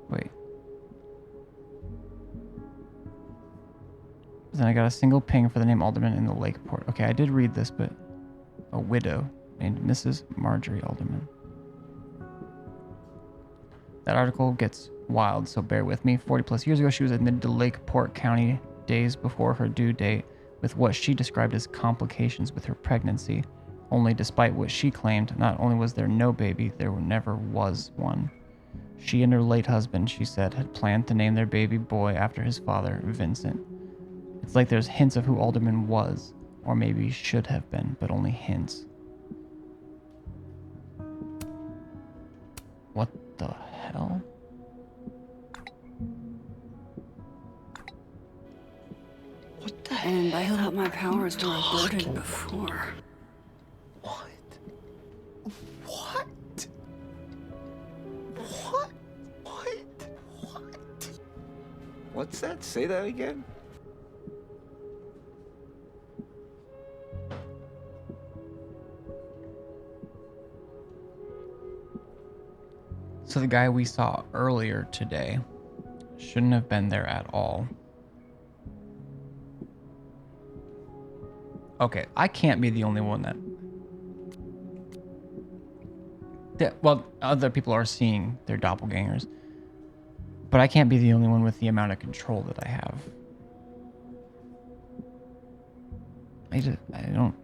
Wait. Then I got a single ping for the name Alderman in the Lakeport. Okay, I did read this, but a widow named Mrs. Marjorie Alderman. That article gets wild, so bear with me. 40 plus years ago, she was admitted to Lakeport County days before her due date with what she described as complications with her pregnancy. Only despite what she claimed, not only was there no baby, there never was one. She and her late husband, she said, had planned to name their baby boy after his father, Vincent. It's like there's hints of who Alderman was, or maybe should have been, but only hints. What the hell? And I thought my powers were aborted before. What's that? Say that again? So the guy we saw earlier today shouldn't have been there at all. Okay, I can't be the only one that... Well, other people are seeing their doppelgangers. But I can't be the only one with the amount of control that I have. I don't...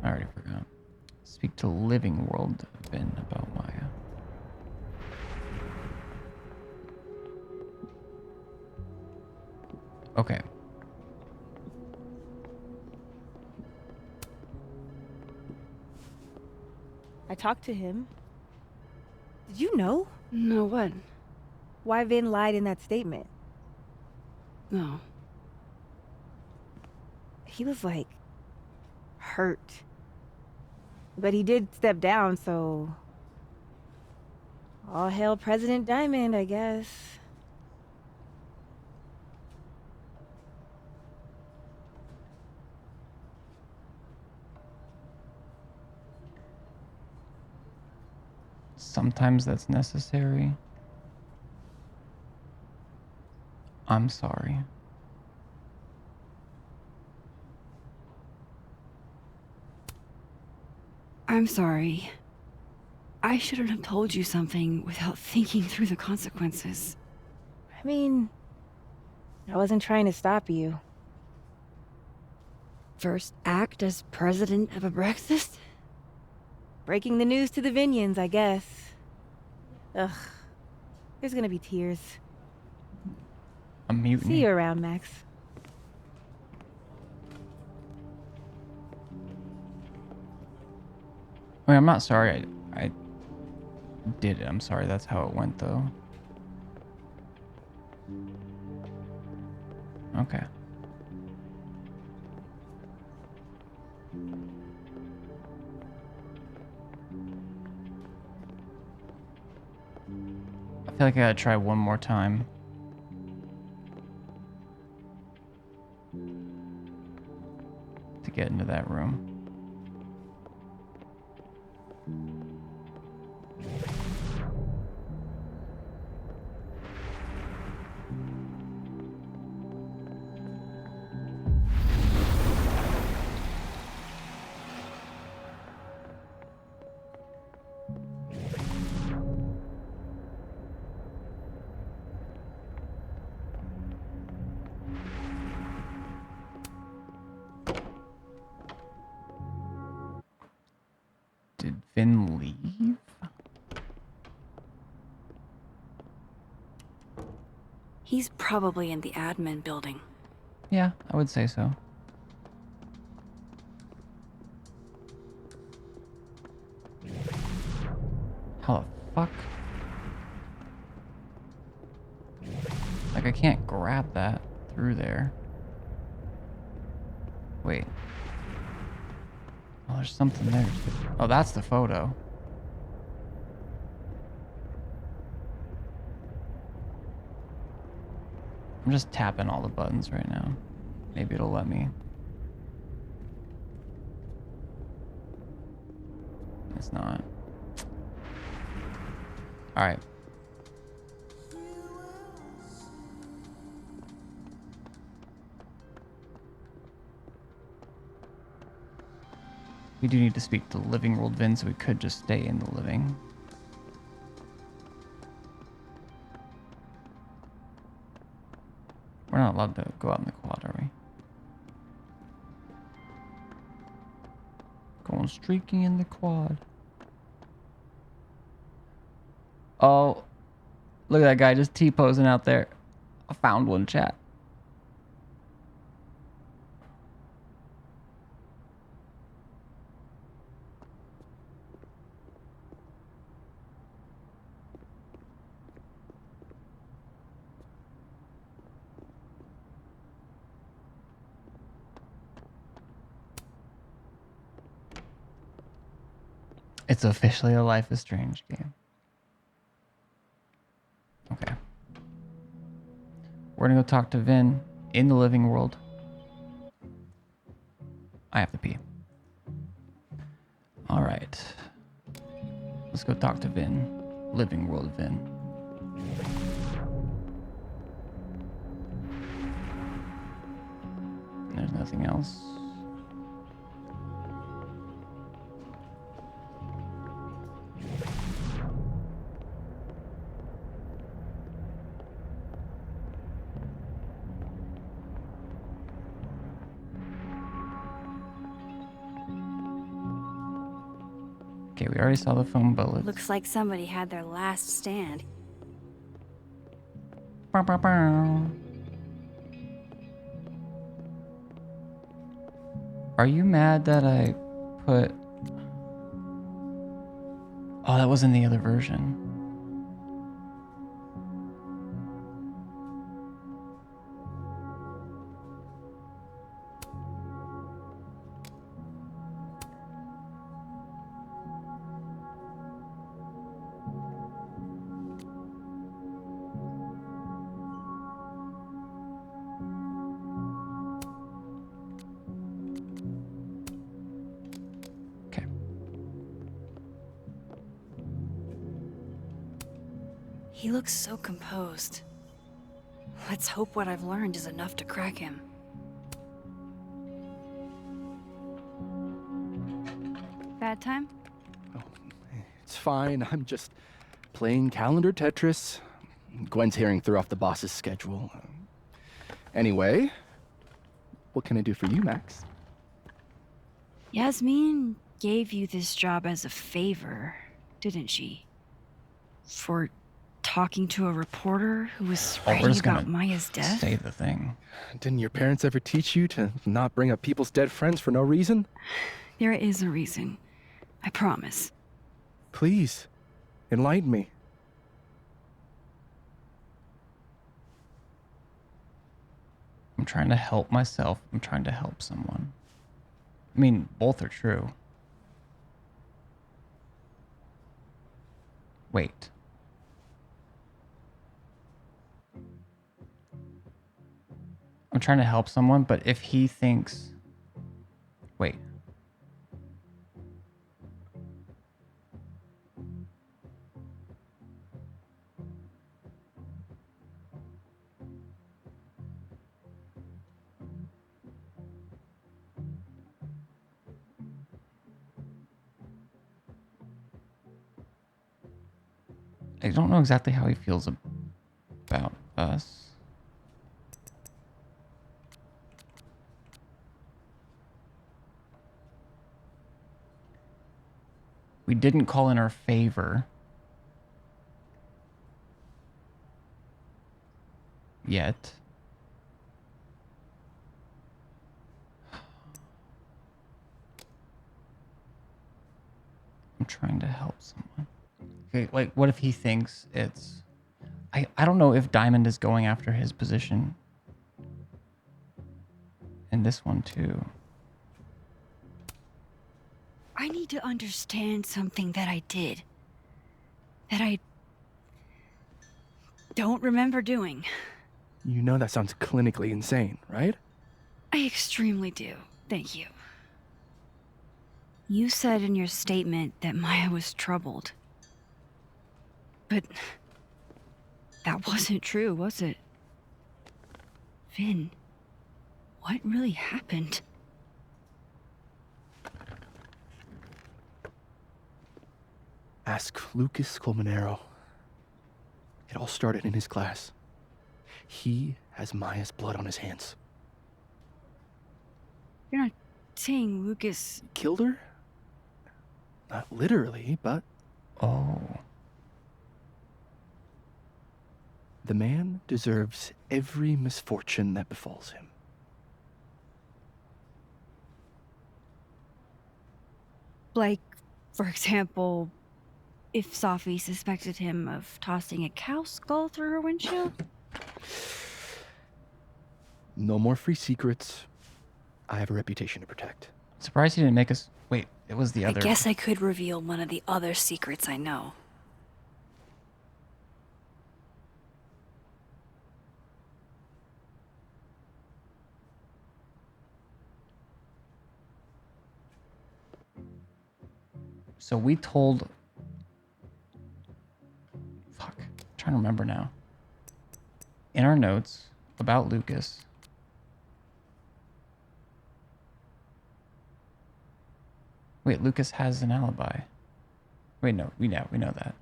I already forgot. Speak to Living World Vin about Maya. Okay. I talked to him. Did you know? No, what? Why Vin lied in that statement. No. He was like hurt. But he did step down, so all hail President Diamond, I guess. Sometimes that's necessary. I'm sorry. I'm sorry. I shouldn't have told you something without thinking through the consequences. I mean, I wasn't trying to stop you. First act as president of Abraxas? Breaking the news to the Vinians, I guess. Ugh. There's gonna be tears. A mutiny. See you around, Max. I mean, I'm not sorry. I did it. I'm sorry. That's how it went, though. Okay. I feel like I gotta try one more time. To get into that room. Did Vin leave? He's probably in the admin building. Yeah, I would say so. How the fuck? Like, I can't grab that through there. Wait. Oh, there's something there. Oh, that's the photo. I'm just tapping all the buttons right now. Maybe it'll let me. It's not. All right. We do need to speak to Living World Vin, so we could just stay in the living. We're not allowed to go out in the quad, are we? Going streaking in the quad. Oh, look at that guy just T-posing out there. I found one, chat. It's officially a Life is Strange game. Okay. We're gonna go talk to Vin in the living world. I have to pee. All right. Let's go talk to Vin. Living world Vin. There's nothing else. Okay, we already saw the foam bullets. Looks like somebody had their last stand. Bow, bow, bow. Are you mad that I put... Oh, that was in the other version. He looks so composed. Let's hope what I've learned is enough to crack him. Bad time? It's fine. I'm just playing calendar Tetris. Gwen's hearing threw off the boss's schedule. Anyway, what can I do for you, Max? Yasmin gave you this job as a favor, didn't she? For talking to a reporter who was writing about Maya's death? Say the thing. Didn't your parents ever teach you to not bring up people's dead friends for no reason? There is a reason. I promise. Please, enlighten me. I'm trying to help myself. I'm trying to help someone. I mean, both are true. Wait. I'm trying to help someone, but if he thinks... Wait. I don't know exactly how he feels about us. We didn't call in our favor yet. trying to help someone. Okay, like what if he thinks it's... I don't know if Diamond is going after his position. And this one too. I need to understand something that I did. That I don't remember doing. You know that sounds clinically insane, right? I extremely do. Thank you. You said in your statement that Maya was troubled. But that wasn't true, was it? Vin, what really happened? Ask Lucas Colmenero. It all started in his class. He has Maya's blood on his hands. You're not saying Lucas... Killed her? Not literally, but... Oh. The man deserves every misfortune that befalls him. Like, for example, if Safi suspected him of tossing a cow skull through her windshield? No more free secrets. I have a reputation to protect. Surprised he didn't make us... Wait, it was the I other... guess I could reveal one of the other secrets I know. So we told... Fuck. I'm trying to remember now. In our notes about Lucas... Wait, Lucas has an alibi. Wait, no, we know that.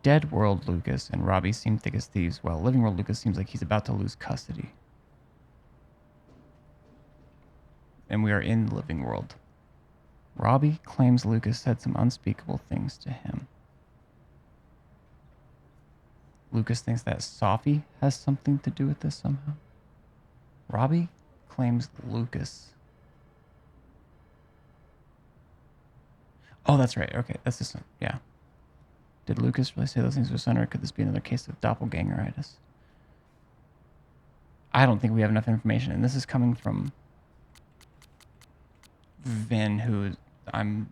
Dead World Lucas and Robbie seem thick as thieves, while Living World Lucas seems like he's about to lose custody. And we are in Living World. Robbie claims Lucas said some unspeakable things to him. Lucas thinks that Safi has something to do with this somehow. Robbie claims Lucas. Oh, that's right. Okay, that's this one. Yeah. Did Lucas really say those things to his son, or could this be another case of doppelgangeritis? I don't think we have enough information, and this is coming from Vin, who I'm...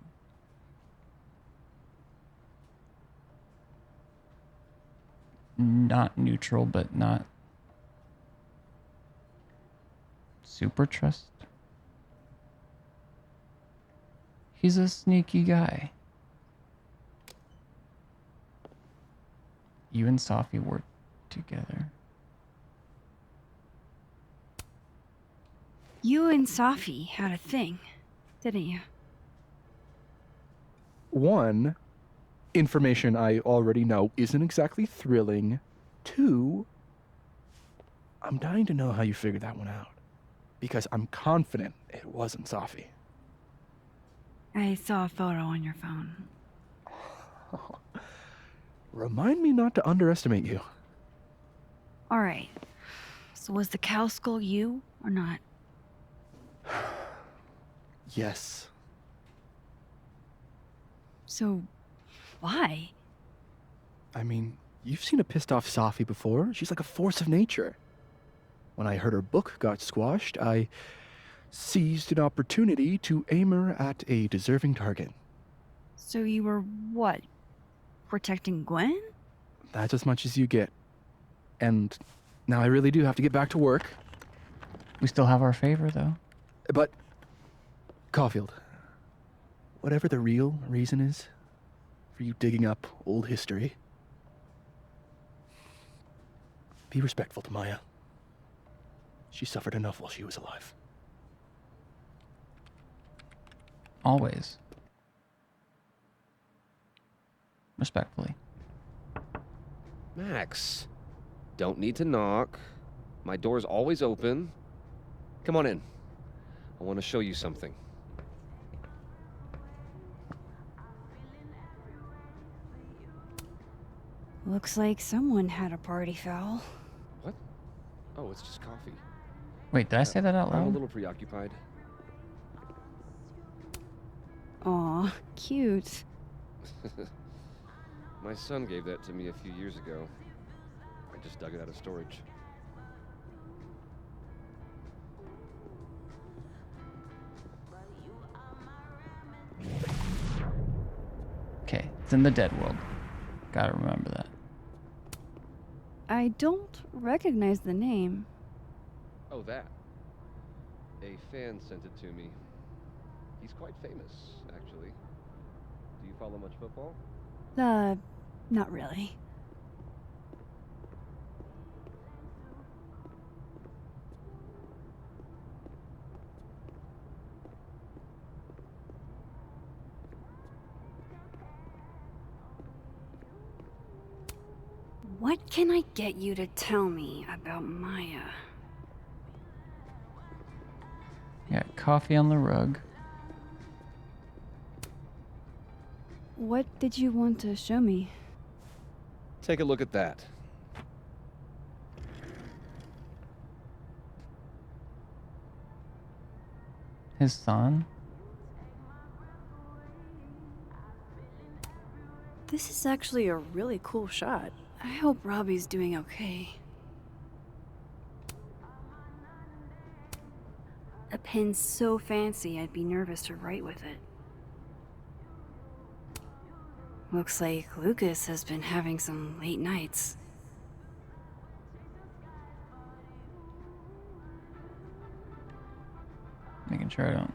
not neutral, but not super trust. He's a sneaky guy. You and Safi work together. You and Safi had a thing, didn't you? One, information I already know isn't exactly thrilling. Two, I'm dying to know how you figured that one out. Because I'm confident it wasn't Safi. I saw a photo on your phone. Remind me not to underestimate you. Alright. So was the cow skull you, or not? Yes. So, why? I mean, you've seen a pissed off Safi before. She's like a force of nature. When I heard her book got squashed, I seized an opportunity to aim her at a deserving target. So you were, what, protecting Gwen? That's as much as you get. And now I really do have to get back to work. We still have our favor, though. But, Caulfield, whatever the real reason is for you digging up old history, be respectful to Maya. She suffered enough while she was alive. Always. Respectfully. Max, don't need to knock. My door's always open. Come on in. I want to show you something. Looks like someone had a party foul. What? Oh, it's just coffee. Wait, did I say that out I'm a loud? little preoccupied. Aw, cute. My son gave that to me a few years ago. I just dug it out of storage. Okay, it's in the dead world. Gotta remember that. I don't recognize the name. Oh, that. A fan sent it to me. He's quite famous, actually. Do you follow much football? Not really. What can I get you to tell me about Maya? Got coffee on the rug. What did you want to show me? Take a look at that. His son? This is actually a really cool shot. I hope Robbie's doing okay. A pen so fancy I'd be nervous to write with it. Looks like Lucas has been having some late nights. Making sure I don't.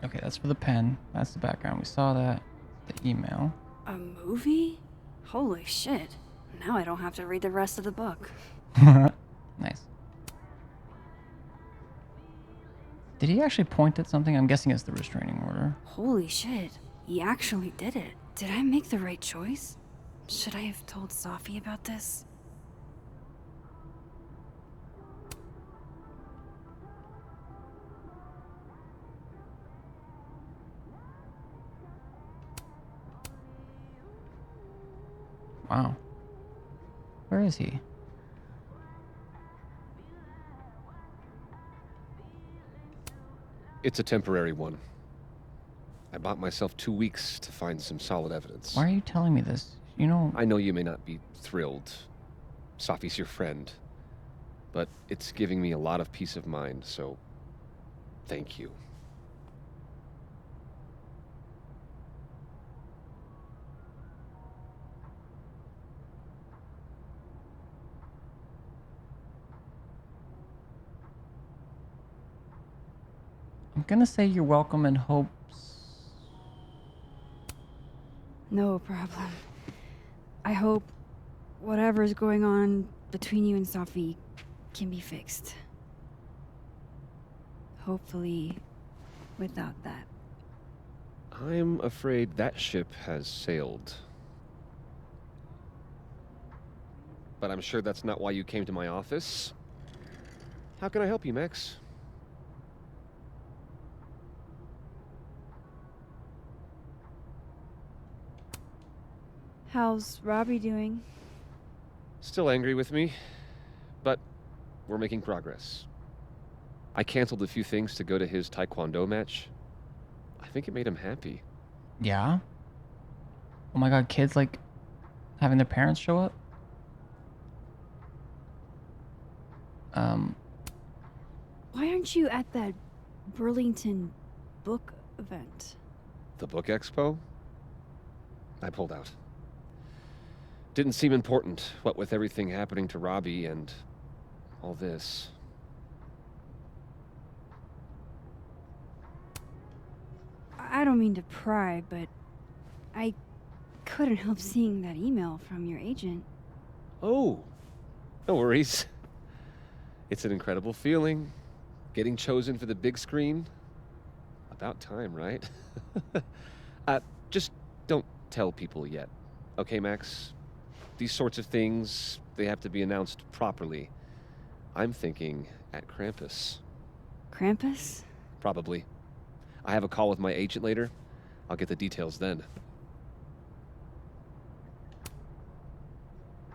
Okay, that's for the pen. That's the background. We saw that. The email. A movie? Holy shit. Now I don't have to read the rest of the book. Nice. Did he actually point at something? I'm guessing it's the restraining order. Holy shit. He actually did it. Did I make the right choice? Should I have told Sophie about this? Wow. Where is he? It's a temporary one. I bought myself 2 weeks to find some solid evidence. Why are you telling me this? You know... I know you may not be thrilled. Sophie's your friend. But it's giving me a lot of peace of mind, so thank you. I'm gonna say you're welcome in hopes... No problem. I hope whatever's going on between you and Sophie can be fixed. Hopefully, without that. I'm afraid that ship has sailed. But I'm sure that's not why you came to my office. How can I help you, Max? How's Robbie doing? Still angry with me, but we're making progress. I canceled a few things to go to his taekwondo match. I think it made him happy. Yeah? Oh my god, kids like having their parents show up? Why aren't you at that Burlington book event? The book expo? I pulled out. Didn't seem important, what with everything happening to Robbie and all this. I don't mean to pry, but I couldn't help seeing that email from your agent. Oh, no worries. It's an incredible feeling. Getting chosen for the big screen. About time, right? Just don't tell people yet. Okay, Max? These sorts of things, they have to be announced properly. I'm thinking at Krampus. Krampus? Probably. I have a call with my agent later. I'll get the details then.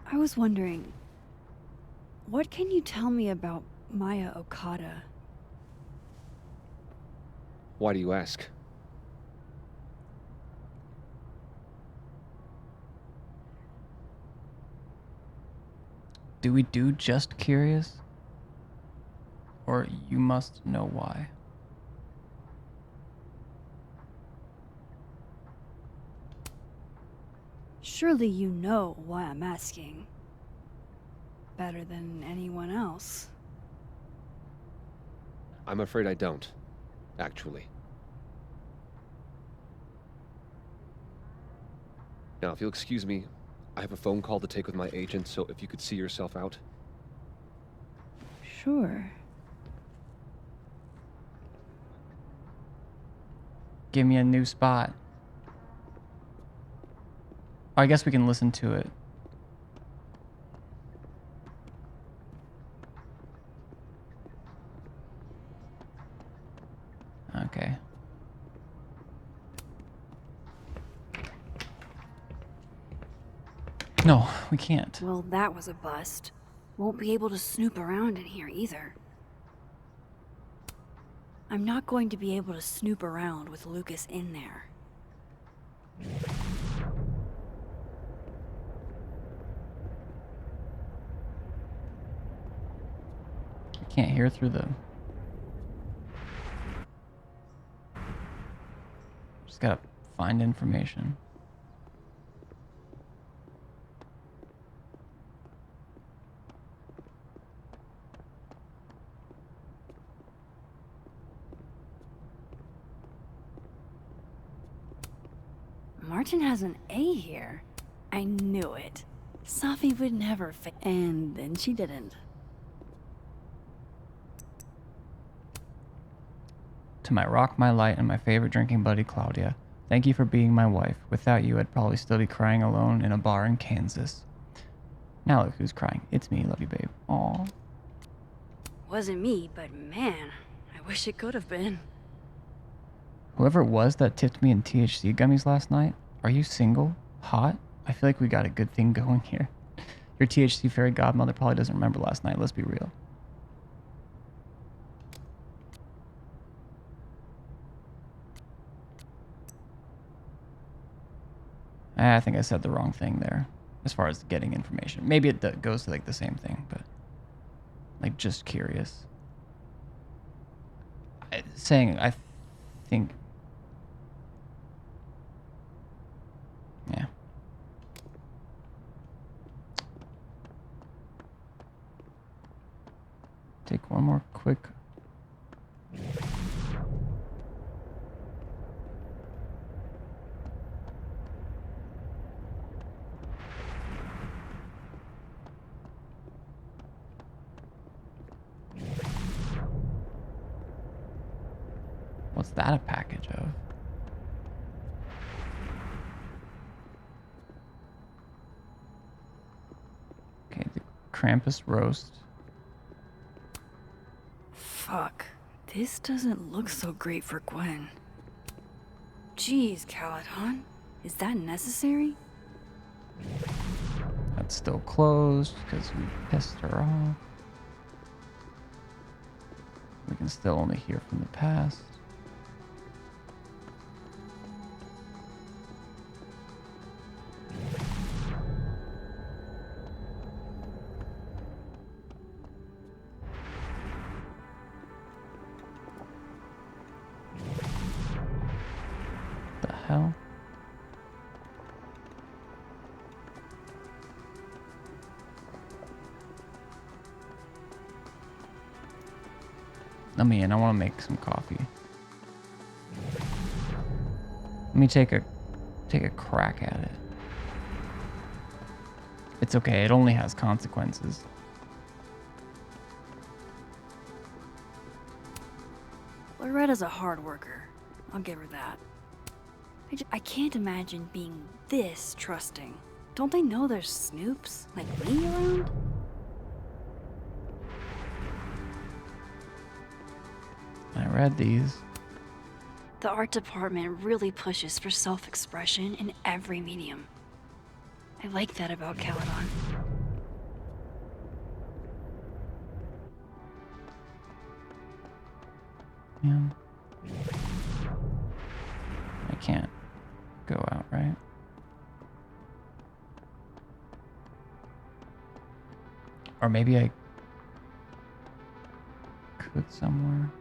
I was wondering, what can you tell me about Maya Okada. Why do you ask? Do we do just curious? Or you must know why? Surely you know why I'm asking. Better than anyone else. I'm afraid I don't, actually. Now, if you'll excuse me, I have a phone call to take with my agent, so if you could see yourself out. Sure. Give me a new spot. I guess we can listen to it. Okay. No, we can't. Well, that was a bust. Won't be able to snoop around in here either. I'm not going to be able to snoop around with Lucas in there. I can't hear through the... Just gotta find information. Martin has an A here. I knew it. Safi would never and then she didn't. To my rock, my light, and my favorite drinking buddy, Claudia. Thank you for being my wife. Without you, I'd probably still be crying alone in a bar in Kansas. Now look who's crying. It's me, love you, babe. Aw. Wasn't me, but man, I wish it could have been. Whoever it was that tipped me in THC gummies last night, are you single? Hot? I feel like we got a good thing going here. Your THC fairy godmother probably doesn't remember last night, let's be real. I think I said the wrong thing there, as far as getting information. Maybe it goes to like the same thing, but like just curious. I think, yeah. Take one more quick. What's that a package of? Okay, the Krampus roast. Fuck. This doesn't look so great for Gwen. Jeez, Caladon. Is that necessary? That's still closed because we pissed her off. We can still only hear from the past. The hell? Let me in. I want to make some coffee. Let me take a crack at it. It's okay. It only has consequences. Loretta's a hard worker. I'll give her that. I can't imagine being this trusting. Don't they know there's snoops like me around? I read these. The art department really pushes for self-expression in every medium. I like that about Caladon. Man. I can't go out, right? Or maybe I could somewhere.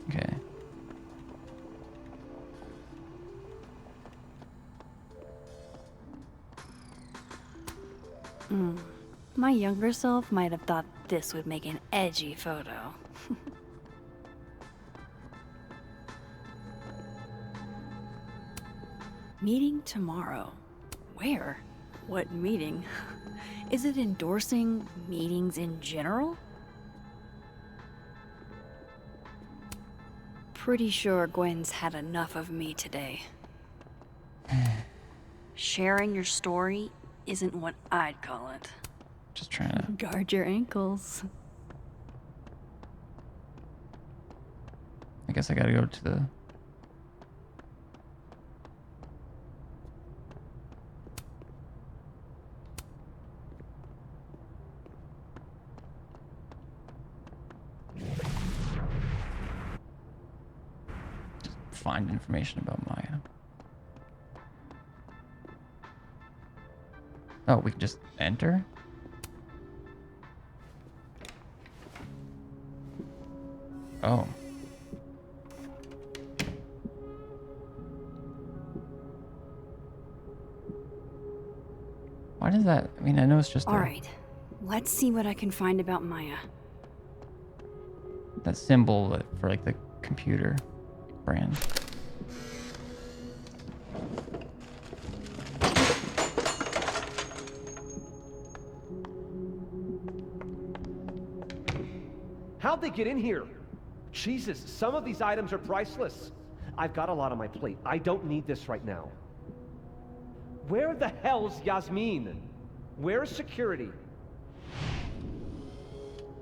Okay. My younger self might have thought this would make an edgy photo. Meeting tomorrow. Where? What meeting? Is it endorsing meetings in general? Pretty sure Gwen's had enough of me today. Sharing your story isn't what I'd call it. Just trying to... Guard your ankles. I guess I gotta go to the... Just find information about Maya. Oh, we can just enter? Oh. Why does that... I mean, I know it's just Alright, let's see what I can find about Maya. that symbol for like the computer brand. How'd they get in here? Jesus, some of these items are priceless. I've got a lot on my plate. I don't need this right now. Where the hell's Yasmin? Where's security?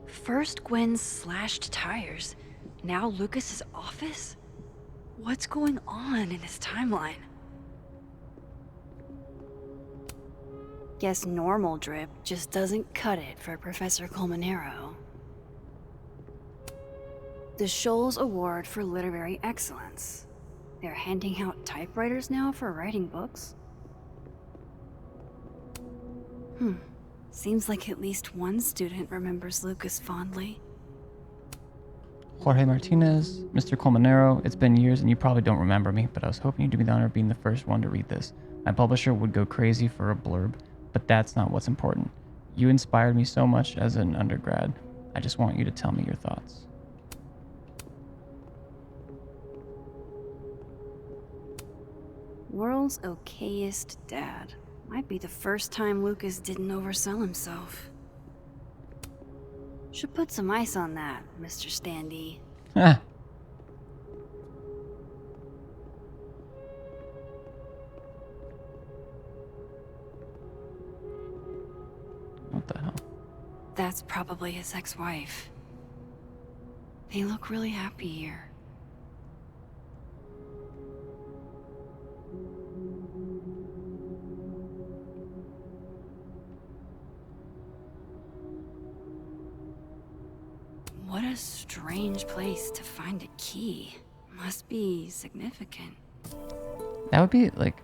First Gwen's slashed tires, now Lucas's office? What's going on in his timeline? Guess normal drip just doesn't cut it for Professor Colmenero. The Shoals Award for Literary Excellence. They're handing out typewriters now for writing books. Seems like at least one student remembers Lucas fondly. Jorge Martinez, Mr. Colmenero, it's been years and you probably don't remember me, but I was hoping you'd do me the honor of being the first one to read this. My publisher would go crazy for a blurb, but that's not what's important. You inspired me so much as an undergrad. I just want you to tell me your thoughts. World's okayest dad. Might be the first time Lucas didn't oversell himself. Should put some ice on that, Mr. Standy. What the hell? That's probably his ex-wife. They look really happy here. What a strange place to find a key. Must be significant. That would be like...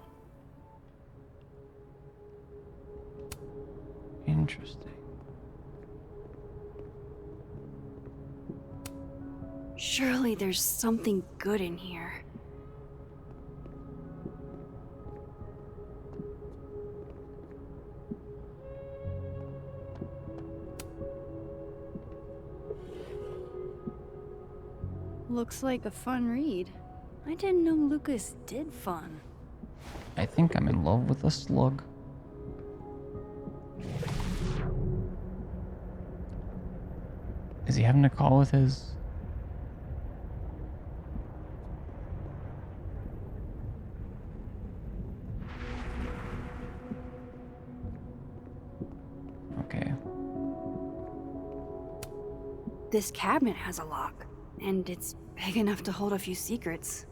interesting. Surely there's something good in here. Looks like a fun read. I didn't know Lucas did fun. I think I'm in love with a slug. Is he having a call with his... Okay. This cabinet has a lock, and it's big enough to hold a few secrets.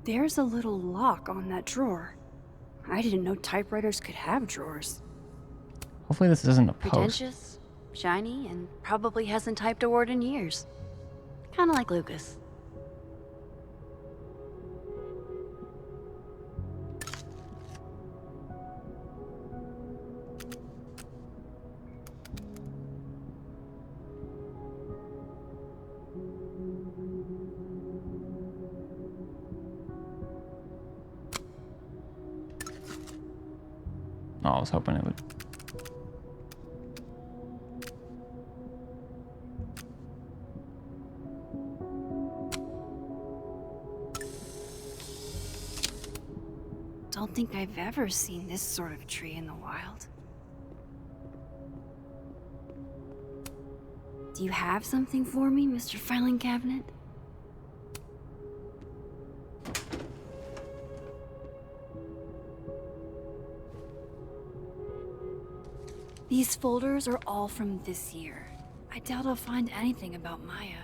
There's a little lock on that drawer. I didn't know typewriters could have drawers. Hopefully this isn't a post. Pretentious, shiny, and probably hasn't typed a word in years. Kinda like Lucas. Oh, I was hoping it would. Don't think I've ever seen this sort of tree in the wild. Do you have something for me, Mr. Filing Cabinet? These folders are all from this year. I doubt I'll find anything about Maya.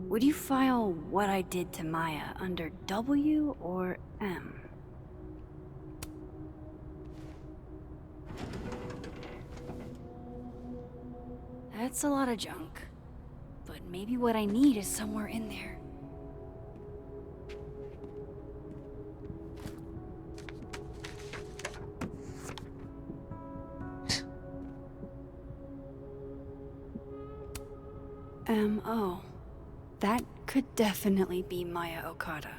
Would you file what I did to Maya under W or M? That's a lot of junk. But maybe what I need is somewhere in there. M.O. That could definitely be Maya Okada.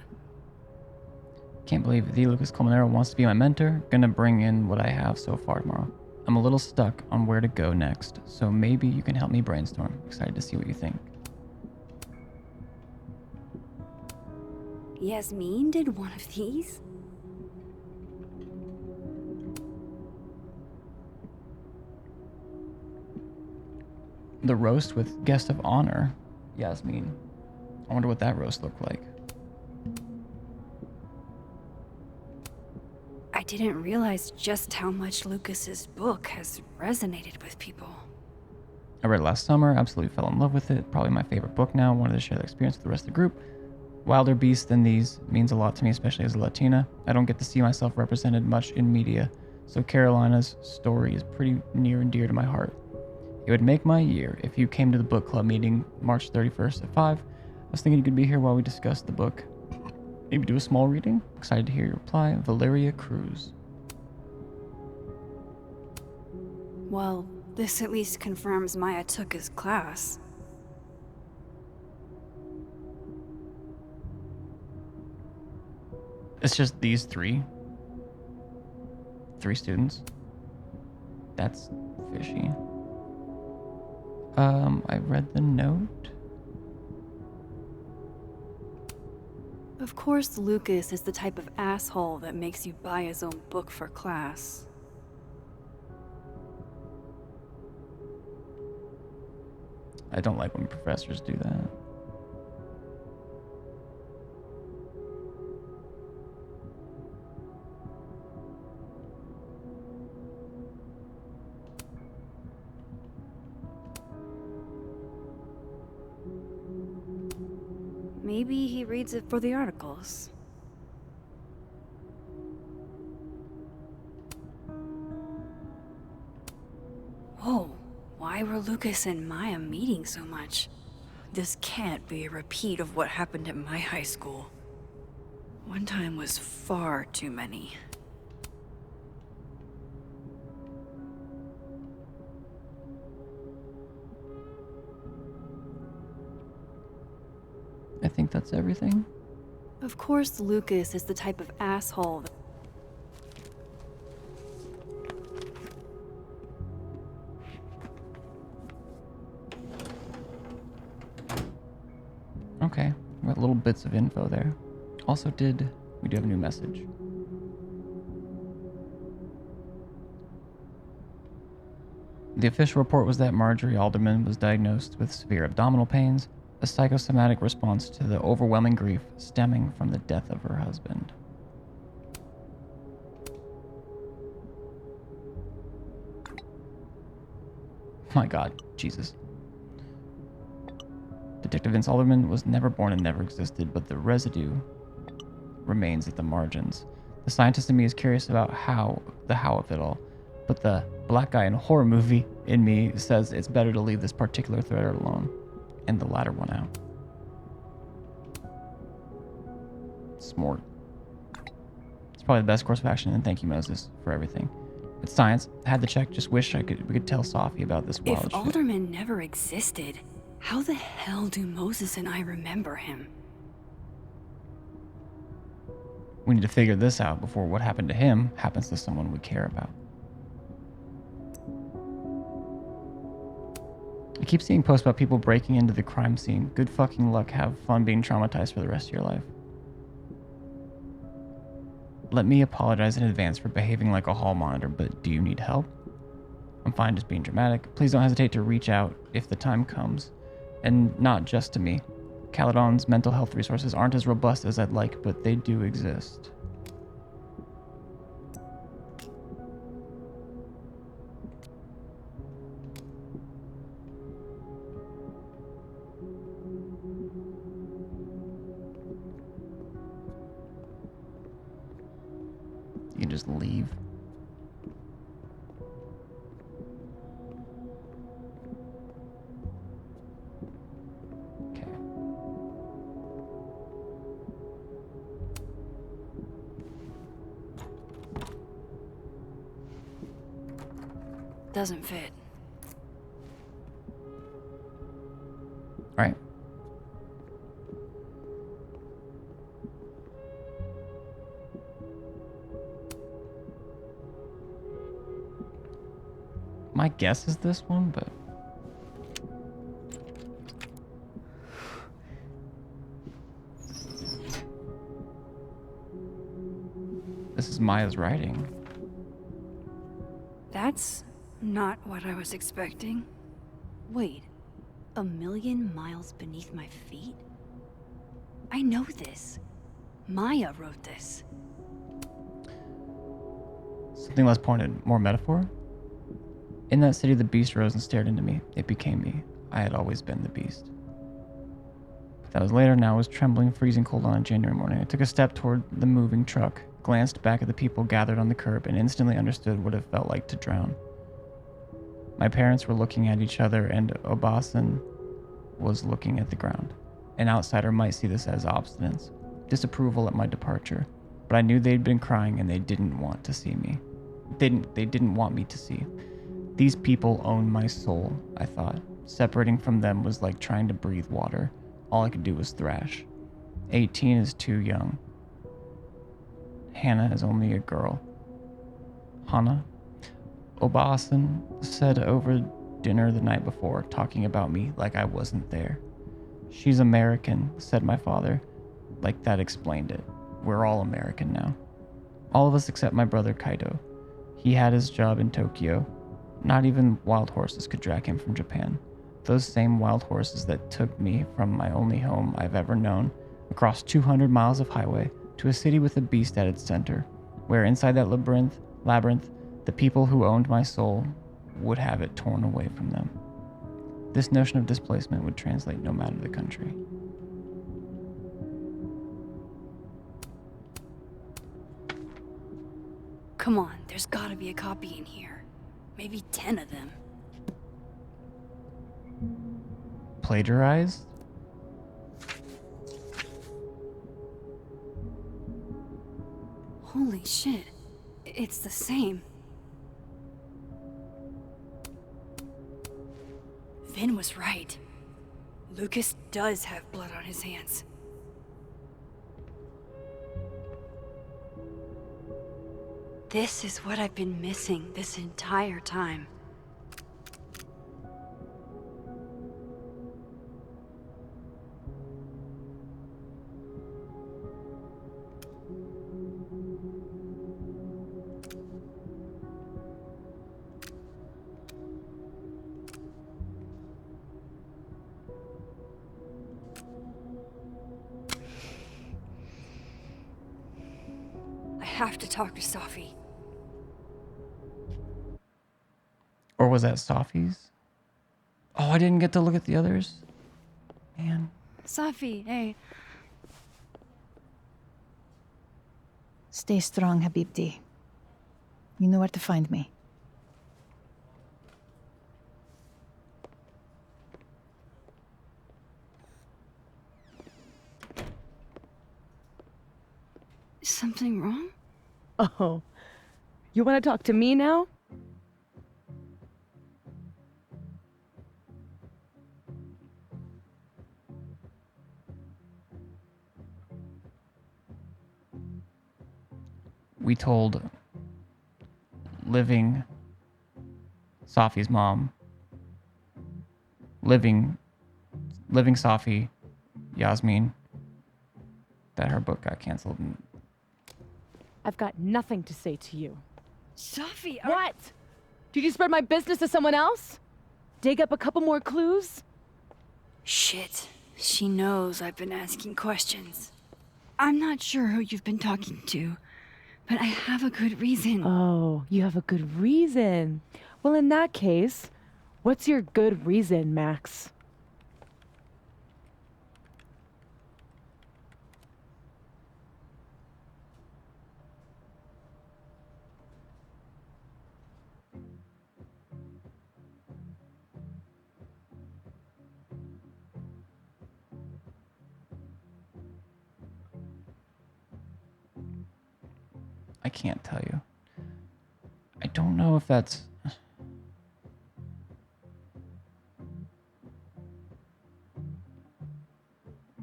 Can't believe the Lucas Colmenero wants to be my mentor. Gonna bring in what I have so far tomorrow. I'm a little stuck on where to go next, so maybe you can help me brainstorm. Excited to see what you think. Yasmin did one of these? The roast with guest of honor, Yasmin. I wonder what that roast looked like. I didn't realize just how much Lucas's book has resonated with people. I read it last summer, absolutely fell in love with it. Probably my favorite book now. Wanted to share the experience with the rest of the group. Wilder beasts than these means a lot to me, especially as a Latina. I don't get to see myself represented much in media, so Carolina's story is pretty near and dear to my heart. It would make my year if you came to the book club meeting March 31st at 5. I was thinking you could be here while we discussed the book. Maybe do a small reading. Excited to hear your reply. Valeria Cruz. Well, this at least confirms Maya took his class. It's just these three. 3 students. That's fishy. I read the note. Of course, Lucas is the type of asshole that makes you buy his own book for class. I don't like when professors do that. Maybe he reads it for the articles. Whoa, why were Lucas and Maya meeting so much? This can't be a repeat of what happened at my high school. One time was far too many. I think that's everything. Of course, Lucas is the type of asshole that... Okay, we got little bits of info there. Also we do have a new message. The official report was that Marjorie Alderman was diagnosed with severe abdominal pains, a psychosomatic response to the overwhelming grief stemming from the death of her husband. My God, Jesus. Detective Vince Alderman was never born and never existed, but the residue remains at the margins. The scientist in me is curious about the how of it all, but the black guy in a horror movie in me says it's better to leave this particular thread alone, and the latter one out. Smart. It's probably the best course of action, and thank you, Moses, for everything. It's science. I had to check. Just wish we could tell Safi about this wild If shit. Alderman never existed, how the hell do Moses and I remember him? We need to figure this out before what happened to him happens to someone we care about. I keep seeing posts about people breaking into the crime scene. Good fucking luck. Have fun being traumatized for the rest of your life. Let me apologize in advance for behaving like a hall monitor, but do you need help? I'm fine just being dramatic. Please don't hesitate to reach out if the time comes. And not just to me. Caledon's mental health resources aren't as robust as I'd like, but they do exist. You can just leave. Doesn't fit. All right. My guess is this one, but this is Maya's writing. That's not what I was expecting. Wait, 1,000,000 miles beneath my feet? I know this. Maya wrote this. Something less pointed, more metaphor? In that city, the beast rose and stared into me. It became me. I had always been the beast. But that was later. Now I was trembling, freezing cold on a January morning. I took a step toward the moving truck, glanced back at the people gathered on the curb, and instantly understood what it felt like to drown. My parents were looking at each other, and Obasan was looking at the ground. An outsider might see this as obstinance, disapproval at my departure, but I knew they'd been crying and they didn't want to see me. They didn't want me to see. These people own my soul, I thought. Separating from them was like trying to breathe water. All I could do was thrash. 18 is too young. Hannah is only a girl. Hannah? Obasan said over dinner the night before, talking about me like I wasn't there. She's American, said my father. Like that explained it. We're all American now. All of us except my brother Kaido. He had his job in Tokyo. Not even wild horses could drag him from Japan. Those same wild horses that took me from my only home I've ever known, across 200 miles of highway, to a city with a beast at its center, where inside that labyrinth, the people who owned my soul would have it torn away from them. This notion of displacement would translate no matter the country. Come on, there's gotta be a copy in here. Maybe 10 of them. Plagiarized? Holy shit. It's the same. Vin was right. Lucas does have blood on his hands. This is what I've been missing this entire time. I have to talk to Safi. Or was that Safi's? I didn't get to look at the others. Man. Safi, hey. Stay strong, Habibti. You know where to find me. Is something wrong? Oh, you want to talk to me now? We told living Safi's mom, living Safi, Yasmin, that her book got canceled. And I've got nothing to say to you. Safi, What? Did you spread my business to someone else? Dig up a couple more clues? Shit. She knows I've been asking questions. I'm not sure who you've been talking to, but I have a good reason. Oh, you have a good reason. Well, in that case, what's your good reason, Max? I can't tell you. I don't know if that's...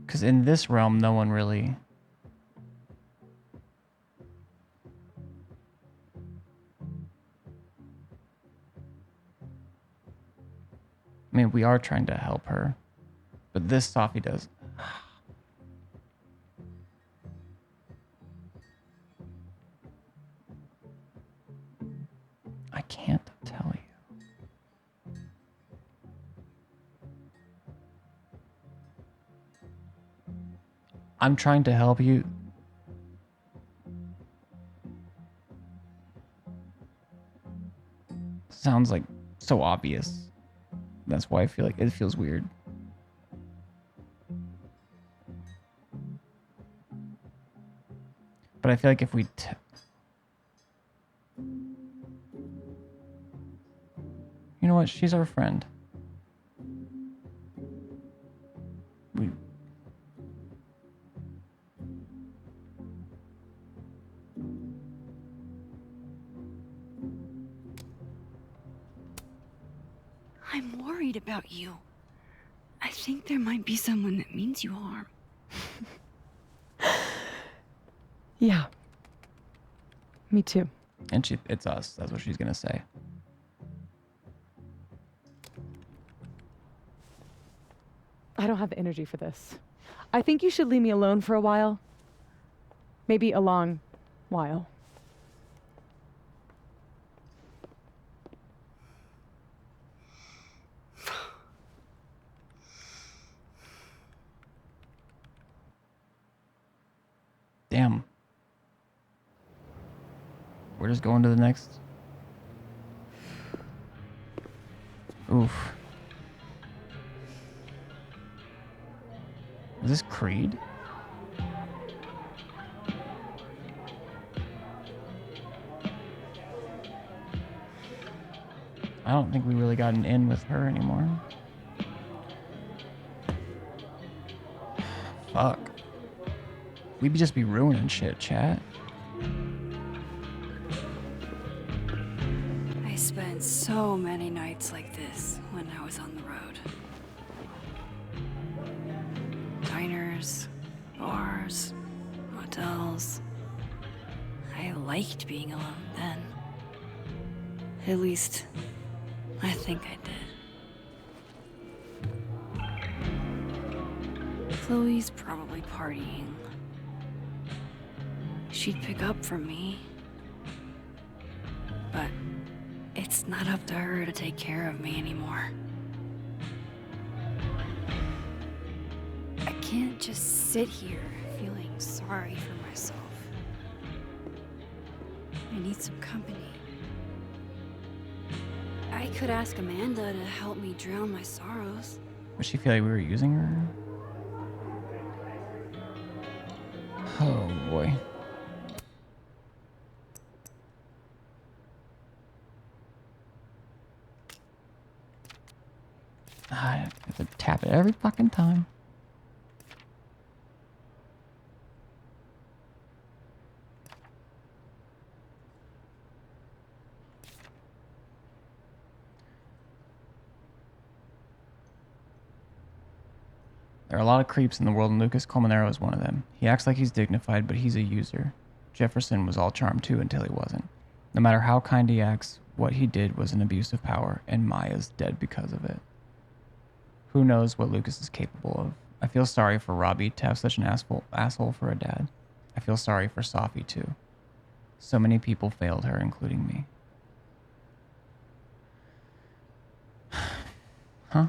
Because in this realm, no one really... I mean, we are trying to help her. But this Safi does... I can't tell you. I'm trying to help you. Sounds like so obvious. That's why I feel like it feels weird. But I feel like if we... You know what? She's our friend. I'm worried about you. I think there might be someone that means you harm. Yeah. Me too. And it's us. That's what she's gonna say. I don't have the energy for this. I think you should leave me alone for a while. Maybe a long while. Damn. We're just going to the next. Oof. Is this Creed? I don't think we really got an in with her anymore. Fuck. We'd just be ruining shit, chat. I spent so many nights like this when I was on the road. Diners, bars, hotels. I liked being alone then. At least, I think I did. Chloe's probably partying. She'd pick up from me. But it's not up to her to take care of me anymore. I can't just sit here feeling sorry for myself. I need some company. I could ask Amanda to help me drown my sorrows. Would she feel like we were using her? Oh boy. I have to tap it every fucking time. There are a lot of creeps in the world, and Lucas Colmenero is one of them. He acts like he's dignified, but he's a user. Jefferson was all charm too until he wasn't. No matter how kind he acts, what he did was an abuse of power, and Maya's dead because of it. Who knows what Lucas is capable of? I feel sorry for Robbie to have such an asshole for a dad. I feel sorry for Sophie too. So many people failed her, including me. Huh?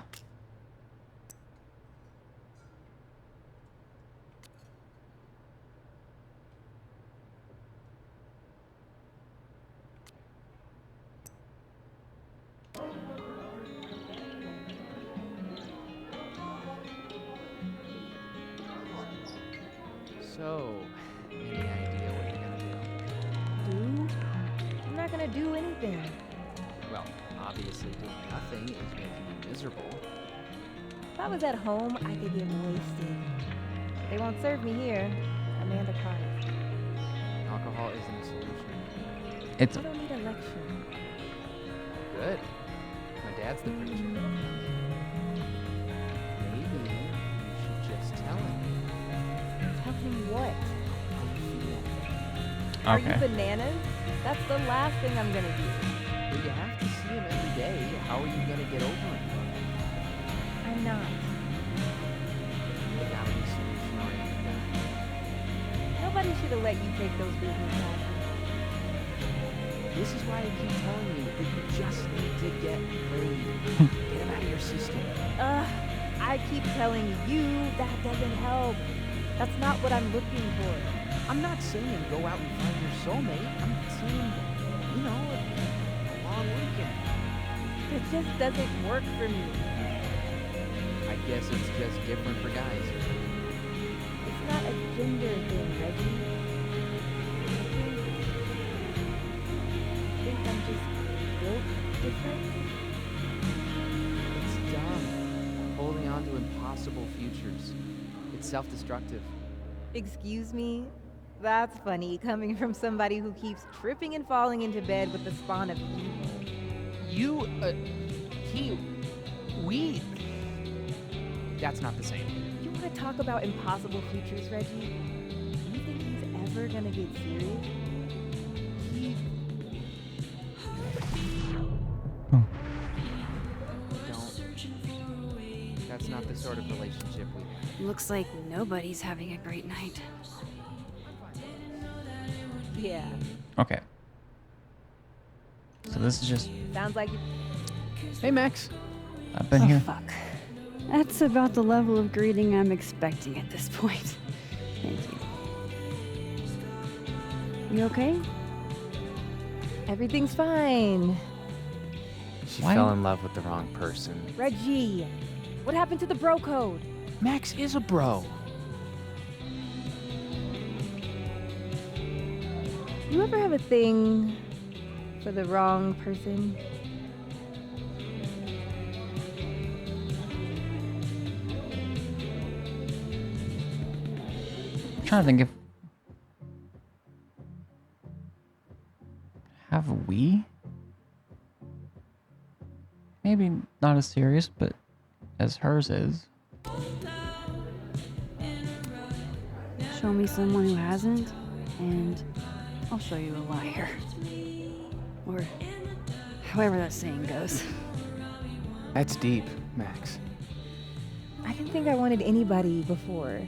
So, any idea what you're gonna Do? I'm not gonna do anything. do? Well, obviously doing nothing is making you miserable. If I was at home, I could get wasted. They won't serve me here. Amanda caught it. Alcohol isn't a solution. It's I don't need a lecture. Good. My dad's the preacher. Maybe you should just tell him. Tell him what? How you feel. Are okay. you bananas? That's the last thing I'm gonna do. But you have to see him every day. How are you gonna get over it? I'm not. There gotta be a solution or anything. Nobody should have let you take those business classes. This is why I keep telling you that you just need to get laid. Get him out of your system. I keep telling you that doesn't help. That's not what I'm looking for. I'm not saying go out and find your soulmate. I'm saying, you know, a long weekend. It just doesn't work for me. I guess it's just different for guys. It's not a gender thing, Reggie. I think I'm just built different. It's dumb. Holding on to impossible futures. It's self-destructive. Excuse me? That's funny, coming from somebody who keeps tripping and falling into bed with the spawn of evil. We... That's not the same. You want to talk about impossible futures, Reggie? You think he's ever gonna get serious? Don't. That's not the sort of relationship we have. Looks like nobody's having a great night. Yeah. Okay. So this is just... Sounds like you... Hey, Max. I've been here. Fuck. That's about the level of greeting I'm expecting at this point. Thank you. You okay? Everything's fine. She Why? fell in love with the wrong person. Reggie, what happened to the bro code? Max is a bro. You ever have a thing for the wrong person? I'm trying to think if... Have we? Maybe not as serious, but as hers is. Show me someone who hasn't, and I'll show you a liar. Or however that saying goes. That's deep, Max. I didn't think I wanted anybody before.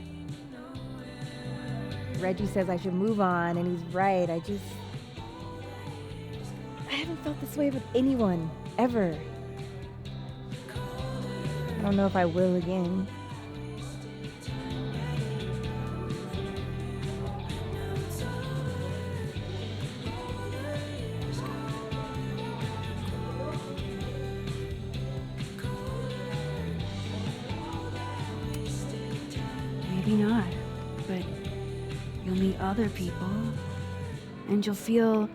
Reggie says I should move on, and he's right. I haven't felt this way with anyone, ever. I don't know if I will again. maybe not. But you'll meet other people, and you'll feel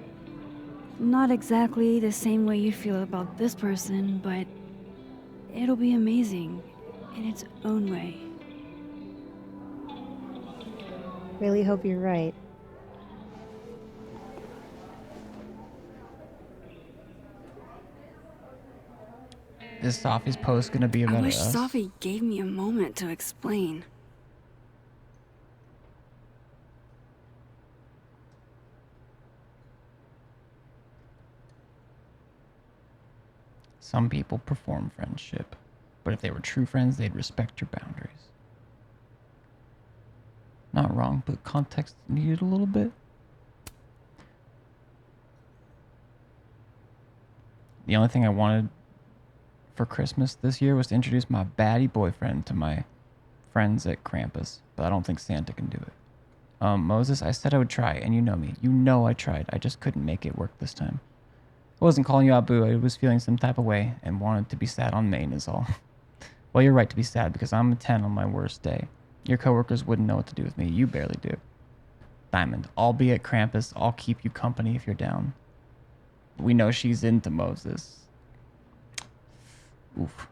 not exactly the same way you feel about this person, but it'll be amazing in its own way. Really hope you're right. Is Safi's post gonna be about I wish us? Safi gave me a moment to explain. Some people perform friendship, but if they were true friends, they'd respect your boundaries. Not wrong, but context needed a little bit. The only thing I wanted for Christmas this year was to introduce my baddie boyfriend to my friends at Krampus, but I don't think Santa can do it. Moses, I said I would try, and you know me. You know I tried. I just couldn't make it work this time. I wasn't calling you out, boo. I was feeling some type of way and wanted to be sad on Maine is all. Well, you're right to be sad because I'm a 10 on my worst day. Your coworkers wouldn't know what to do with me. You barely do. Diamond, I'll be at Krampus. I'll keep you company if you're down. We know she's into Moses. Oof.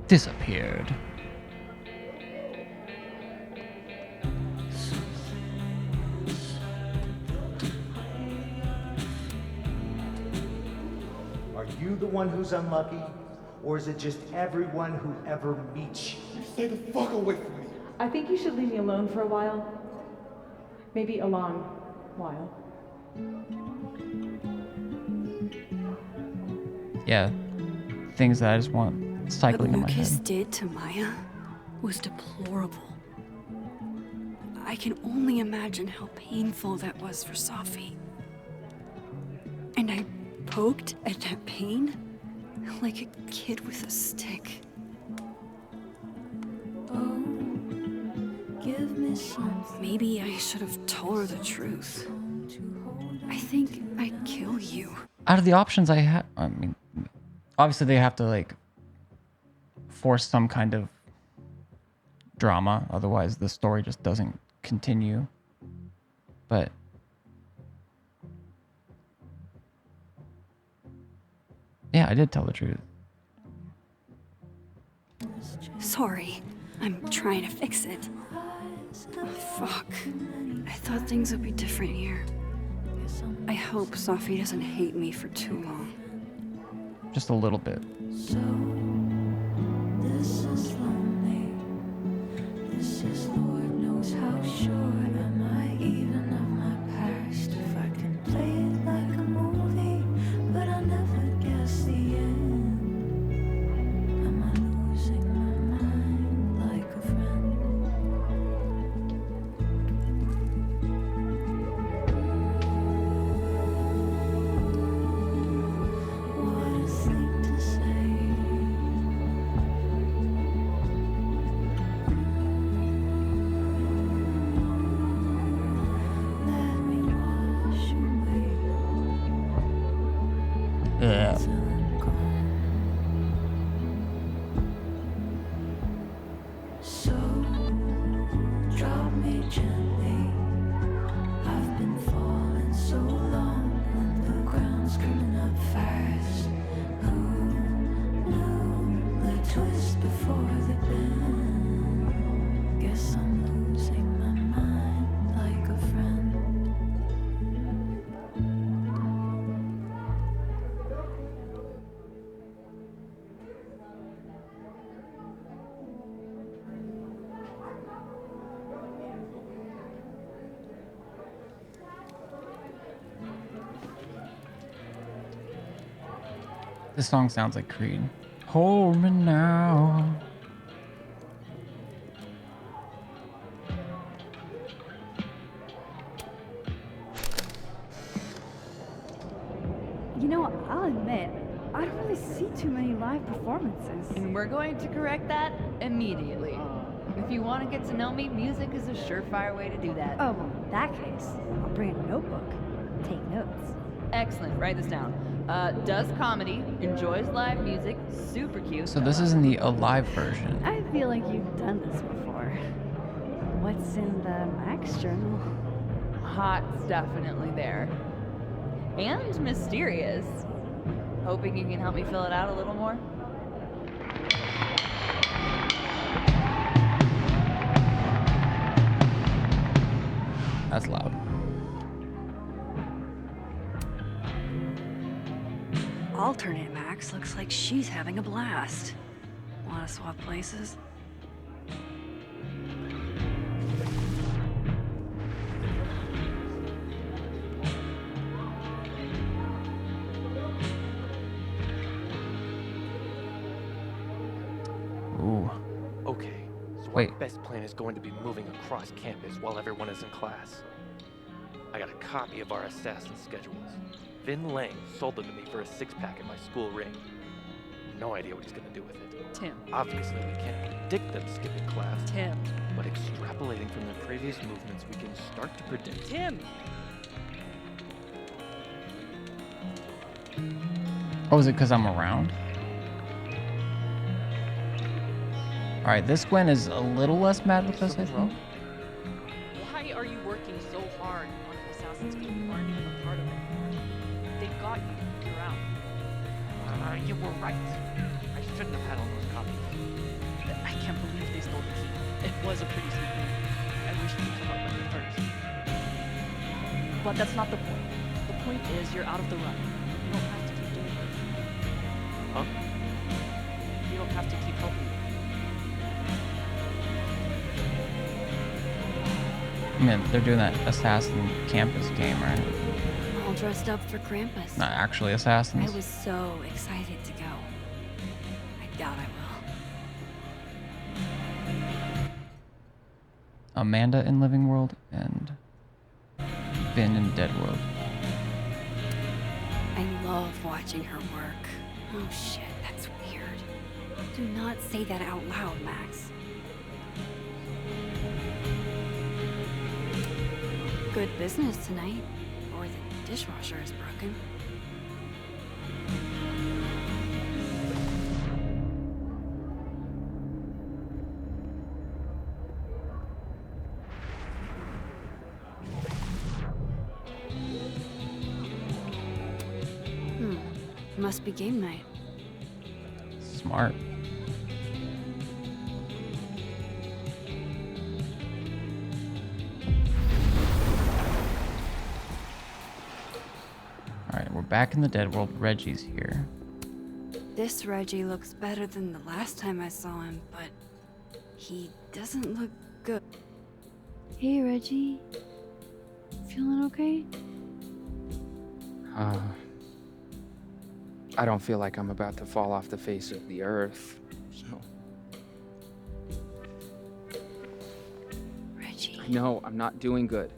Disappeared. Are you the one who's unlucky? Or is it just everyone who ever meets you? Stay the fuck away from me. I think you should leave me alone for a while. Maybe a long while. Yeah. Things that I just want cycling in What my Lucas head. did to Maya was deplorable. I can only imagine how painful that was for Safi. And I poked at that pain like a kid with a stick. Oh, give me something. Maybe I should have told her the truth. I think I'd kill you. Out of the options I had, I mean, obviously they have to like force some kind of drama, otherwise the story just doesn't continue. But yeah, I did tell the truth. Sorry, I'm trying to fix it. Oh, fuck. I thought things would be different here. I hope Safi doesn't hate me for too long. Just a little bit. This is lonely. This is Lord knows how sure am I even of my past. If I can play it like a movie, but I never guess the end. Am I losing my mind like a friend? What a thing to say. Let me wash away. Yeah. So drop me gently. I've been falling so long, and the ground's coming up fast. Who knew the twist before the bend? Guess I'm losing my mind like a friend. This song sounds like Creed. Hold me now. You know, I'll admit, I don't really see too many live performances. And we're going to correct that immediately. If you want to get to know me, music is a surefire way to do that. Oh, well, in that case, I'll bring a notebook. Take notes. Excellent. Write this down. Does comedy, enjoys live music, super cute. So this isn't the Alive version. I feel like you've done this before. What's in the Max journal? Hot's definitely there. And mysterious. Hoping you can help me fill it out a little more. That's loud. Alternate Max looks like she's having a blast. Wanna swap places? Ooh. Okay, so Wait. our best plan is going to be moving across campus while everyone is in class. I got a copy of our assassin schedules. Vin Lang sold them to me for a 6-pack at my school ring. No idea what he's gonna do with it. Tim. Obviously, we can't predict them skipping class. Tim. But extrapolating from their previous movements, we can start to predict. Tim! Oh, is it because I'm around? Alright, this Gwen is a little less mad with us, I think. Why are you working so hard on an Assassin's Creed you aren't even a part of it? They got you. You're out. You were right. I shouldn't have had all those copies. I can't believe they stole the key. It was a pretty sweet move. I wish you'd come up with it first. But that's not the point. The point is you're out of the run. You don't have to keep doing it. Huh? You don't have to keep helping me. I mean, they're doing that Assassin Campus game, right? All dressed up for Krampus. Not actually assassins. I was so excited to go. I doubt I will. Amanda in Living World and Vin in Dead World. I love watching her work. Oh shit, that's weird. Do not say that out loud, Max. Good business tonight, or the dishwasher is broken. Must be game night. Smart. Alright, we're back in the Dead World. Reggie's here. This Reggie looks better than the last time I saw him, but he doesn't look good. Hey, Reggie. Feeling okay? I don't feel like I'm about to fall off the face of the earth, so. Reggie. No, I'm not doing good,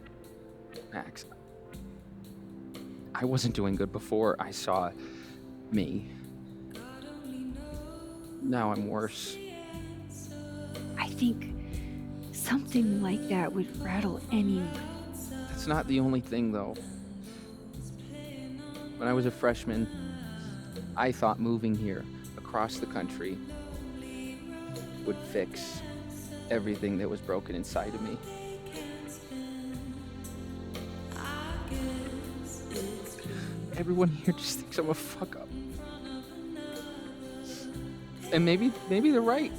Max. I wasn't doing good before I saw me. Now I'm worse. I think something like that would rattle anyone. That's not the only thing, though. When I was a freshman, I thought moving here across the country would fix everything that was broken inside of me. Everyone here just thinks I'm a fuck up. And maybe they're right.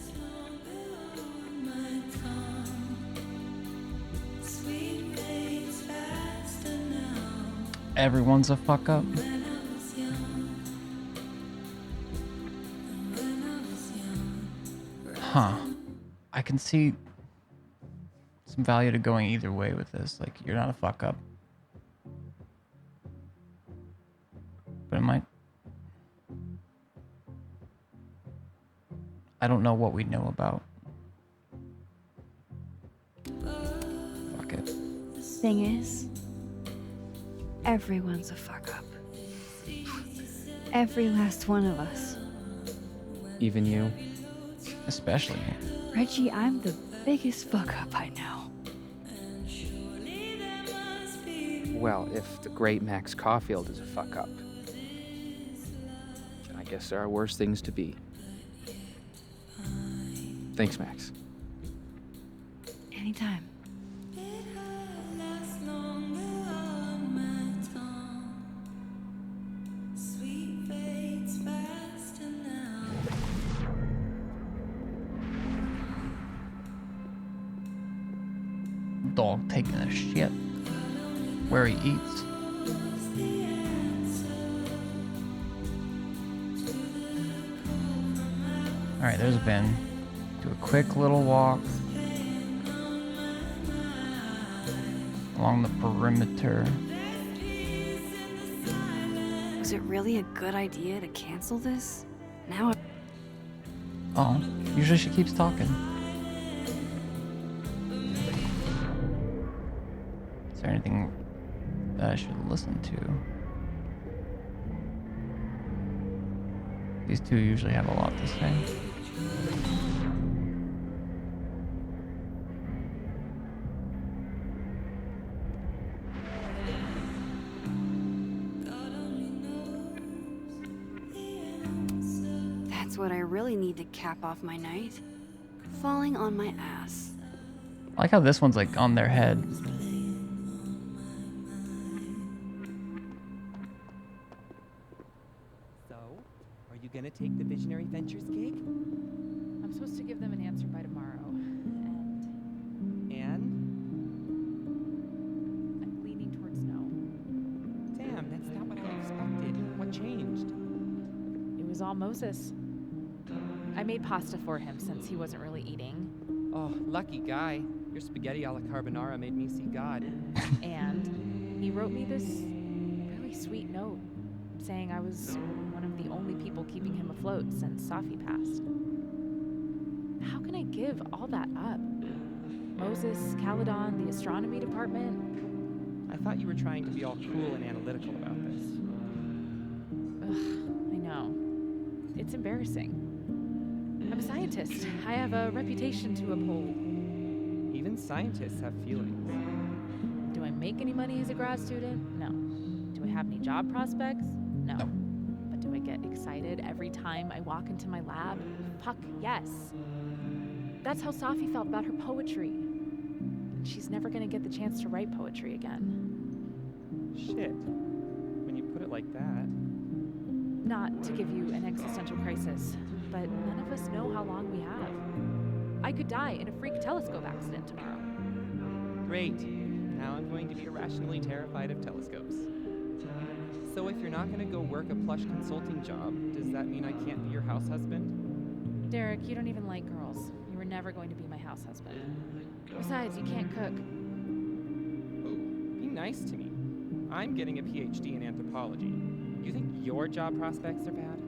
Everyone's a fuck up. Huh. I can see some value to going either way with this. Like, you're not a fuck up. But it might. I don't know what we know about. Fuck it. Thing is, everyone's a fuck up. Every last one of us. Even you? Especially me. Reggie, I'm the biggest fuck up I know. Well, if the great Max Caulfield is a fuck up, then I guess there are worse things to be. Thanks, Max. Anytime. Dog taking a shit where he eats. Alright, there's Ben. Do a quick little walk along the perimeter. Was it really a good idea to cancel this? Now Oh, usually she keeps talking. Is there anything that I should listen to? These two usually have a lot to say. That's what I really need to cap off my night. Falling on my ass. I like how this one's like on their head. So, are you gonna take the Visionary Ventures gig? I'm supposed to give them an answer by tomorrow. And? I'm leaning towards no. Damn, that's not what I expected. What changed? It was all Moses. I made pasta for him since he wasn't really eating. Oh, lucky guy. Your spaghetti alla carbonara made me see God. And he wrote me this really sweet note saying I was one of the only people keeping him afloat since Safi passed. How can I give all that up? Moses, Caledon, the astronomy department. I thought you were trying to be all cool and analytical about this. Ugh, I know. It's embarrassing. I'm a scientist. I have a reputation to uphold. Even scientists have feelings. Do I make any money as a grad student? No. Do I have any job prospects? No. But do I get excited every time I walk into my lab? Fuck yes. That's how Safi felt about her poetry. And she's never gonna get the chance to write poetry again. Shit. When you put it like that. Not to give you an existential crisis, but none of us know how long we have. I could die in a freak telescope accident tomorrow. Great. Now I'm going to be irrationally terrified of telescopes. So if you're not going to go work a plush consulting job, does that mean I can't be your house husband? Derek, you don't even like girls. You were never going to be my house husband. Besides, you can't cook. Be nice to me. I'm getting a PhD in anthropology. You think your job prospects are bad?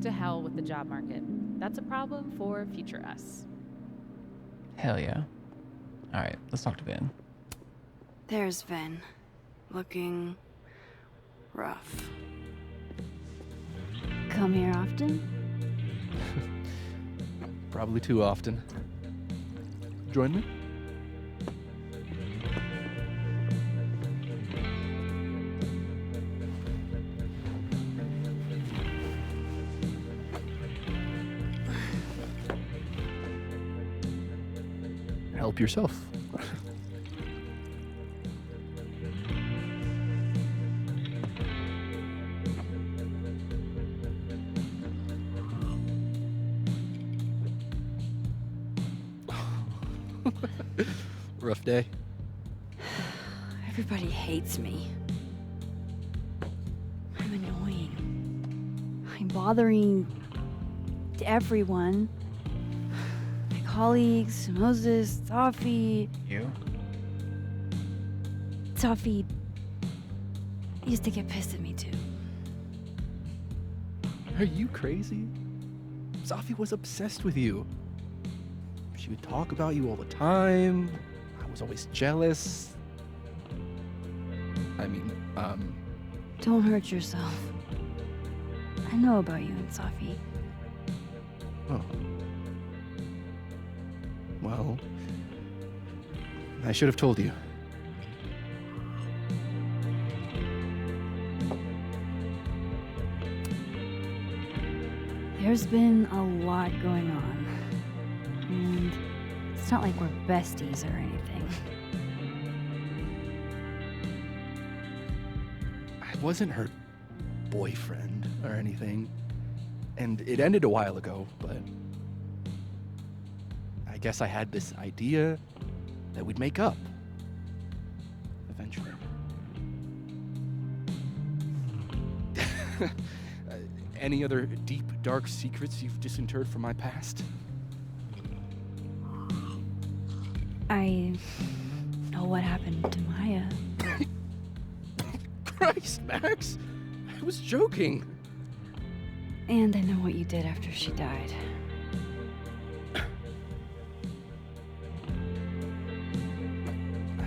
To hell with the job market. That's a problem for future us. Hell yeah. Alright, let's talk to Ben. There's Ven. Looking rough. Come here often? Probably too often. Join me? Help yourself. Rough day. Everybody hates me. I'm annoying. I'm bothering everyone. My colleagues, Moses, Safi. You? Safi used to get pissed at me too. Are you crazy? Safi was obsessed with you. She would talk about you all the time. I was always jealous. I mean, Don't hurt yourself. I know about you and Safi. Oh. well, I should have told you. There's been a lot going on. And it's not like we're besties or anything. I wasn't her boyfriend or anything. And it ended a while ago, but I guess I had this idea that we'd make up. Eventually. Any other deep, dark secrets you've disinterred from my past? I know what happened to Maya. Christ, Max! I was joking. And I know what you did after she died. I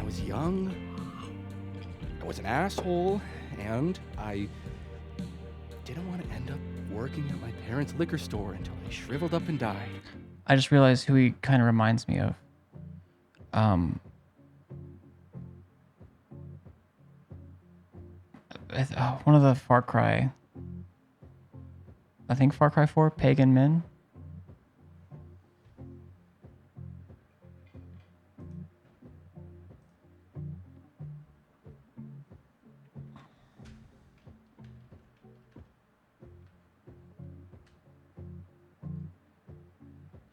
was young, I was an asshole, and I didn't want to end up working at my parents' liquor store until I shriveled up and died. I just realized who he kind of reminds me of. One of the Far Cry. I think Far Cry 4, Pagan Min.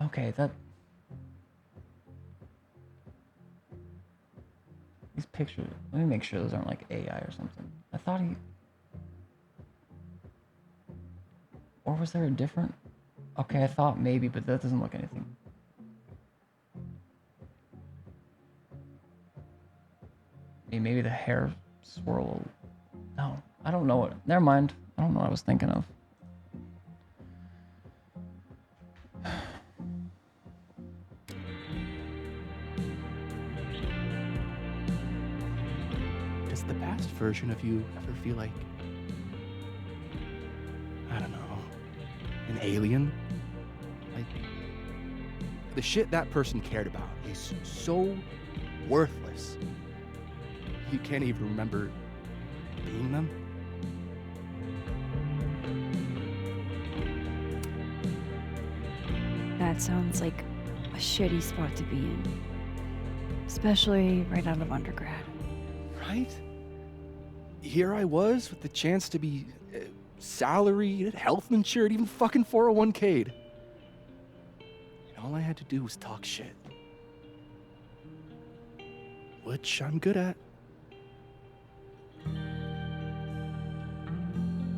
Okay, these pictures, let me make sure those aren't like AI or something. I thought he, or was there a different? Okay, I thought maybe, but that doesn't look anything. Maybe the hair swirl. No, I don't know what. Never mind. I don't know what I was thinking of. Does the past version of you ever feel like, I don't know, an alien? Like, the shit that person cared about is so worthless. You can't even remember being them. That sounds like a shitty spot to be in. Especially right out of undergrad. Right? Here I was with the chance to be salaried, health insured, even fucking 401k'd. And all I had to do was talk shit. Which I'm good at.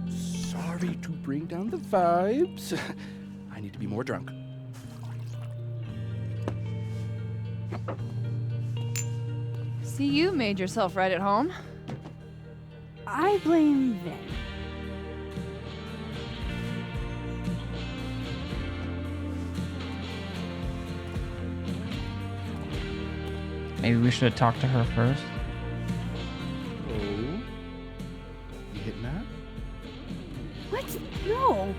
Sorry to bring down the vibes. I need to be more drunk. See, you made yourself right at home. I blame Vin. Maybe we should have talked to her first. Oh? You hitting that? What? No.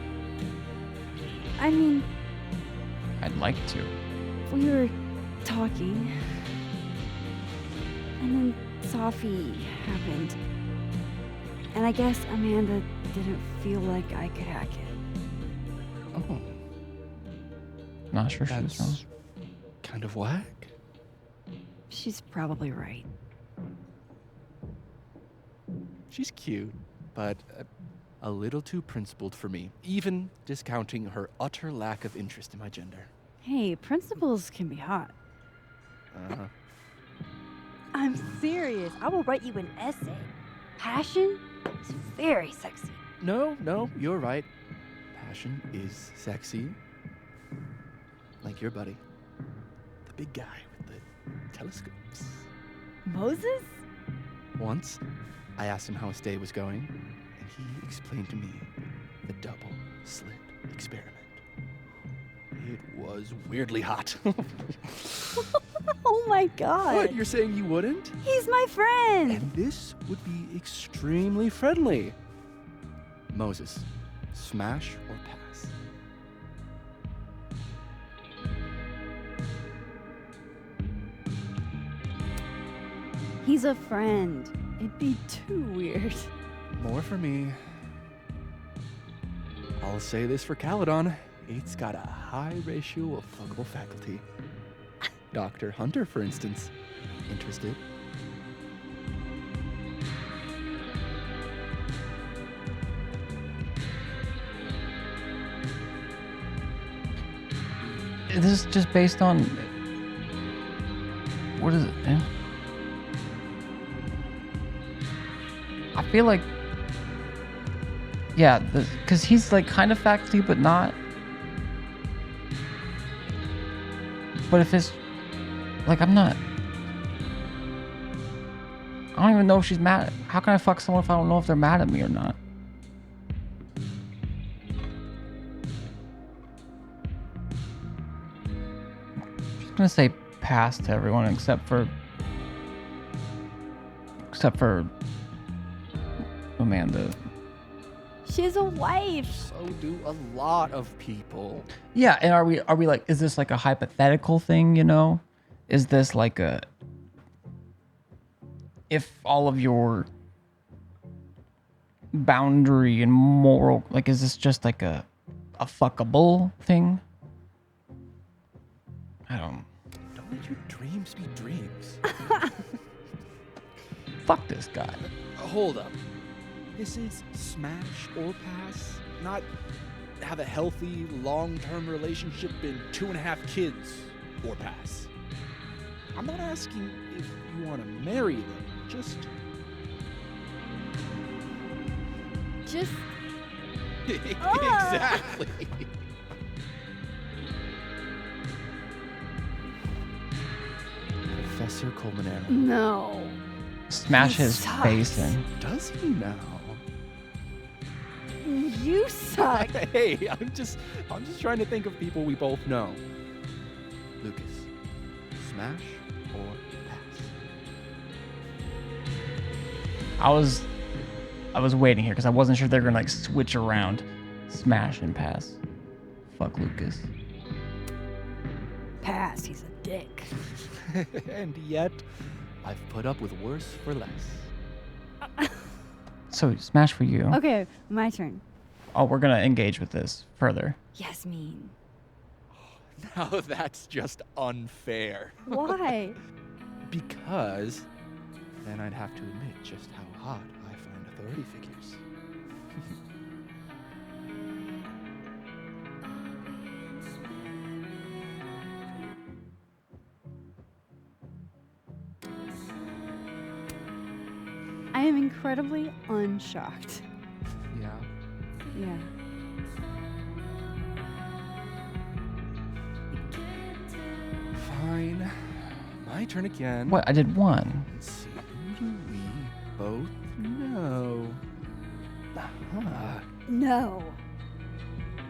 I mean, I'd like to. we were talking. And then Sophie happened. And I guess Amanda didn't feel like I could hack it. Oh. Not sure she was wrong. Kind of whack. She's probably right. She's cute, but a little too principled for me, even discounting her utter lack of interest in my gender. Hey, principals can be hot. Uh-huh. I'm serious. I will write you an essay. Passion is very sexy. No, you're right. Passion is sexy. Like your buddy. The big guy with the telescopes. Moses? Once, I asked him how his day was going, and he explained to me the double slit experiment. It was weirdly hot. Oh my god. What, you're saying you wouldn't? He's my friend. And this would be extremely friendly. Moses, smash or pass? He's a friend. It'd be too weird. More for me. I'll say this for Caledon. 8's got a high ratio of fuckable faculty. Dr. Hunter, for instance. Interested? This is just based on... What is it? Yeah. I feel like... Yeah, because he's like kind of faculty, but not. But if it's... Like, I'm not... I don't even know if she's mad. How can I fuck someone if I don't know if they're mad at me or not? I'm gonna say pass to everyone except for Amanda. She's a wife. So do a lot of people. Yeah, and are we like, is this like a hypothetical thing, you know? Is this like a, if all of your boundary and moral, like, is this just like a fuckable thing? Don't let your dreams be dreams. Fuck this guy. Hold up. This is smash or pass, not have a healthy, long-term relationship and 2.5 kids or pass. I'm not asking if you want to marry them, just... Exactly. Professor Colmenero. No. Smash He his sucks. face in. Does he now? You suck. Hey, I'm just trying to think of people we both know. Lucas, smash or pass? I was waiting here because I wasn't sure they're gonna like switch around, smash and pass. Fuck Lucas. Pass. He's a dick. And yet, I've put up with worse for less. So smash for you. Okay, my turn. Oh, we're gonna engage with this further. Yasmin. Now that's just unfair. Why? Because then I'd have to admit just how hot I find authority figures. I am incredibly unshocked. Yeah. Yeah. Fine. My turn again. What? I did one. Let's see. Who do we both know? Aha. No.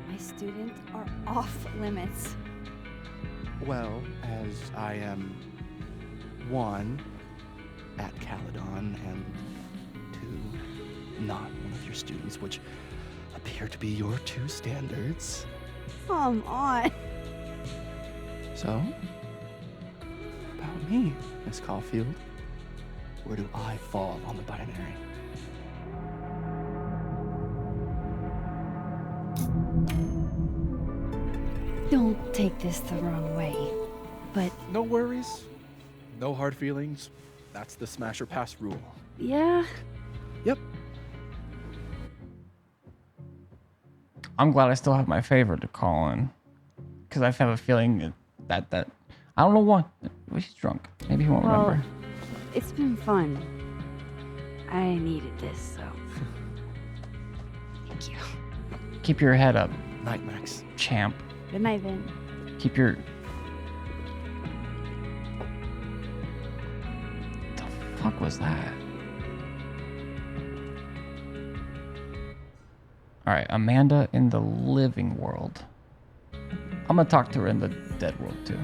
My students are off limits. Well, as I am 1 at Caledon and 2 not one of your students, which appear to be your 2 standards. Come on. So, about me, Miss Caulfield. Where do I fall on the binary? Don't take this the wrong way, but No worries. No hard feelings. That's the smash or pass rule. yeah. Yep. I'm glad I still have my favorite to call in, because I have a feeling that I don't know why. He's drunk. Maybe he won't Well, remember. it's been fun. I needed this, so. Thank you. Keep your head up, Night, Max. champ. Good night, Vin. Keep your... The fuck was that? Alright, Amanda in the living world. I'm gonna talk to her in the dead world too.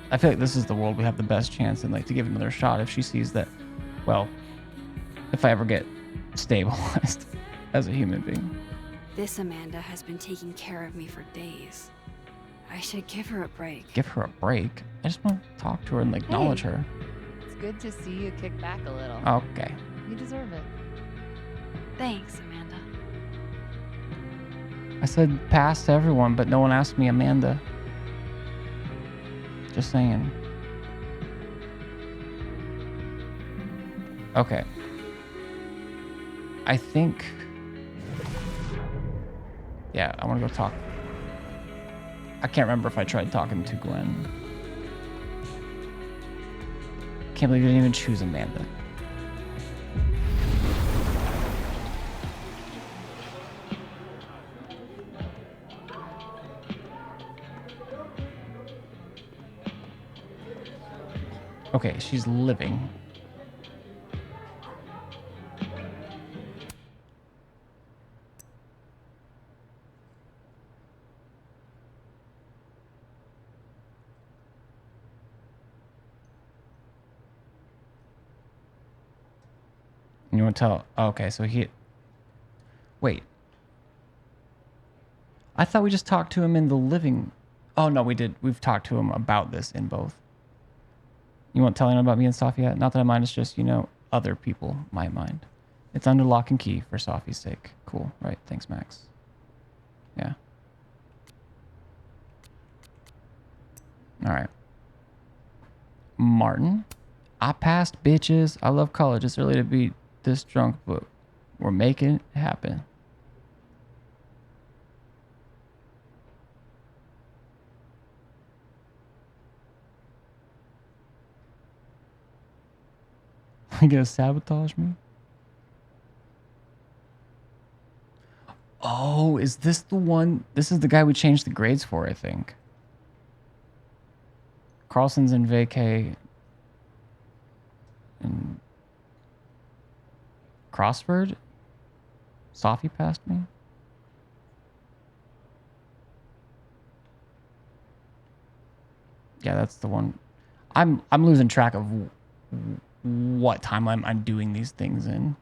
I feel like this is the world we have the best chance in, like, to give another shot if she sees that, well, if I ever get stabilized as a human being. This Amanda has been taking care of me for days. I should give her a break. Give her a break? I just want to talk to her and acknowledge her. It's good to see you kick back a little. Okay. You deserve it. Thanks, Amanda. I said pass to everyone, but no one asked me Amanda. Just saying. Okay. I think... Yeah, I want to go talk. I can't remember if I tried talking to Gwen. Can't believe you didn't even choose Amanda. Okay, she's living. You want to tell? Oh, okay, so he... Wait. I thought we just talked to him in the living... Oh, no, we did. We've talked to him about this in both. You won't tell anyone about me and Sophie yet? Not that I mind, it's just, you know, other people might mind. It's under lock and key for Sophie's sake. Cool, right? Thanks, Max. Yeah. Alright. Martin? I passed, bitches. I love college. It's early to be this drunk, but we're making it happen. You gonna sabotage me? Oh, is this the one? This is the guy we changed the grades for, I think. Carlson's in vacay. And Crossford? Sophie passed me? Yeah, that's the one. I'm losing track of what timeline I'm doing these things in.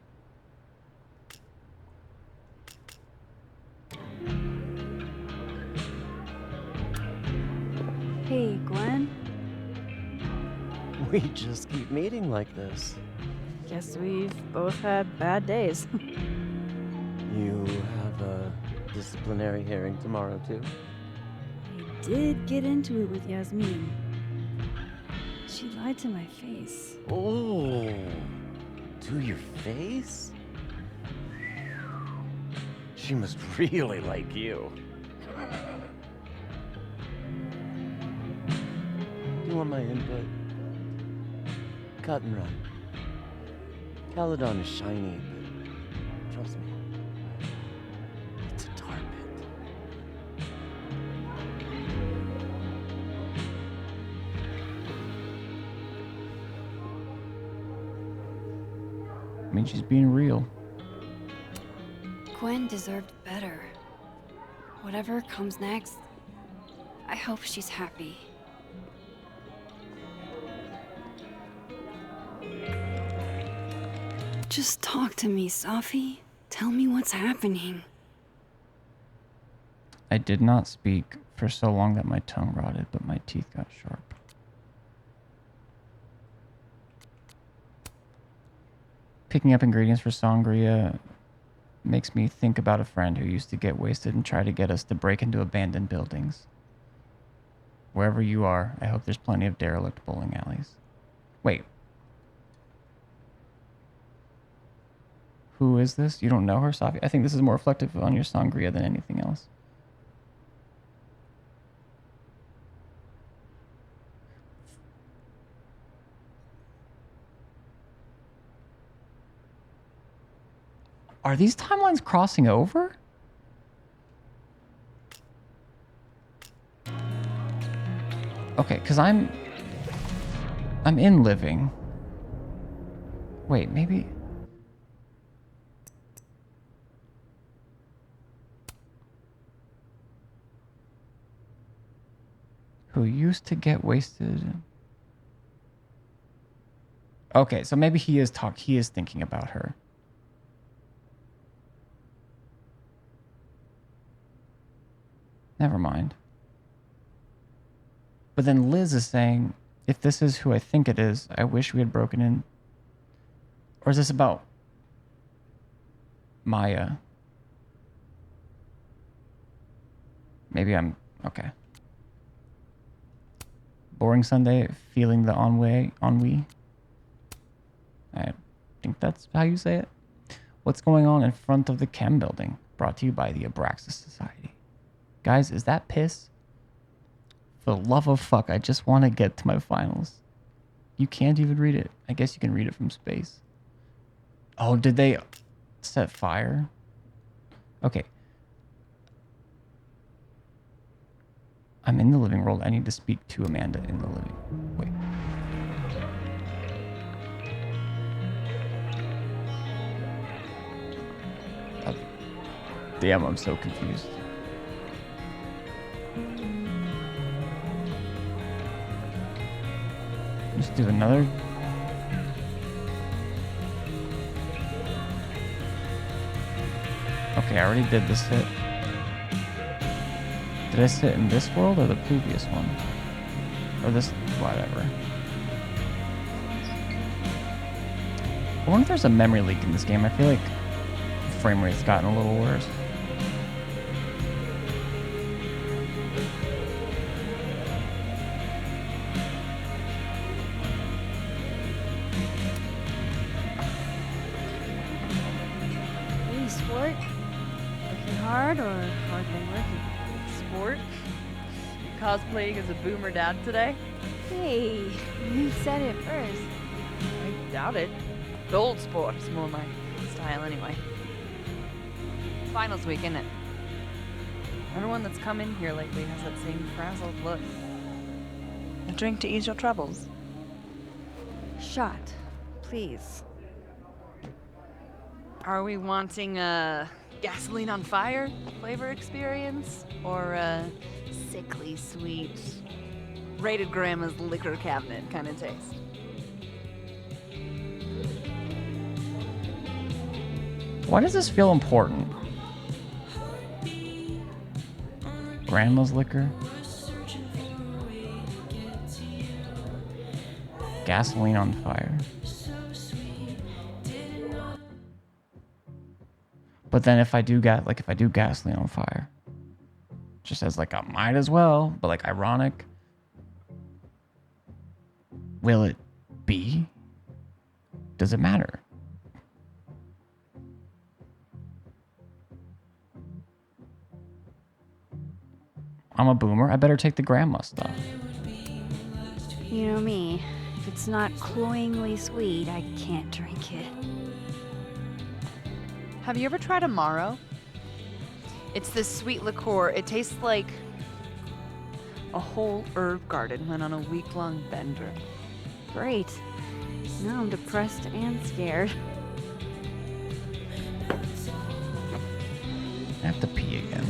Hey, Gwen. We just keep meeting like this. Guess we've both had bad days. You have a disciplinary hearing tomorrow, too? I did get into it with Yasmin. She lied to my face. Oh, to your face? She must really like you. Do you want my input? Cut and run. Caledon is shiny, but trust me, it's a tar pit. I mean, she's being real. Gwen deserved better. Whatever comes next, I hope she's happy. Just talk to me, Sophie. Tell me what's happening. I did not speak for so long that my tongue rotted, but my teeth got sharp. Picking up ingredients for sangria makes me think about a friend who used to get wasted and try to get us to break into abandoned buildings. Wherever you are, I hope there's plenty of derelict bowling alleys. Wait. Who is this? You don't know her, Sophie? I think this is more reflective on your sangria than anything else. Are these timelines crossing over? Okay, because I'm in living. Wait, maybe... Who used to get wasted. Okay, so maybe he is thinking about her. Never mind. But then Liz is saying, if this is who I think it is, I wish we had broken in. Or is this about Maya? Maybe I'm... Okay. Boring Sunday, feeling the ennui. I think that's how you say it. What's going on in front of the chem building? Brought to you by the Abraxas Society. Guys, is that piss? For the love of fuck, I just want to get to my finals. You can't even read it. I guess you can read it from space. Oh, did they set fire? Okay. I'm in the living world. I need to speak to Amanda in the living. Wait. Oh, damn, I'm so confused. Just do another. Okay, I already did this hit. Did I sit in this world or the previous one? Or this, whatever. I wonder if there's a memory leak in this game. I feel like the frame rate's gotten a little worse. Hey, sport. Working hard or hardly working? Sport? You cosplaying as a boomer dad today? Hey, you said it first. I doubt it. Gold sport is more my style anyway. It's finals week, isn't it? Everyone that's come in here lately has that same frazzled look. A drink to ease your troubles. Shot, please. Are we wanting a gasoline on fire flavor experience? Or a sickly sweet, rated grandma's liquor cabinet kind of taste? Why does this feel important? Grandma's liquor? Gasoline on fire. But then if I do gasoline on fire, just as like a might as well, but like ironic, will it be? Does it matter? I'm a boomer. I better take the grandma stuff. You know me. If it's not cloyingly sweet, I can't drink it. Have you ever tried Amaro? It's this sweet liqueur. It tastes like a whole herb garden went on a week-long bender. Great. Now I'm depressed and scared. I have to pee again.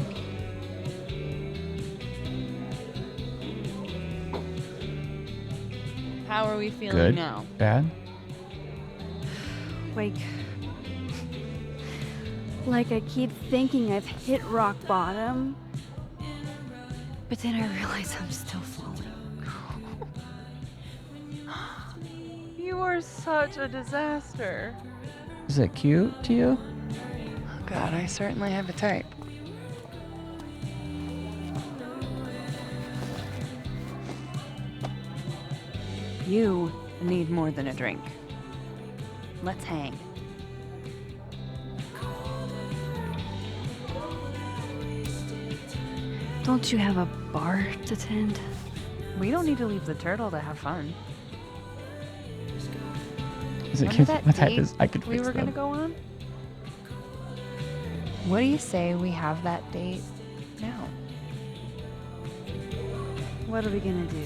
How are we feeling Good? now? Bad? Like I keep thinking I've hit rock bottom, but then I realize I'm still falling. You are such a disaster. Is it cute to you? Oh God, I certainly have a type. You need more than a drink. Let's hang. Don't you have a bar to tend? We don't need to leave the turtle to have fun. Is it Remember cute? that My type date is I could we fix were gonna them. go on? What do you say we have that date now? What are we gonna do?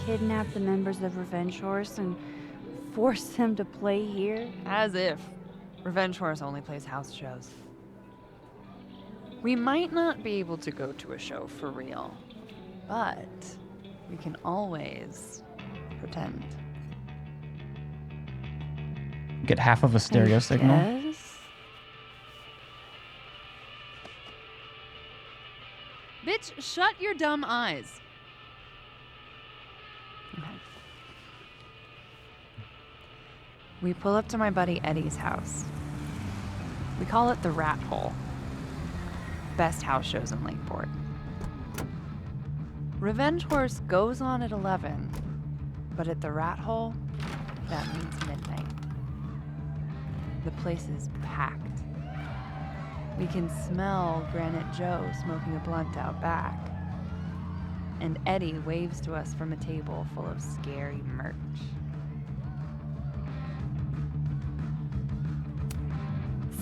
Kidnap the members of Revenge Horse and force them to play here? As if. Revenge Horse only plays house shows. We might not be able to go to a show for real, but we can always pretend. Get half of a stereo signal. Yes. Bitch, shut your dumb eyes. We pull up to my buddy Eddie's house. We call it the Rat Hole. Best house shows in Lakeport. Revenge Horse goes on at 11, but at the Rat Hole, that means midnight. The place is packed. We can smell Granite Joe smoking a blunt out back. And Eddie waves to us from a table full of scary merch.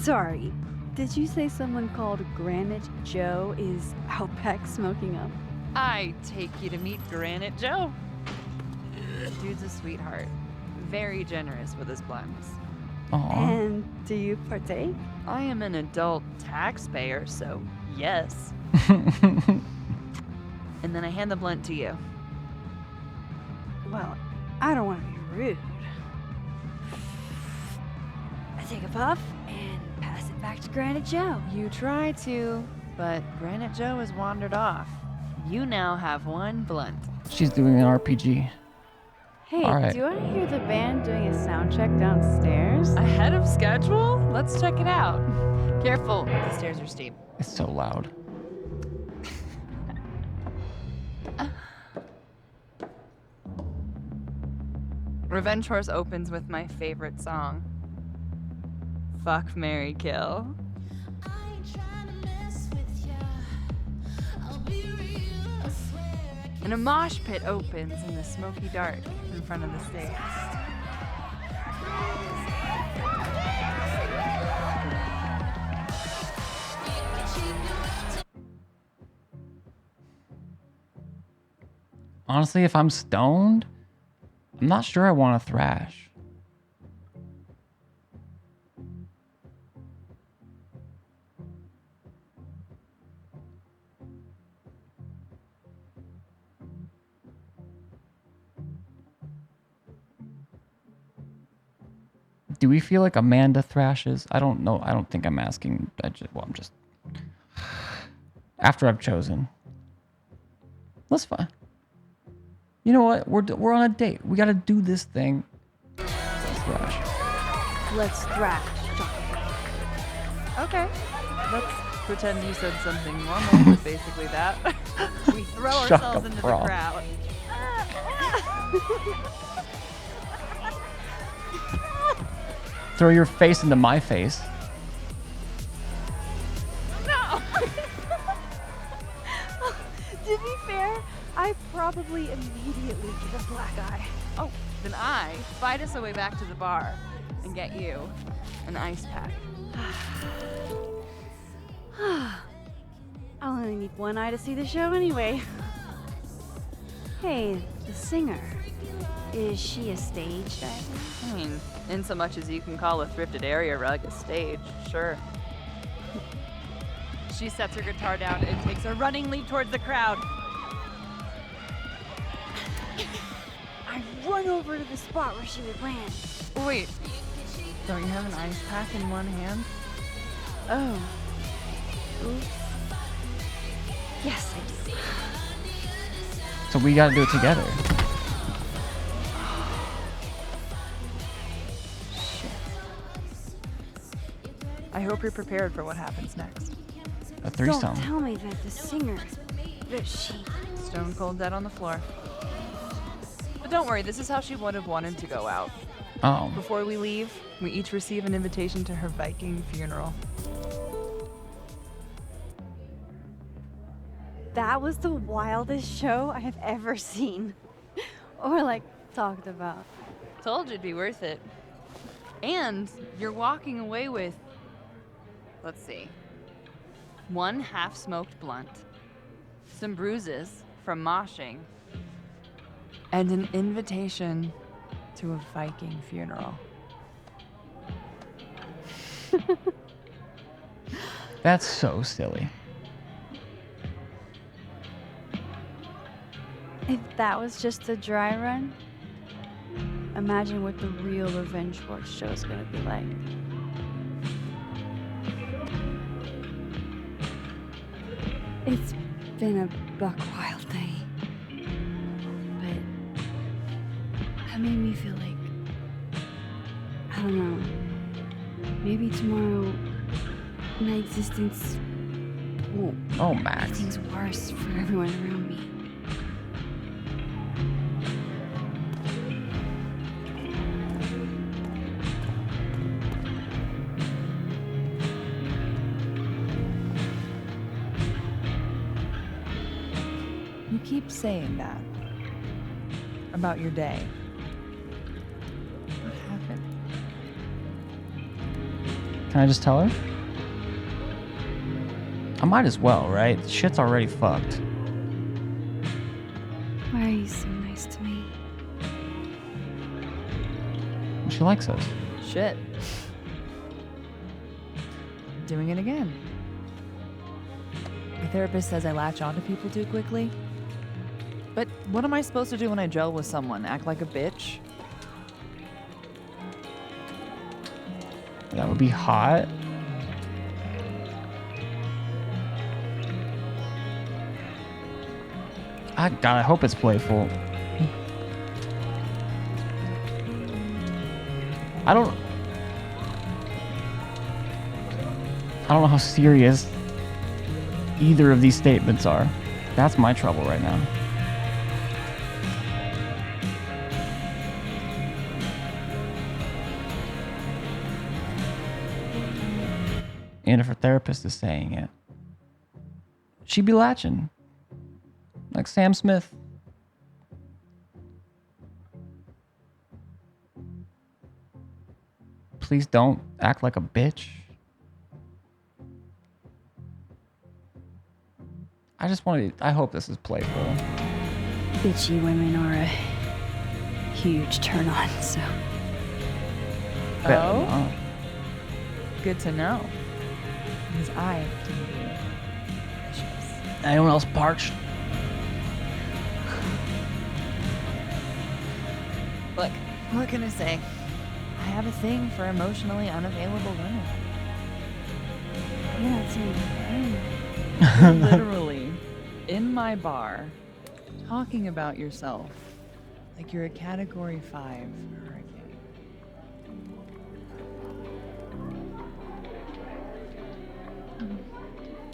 Sorry, did you say someone called Granite Joe is out back smoking up? I take you to meet Granite Joe. Dude's a sweetheart. Very generous with his blunts. And do you partake? I am an adult taxpayer, so yes. And then I hand the blunt to you. Well, I don't want to be rude. I take a puff and pass it back to Granite Joe. You try to, but Granite Joe has wandered off. You now have one blunt. She's doing an RPG. Hey, All right. do I hear the band doing a sound check downstairs? Ahead of schedule? Let's check it out. Careful, the stairs are steep. It's so loud. Revenge Horse opens with my favorite song. Fuck, Marry, Kill. And a mosh pit opens in the smoky dark in front of the stage. Honestly, if I'm stoned, I'm not sure I want to thrash. Do we feel like Amanda thrashes? I don't know. I don't think I'm asking. I'm just... After I've chosen. That's fine. You know what? We're on a date. We gotta do this thing. Let's thrash. Let's thrash. Okay. Let's pretend you said something normal, but basically that. We throw Shut ourselves up, into bro. the crowd. Throw your face into my face. No! To be fair, I probably immediately give a black eye. Oh, then I fight us away back to the bar and get you an ice pack. I'll only need one eye to see the show anyway. Hey, the singer. Is she a stage diver? I mean, in so much as you can call a thrifted area rug a stage, sure. She sets her guitar down and takes a running leap towards the crowd. I run over to the spot where she would land. Wait, don't you have an ice pack in one hand? Oh. Oops. Yes, I do. So we gotta do it together. I hope you're prepared for what happens next. A threesome. Don't tell me that the singer, that she... Stone cold dead on the floor. But don't worry, this is how she would have wanted to go out. Oh. Before we leave, we each receive an invitation to her Viking funeral. That was the wildest show I have ever seen. Or like, talked about. Told you it'd be worth it. And you're walking away with, let's see, one half-smoked blunt, some bruises from moshing, and an invitation to a Viking funeral. That's so silly. If that was just a dry run, imagine what the real Revenge Horse show is gonna be like. It's been a buck wild day, but that made me feel like I don't know. Maybe tomorrow my existence will Oh, make Max. things worse for everyone around me. You keep saying that about your day. What happened? Can I just tell her? I might as well, right? Shit's already fucked. Why are you so nice to me? She likes us. Shit. Doing it again. My therapist says I latch onto people too quickly. But what am I supposed to do when I gel with someone? Act like a bitch? That would be hot. God, I hope it's playful. I don't know how serious either of these statements are. That's my trouble right now. And if her therapist is saying it, she'd be latching. Like Sam Smith. Please don't act like a bitch. I hope this is playful. Bitchy women are a huge turn on, so. Bet Oh? not. Good to know. Because I can be vicious. Anyone else parched? Look, what can I say? I have a thing for emotionally unavailable women. You're not saying You're literally in my bar talking about yourself like you're a Category 5 hurricane.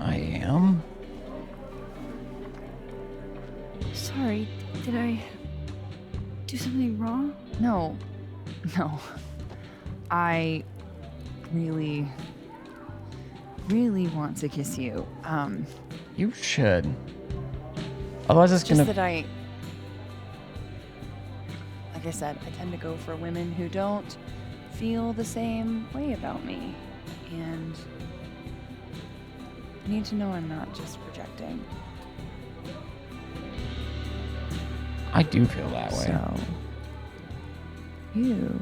I am. Sorry, did I do something wrong? No. I really want to kiss you. You should. Otherwise, it's Just gonna. that like I said, I tend to go for women who don't feel the same way about me. And I need to know I'm not just projecting. I do feel that way. So, you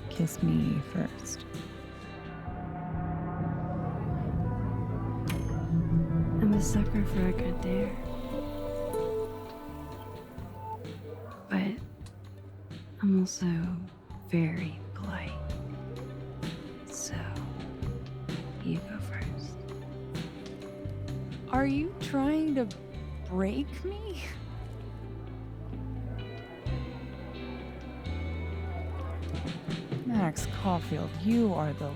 kiss me first. I'm a sucker for a good dare. But I'm also very polite. So, you go first. Are you trying to break me? Max Caulfield, you are the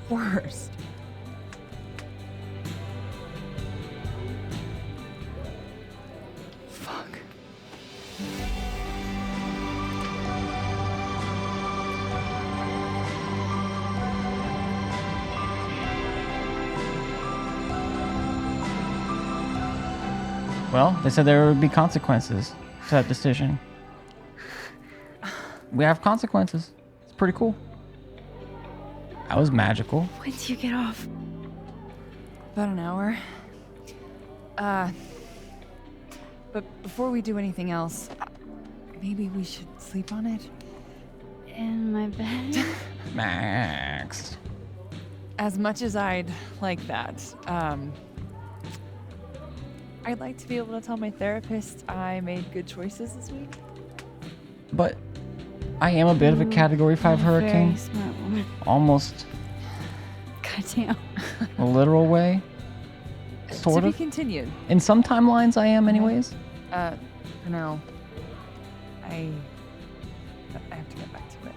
worst. Fuck. Well, they said there would be consequences to that decision. We have consequences. It's pretty cool. That was magical. When do you get off? About an hour. But before we do anything else, maybe we should sleep on it? In my bed? Max. As much as I'd like that, I'd like to be able to tell my therapist I made good choices this week. But I am a bit of a Category 5 hurricane. Very smart woman. Almost Goddamn. a literal way. Sort to of. be continued. In some timelines, I am, anyways. For now, I have to get back to it.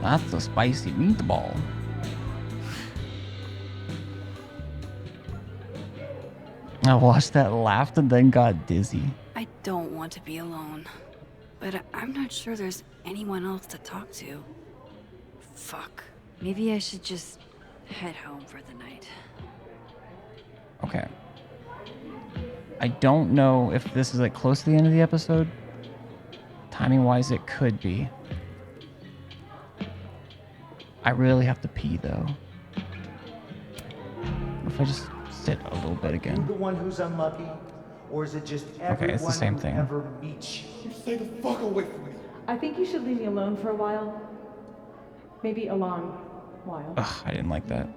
That's a spicy meatball. I watched that, laughed, and then got dizzy. I don't want to be alone, but I'm not sure there's anyone else to talk to. Fuck. Maybe I should just head home for the night. Okay. I don't know if this is like close to the end of the episode. Timing wise, it could be. I really have to pee though. What if I just sit a little bit You again? the one who's unlucky, or is it just everyone Okay, it's the same who thing. ever meets you? Stay the fuck away from me. I think you should leave me alone for a while. Maybe a long while. Ugh, I didn't like that.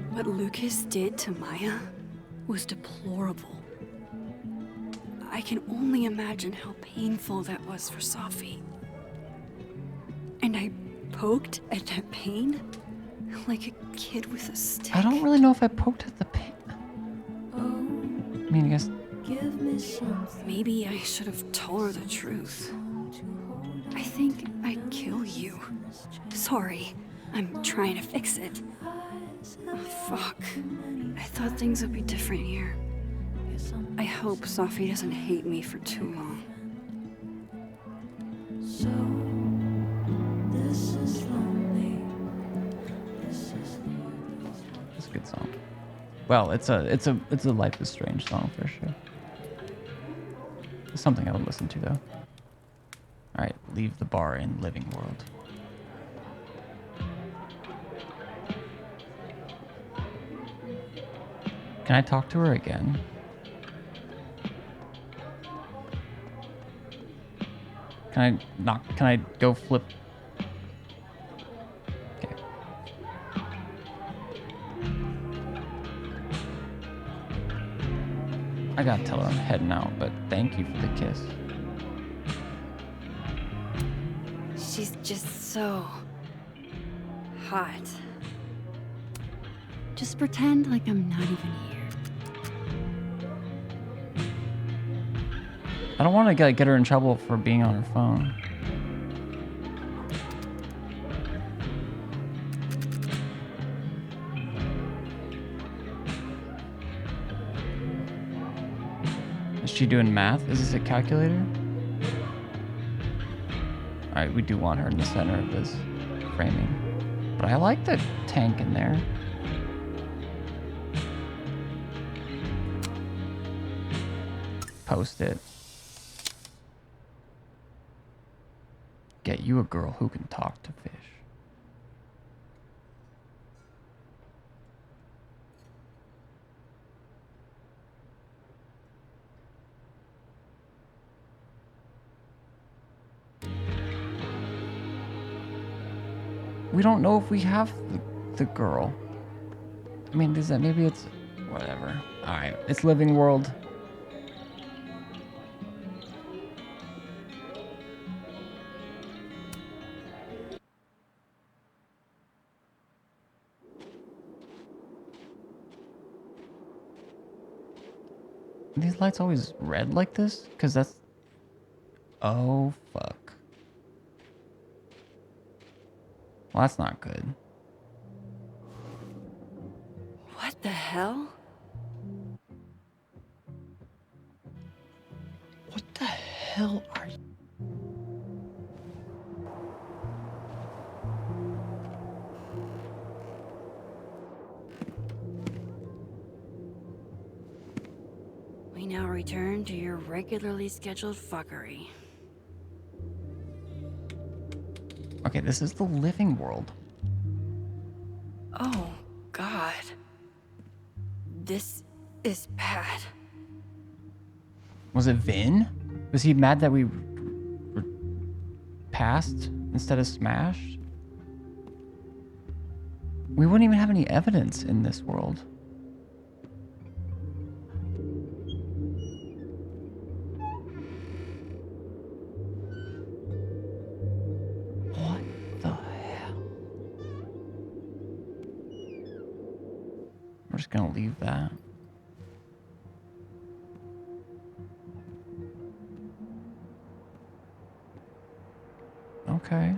What Lucas did to Maya was deplorable. I can only imagine how painful that was for Safi. And I poked at that pain like a kid with a stick. I don't really know if I poked at the pain. I mean, I guess. Give me something. Maybe I should have told her the truth. I think I'd kill you. Sorry, I'm trying to fix it. Oh, fuck. I thought things would be different here. I hope Safi doesn't hate me for too long. So, this is lonely. It's a good song. Well, it's a Life is Strange song for sure. It's something I would listen to though. All right, leave the bar in living world. Can I talk to her again? Can I not? Can I go flip? Okay. I gotta tell her I'm heading out, but thank you for the kiss. She's just so hot. Just pretend like I'm not even here. I don't want to get her in trouble for being on her phone. Is she doing math? Is this a calculator? Alright, we do want her in the center of this framing. But I like the tank in there. Post it. Get you a girl who can talk to fish. We don't know if we have the girl. I mean, does that maybe it's whatever. All right, it's living world. Are these lights always red like this? Because that's... Oh, fuck. Well, that's not good. What the hell? What the hell are you? We now return to your regularly scheduled fuckery. Okay, this is the living world. Oh, God. This is bad. Was it Vin? Was he mad that we passed instead of smashed? We wouldn't even have any evidence in this world. What the hell? We're just gonna leave that. Okay.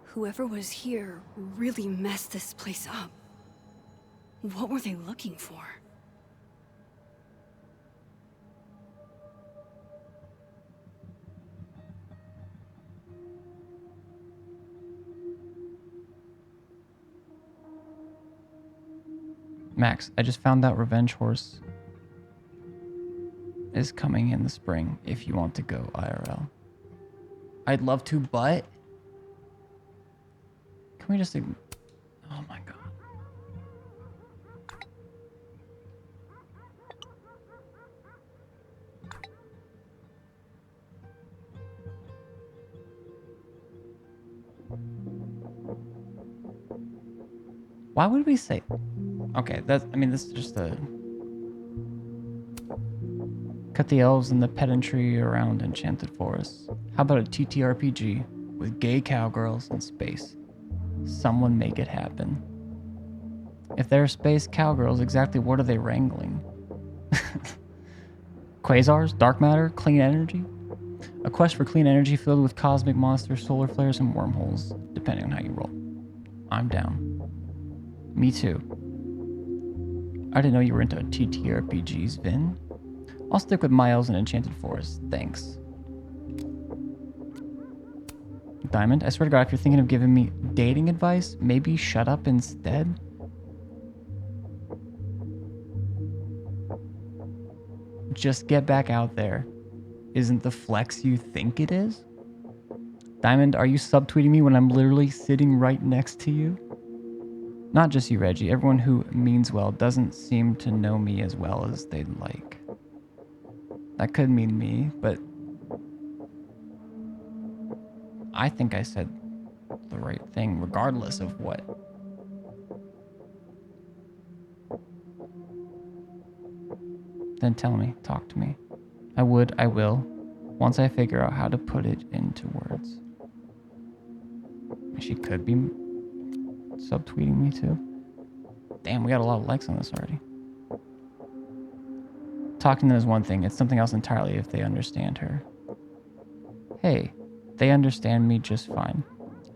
Whoever was here really messed this place up. What were they looking for? Max, I just found out Revenge Horse is coming in the spring if you want to go IRL. I'd love to, but can we just... Oh my god. Why would we say... Okay, that's... I mean, this is just a... Cut the elves and the pedantry around enchanted forests. How about a TTRPG with gay cowgirls in space? Someone make it happen. If they're space cowgirls, exactly what are they wrangling? Quasars? Dark matter? Clean energy? A quest for clean energy filled with cosmic monsters, solar flares, and wormholes, depending on how you roll. I'm down. Me too. I didn't know you were into TTRPGs, Vin. I'll stick with Miles and Enchanted Forest, thanks. Diamond, I swear to God, if you're thinking of giving me dating advice, maybe shut up instead. Just get back out there. Isn't the flex you think it is? Diamond, are you subtweeting me when I'm literally sitting right next to you? Not just you, Reggie. Everyone who means well doesn't seem to know me as well as they'd like. That could mean me, but I think I said the right thing regardless of what. Then tell me, talk to me. I would, I will, once I figure out how to put it into words. She could be subtweeting me too. Damn, we got a lot of likes on this already. Talking to them is one thing, it's something else entirely if they understand her. Hey, they understand me just fine.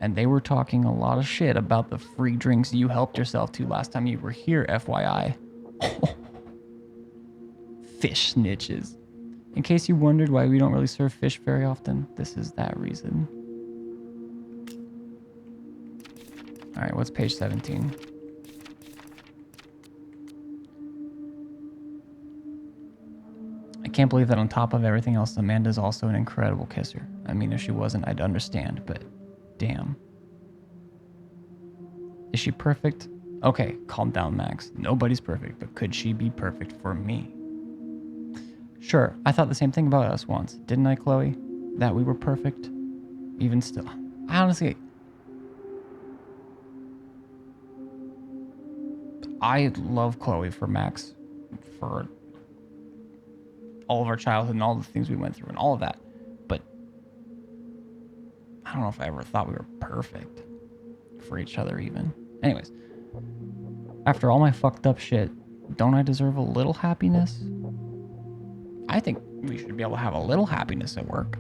And they were talking a lot of shit about the free drinks you helped yourself to last time you were here, FYI. Fish snitches. In case you wondered why we don't really serve fish very often, this is that reason. Alright, what's page 17? I can't believe that on top of everything else, Amanda's also an incredible kisser. I mean, if she wasn't, I'd understand, but damn. Is she perfect? Okay, calm down, Max. Nobody's perfect, but could she be perfect for me? Sure, I thought the same thing about us once, didn't I, Chloe? That we were perfect? Even still. I honestly... I love Chloe for Max, for all of our childhood and all the things we went through and all of that. But I don't know if I ever thought we were perfect for each other even. Anyways, after all my fucked up shit, don't I deserve a little happiness? I think we should be able to have a little happiness at work.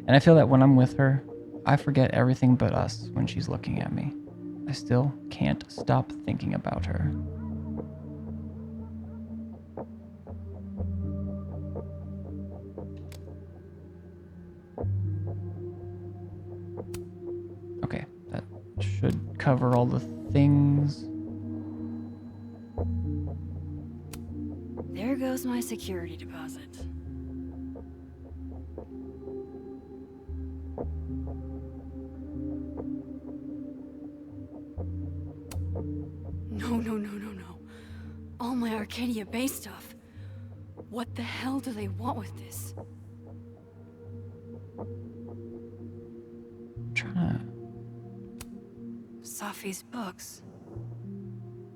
And I feel that when I'm with her, I forget everything but us when she's looking at me. I still can't stop thinking about her. Okay, that should cover all the things. There goes my security deposit. No. All my Arcadia Bay stuff. What the hell do they want with this? Safi's books.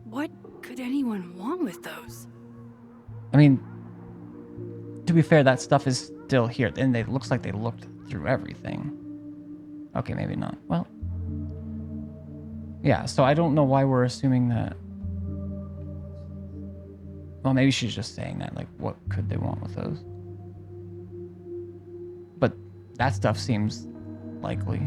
What could anyone want with those? I mean, to be fair, that stuff is still here, and it looks like they looked through everything. Okay, maybe not. Well, yeah, so I don't know why we're assuming that. Well, maybe she's just saying that, like, what could they want with those? But that stuff seems likely.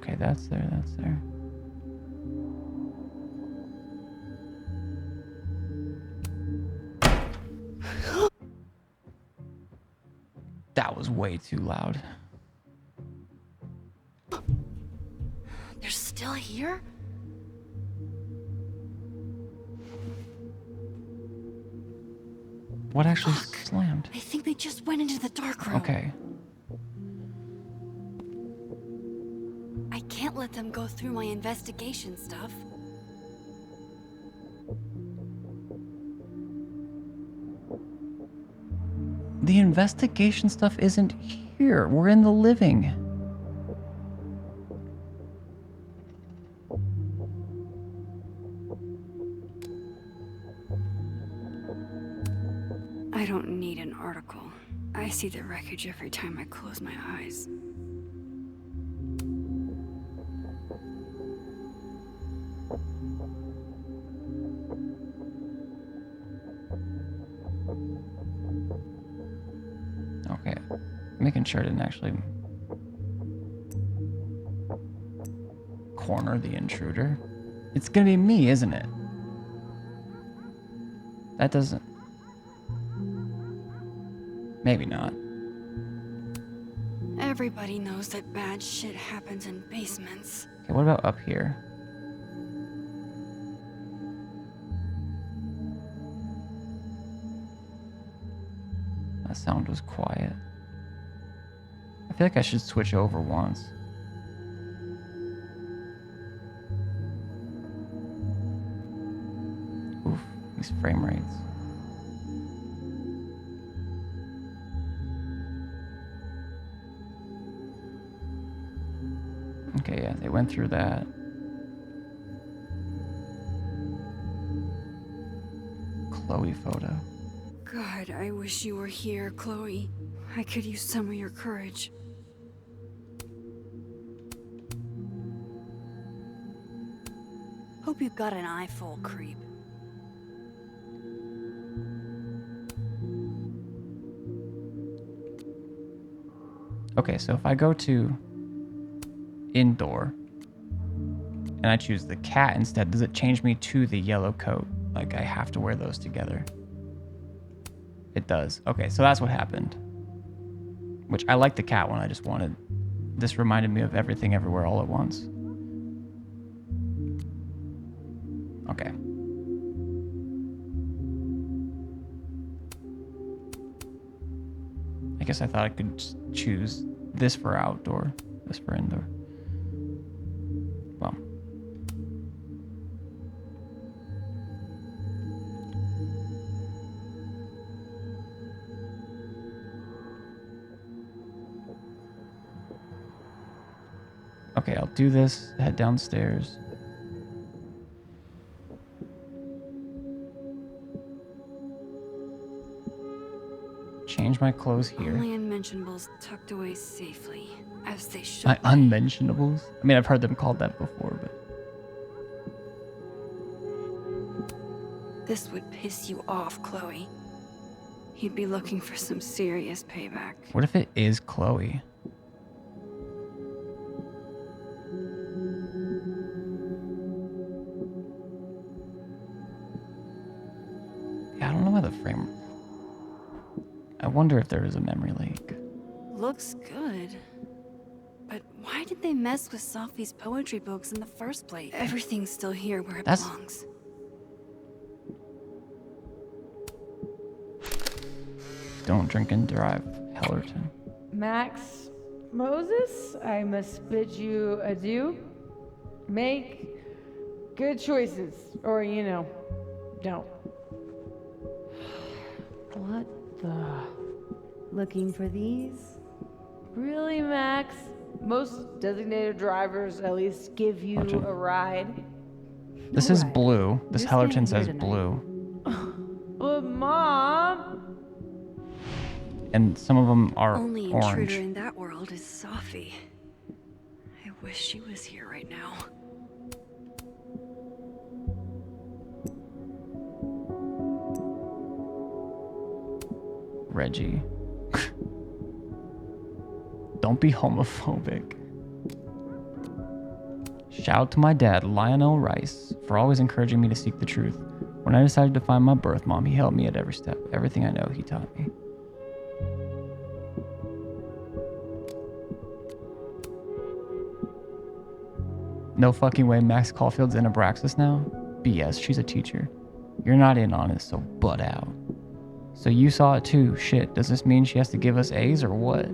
Okay, that's there, that's there. That was way too loud. They're still here? What actually slammed? I think they just went into the dark room. Okay. I can't let them go through my investigation stuff. The investigation stuff isn't here. We're in the living. I don't need an article. I see the wreckage every time I close my eyes. Okay. Making sure I didn't actually corner the intruder. It's gonna be me, isn't it? That doesn't... Maybe not. Everybody knows that bad shit happens in basements. Okay, what about up here? That sound was quiet. I feel like I should switch over once. Oof, these frame rates. Okay, yeah, they went through that. Chloe photo. God, I wish you were here, Chloe. I could use some of your courage. Hope you got an eyeful, creep. Okay, so if I go to indoor and I choose the cat instead, does it change me to the yellow coat? Like I have to wear those together. It does. Okay, so that's what happened. Which I like the cat one. I just wanted... This reminded me of Everything Everywhere All at Once. Okay. I guess I thought I could just choose this for outdoor, this for indoor. Well. Okay, I'll do this, head downstairs. Change my clothes here. Only unmentionables tucked away safely, as they should. My unmentionables? I mean, I've heard them called that before, but... This would piss you off, Chloe. You'd be looking for some serious payback. What if it is Chloe? Yeah, I don't know why the frame... I wonder if there is a memory leak. Looks good. But why did they mess with Sophie's poetry books in the first place? Everything's still here where it belongs. Don't drink and drive, Hellerton. Max Moses, I must bid you adieu. Make good choices, or, you know, don't. What the? Looking for these? Really, Max? Most designated drivers at least give you a ride. This is blue. This Hellerton says blue. But Mom! And some of them are Only orange. intruder in that world is Sophie. I wish she was here right now. Reggie. Don't be homophobic. Shout out to my dad, Lionel Rice, for always encouraging me to seek the truth. When I decided to find my birth mom, he helped me at every step. Everything I know, he taught me. No fucking way Max Caulfield's in Abraxas now? BS, she's a teacher. You're not in on it, so butt out. So you saw it too. Shit, does this mean she has to give us A's or what?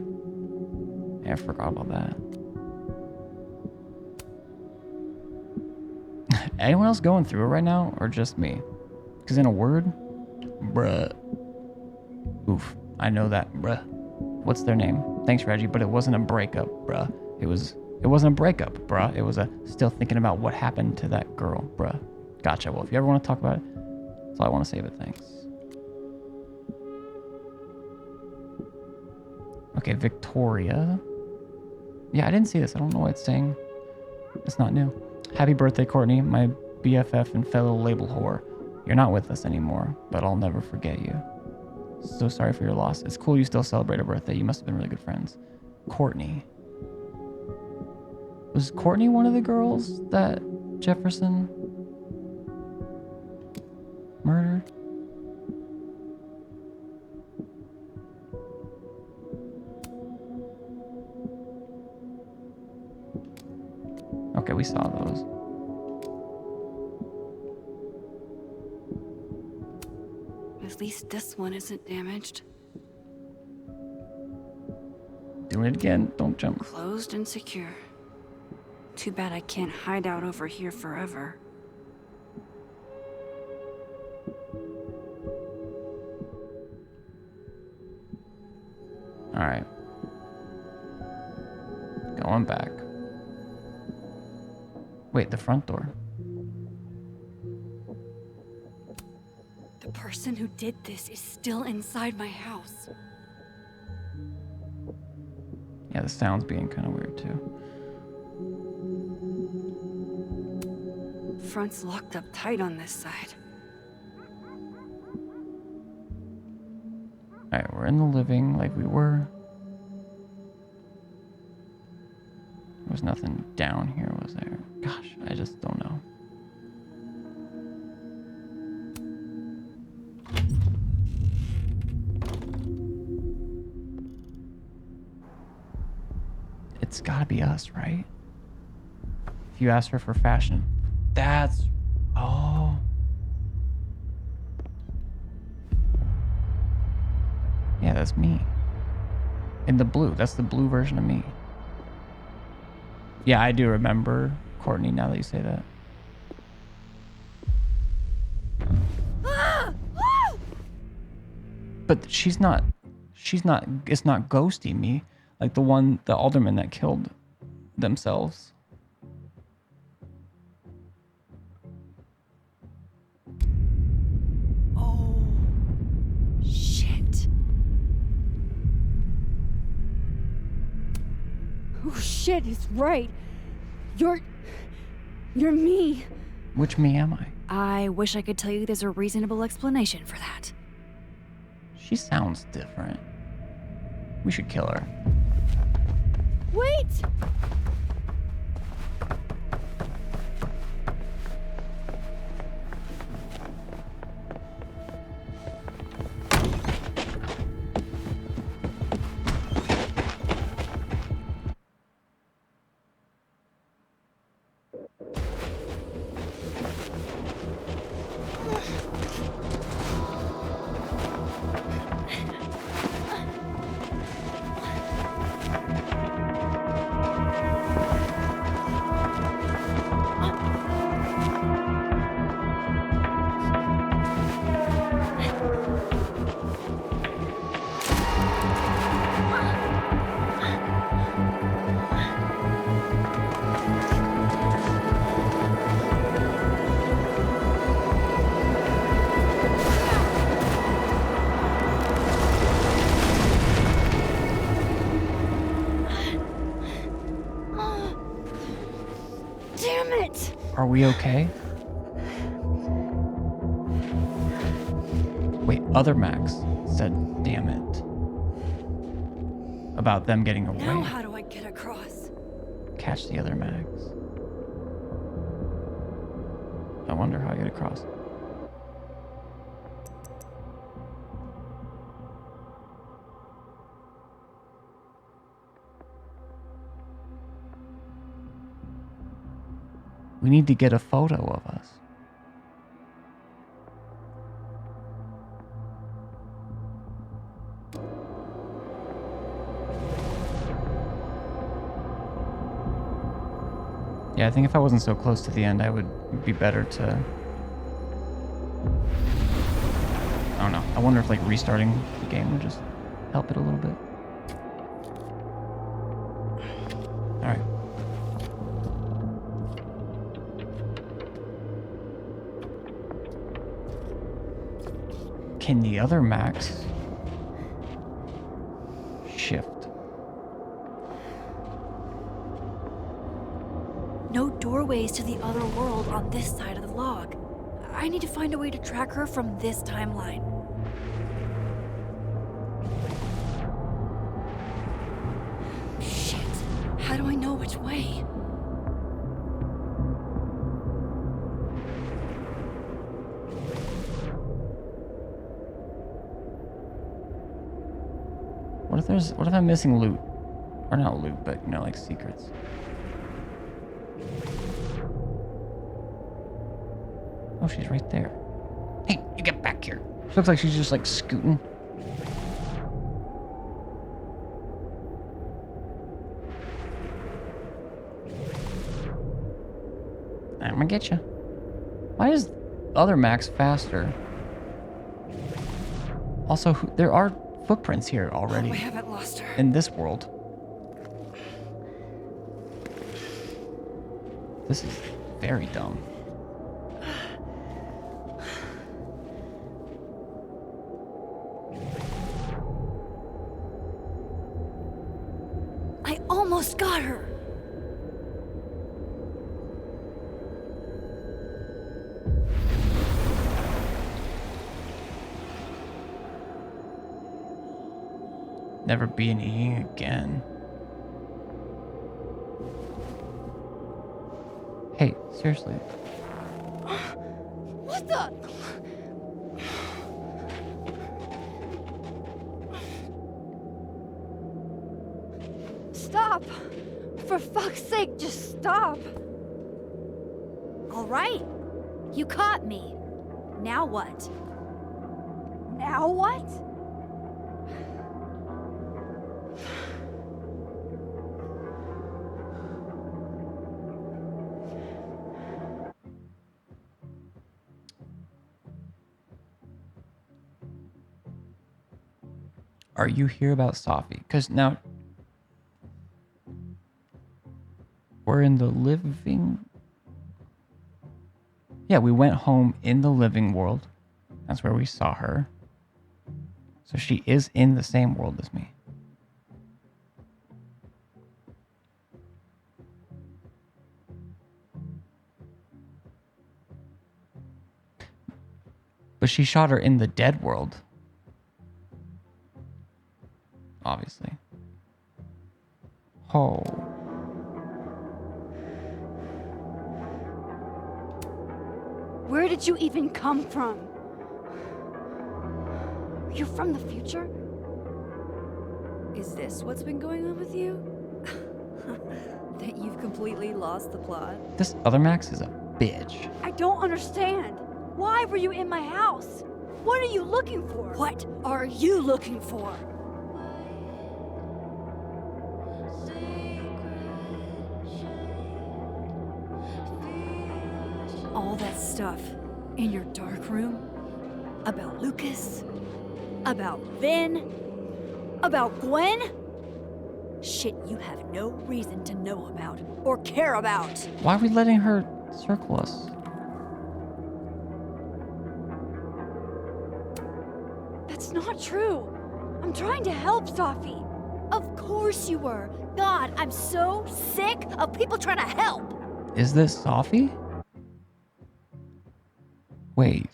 Yeah, I forgot about that. Anyone else going through it right now, or just me? Because in a word, bruh. Oof, I know that, bruh. What's their name? Thanks, Reggie, but it wasn't a breakup, bruh. It wasn't a breakup, bruh. It was a still thinking about what happened to that girl, bruh. Gotcha. Well, if you ever want to talk about it, that's all I want to say, but thanks. Okay, Victoria. Yeah, I didn't see this. I don't know what it's saying. It's not new. Happy birthday, Courtney, my BFF and fellow label whore. You're not with us anymore, but I'll never forget you. So sorry for your loss. It's cool you still celebrate a birthday. You must have been really good friends. Courtney. Was Courtney one of the girls that Jefferson murdered? Okay, we saw those. At least this one isn't damaged. Doing it again. Don't jump. Closed and secure. Too bad I can't hide out over here forever. Alright. Going back. Wait, the front door. The person who did this is still inside my house. Yeah, the sound's being kind of weird too. Front's locked up tight on this side. Alright, we're in the living like we were. There was nothing down here, was there? Gosh, I just don't know. It's gotta be us, right? If you ask her for fashion. That's... Oh. Yeah, that's me. In the blue. That's the blue version of me. Yeah, I do remember Courtney now that you say that. But it's not ghosting me like the alderman that killed themselves. Oh, shit. Oh shit, he's right. You're me. Which me am I? I wish I could tell you there's a reasonable explanation for that. She sounds different. We should kill her. Wait! Damn it! Are we okay? Wait, other Max said, damn it. About them getting away. Now how do I get across? Catch the other Max. I wonder how I get across. We need to get a photo of us. Yeah, I think if I wasn't so close to the end, I would be better to... I don't know. I wonder if like restarting the game would just help it a little bit. Alright. Can the other Max shift? No doorways to the other world on this side of the log. I need to find a way to track her from this timeline. Shit. How do I know which way? What if I'm missing loot? Or not loot, but you know, like secrets. Oh, she's right there. Hey, you get back here. She looks like she's just like scooting. I'm gonna get you. Why is other Max faster? Also, there are footprints here already. Oh, I haven't lost her. In this world. This is very dumb. I almost got her. Never be an E again. Hey, seriously. What the? Stop! For fuck's sake, just stop! All right. You caught me. Now what? Now what? Are you here about Safi? Because now we're in the living... Yeah, we went home in the living world. That's where we saw her. So she is in the same world as me. But she shot her in the dead world. Obviously. Oh. Where did you even come from? Are you from the future? Is this what's been going on with you? That you've completely lost the plot? This other Max is a bitch. I don't understand. Why were you in my house? What are you looking for? What are you looking for? All that stuff in your dark room about Lucas, about Vin, about Gwen? Shit you have no reason to know about or care about. Why are we letting her circle us? That's not true. I'm trying to help, Safi. Of course you were. God, I'm so sick of people trying to help. Is this Safi? Wait.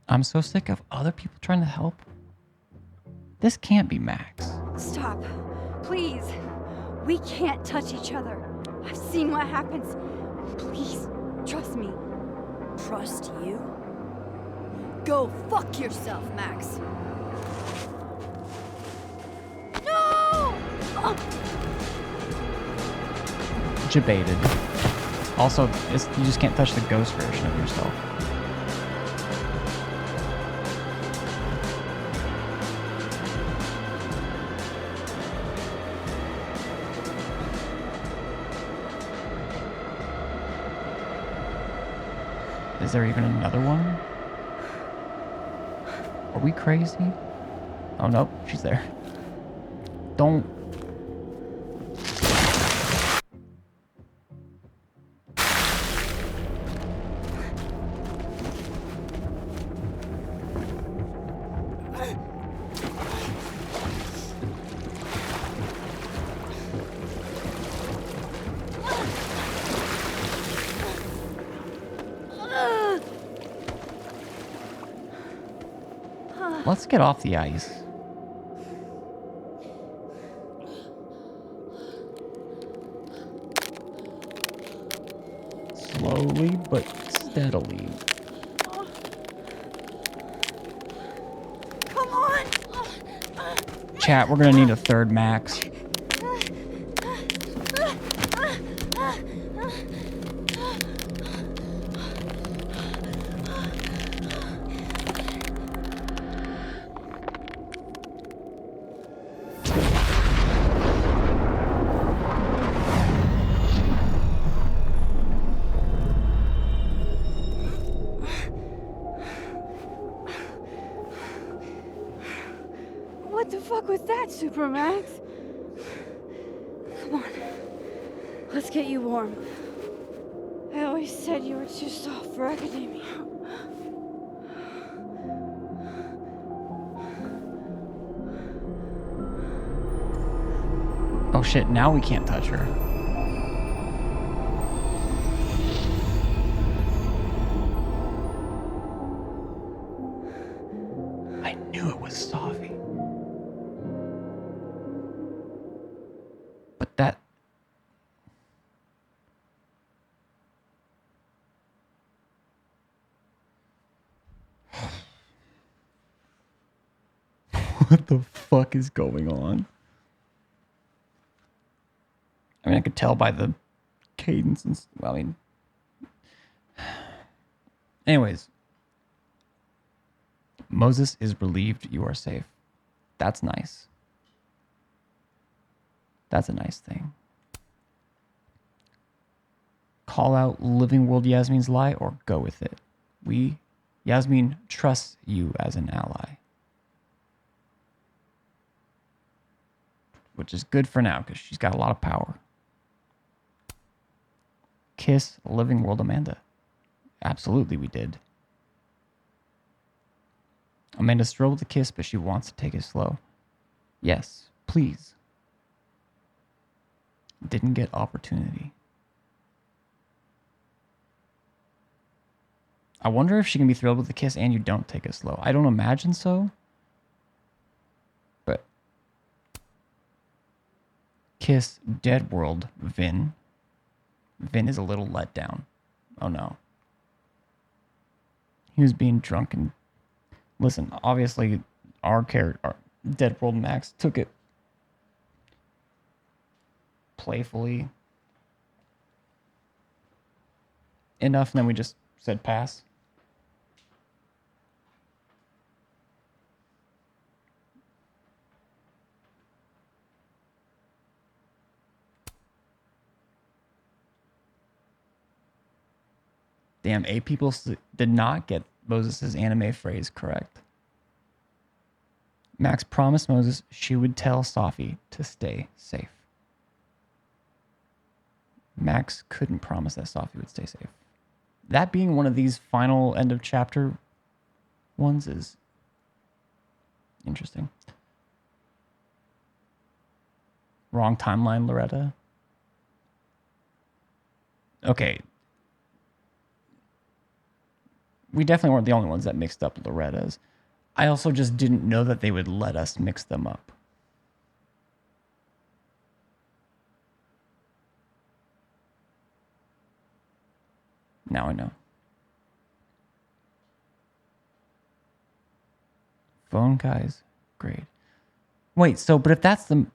I'm so sick of other people trying to help. This can't be Max. Stop. Please. We can't touch each other. I've seen what happens Please, trust me. Trust you? Go fuck yourself, Max. No! Debated. Also, you just can't touch the ghost version of yourself. Is there even another one? Are we crazy? Oh no, she's there. Don't. Let's get off the ice. Slowly but steadily. Come on! Chat, we're gonna need a third Max. What the fuck was that, Supermax? Come on. Let's get you warm. I always said you were too soft for academia. Oh shit, now we can't touch her. I knew it was Safi. But that... What the fuck is going on? I mean, I could tell by the cadence and... Well, I mean... Anyways. Moses is relieved you are safe. That's nice. That's a nice thing. Call out Living World Yasmin's lie or go with it. Yasmin trusts you as an ally. Which is good for now because she's got a lot of power. Kiss Living World Amanda. Absolutely we did. Amanda's thrilled with the kiss, but she wants to take it slow. Yes, please. Didn't get opportunity. I wonder if she can be thrilled with the kiss and you don't take it slow. I don't imagine so. But kiss Dead World Vin. Vin is a little let down. Oh no. He was being drunk and... Listen, obviously our character, Dead World Max, took it playfully enough, and then we just said pass. Damn, 8 people did not get Moses' anime phrase correct. Max promised Moses she would tell Safi to stay safe. Max couldn't promise that Safi would stay safe. That being one of these final end of chapter ones is interesting. Wrong timeline, Loretta. Okay. We definitely weren't the only ones that mixed up Loretta's. I also just didn't know that they would let us mix them up. Now I know. Phone guy's grade. Wait, so, but if that's the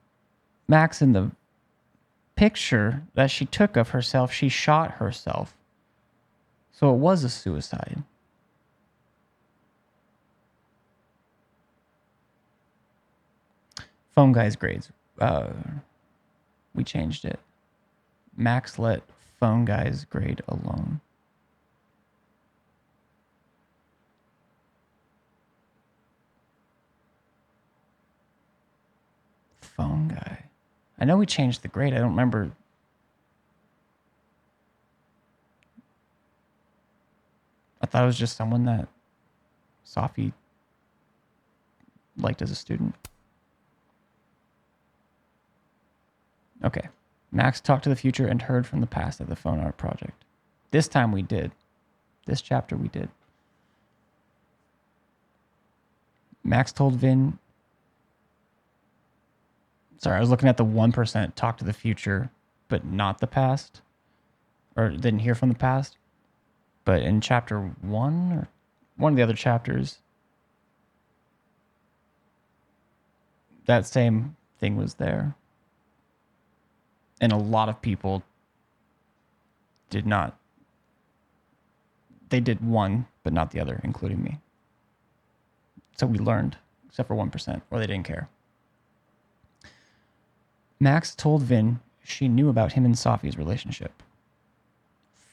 Max in the picture that she took of herself, she shot herself. So it was a suicide. Phone guy's grades. We changed it. Max let phone guy's grade alone. Phone guy. I know we changed the grade. I don't remember. I thought it was just someone that Safi liked as a student. Okay. Max talked to the future and heard from the past at the phone art project. This time we did. This chapter we did. Max told Vin... Sorry, I was looking at the 1% talk to the future, but not the past. Or didn't hear from the past. But in chapter 1, or one of the other chapters, that same thing was there. And a lot of people did not. They did one, but not the other, including me. So we learned, except for 1%, or they didn't care. Max told Vin she knew about him and Safi's relationship.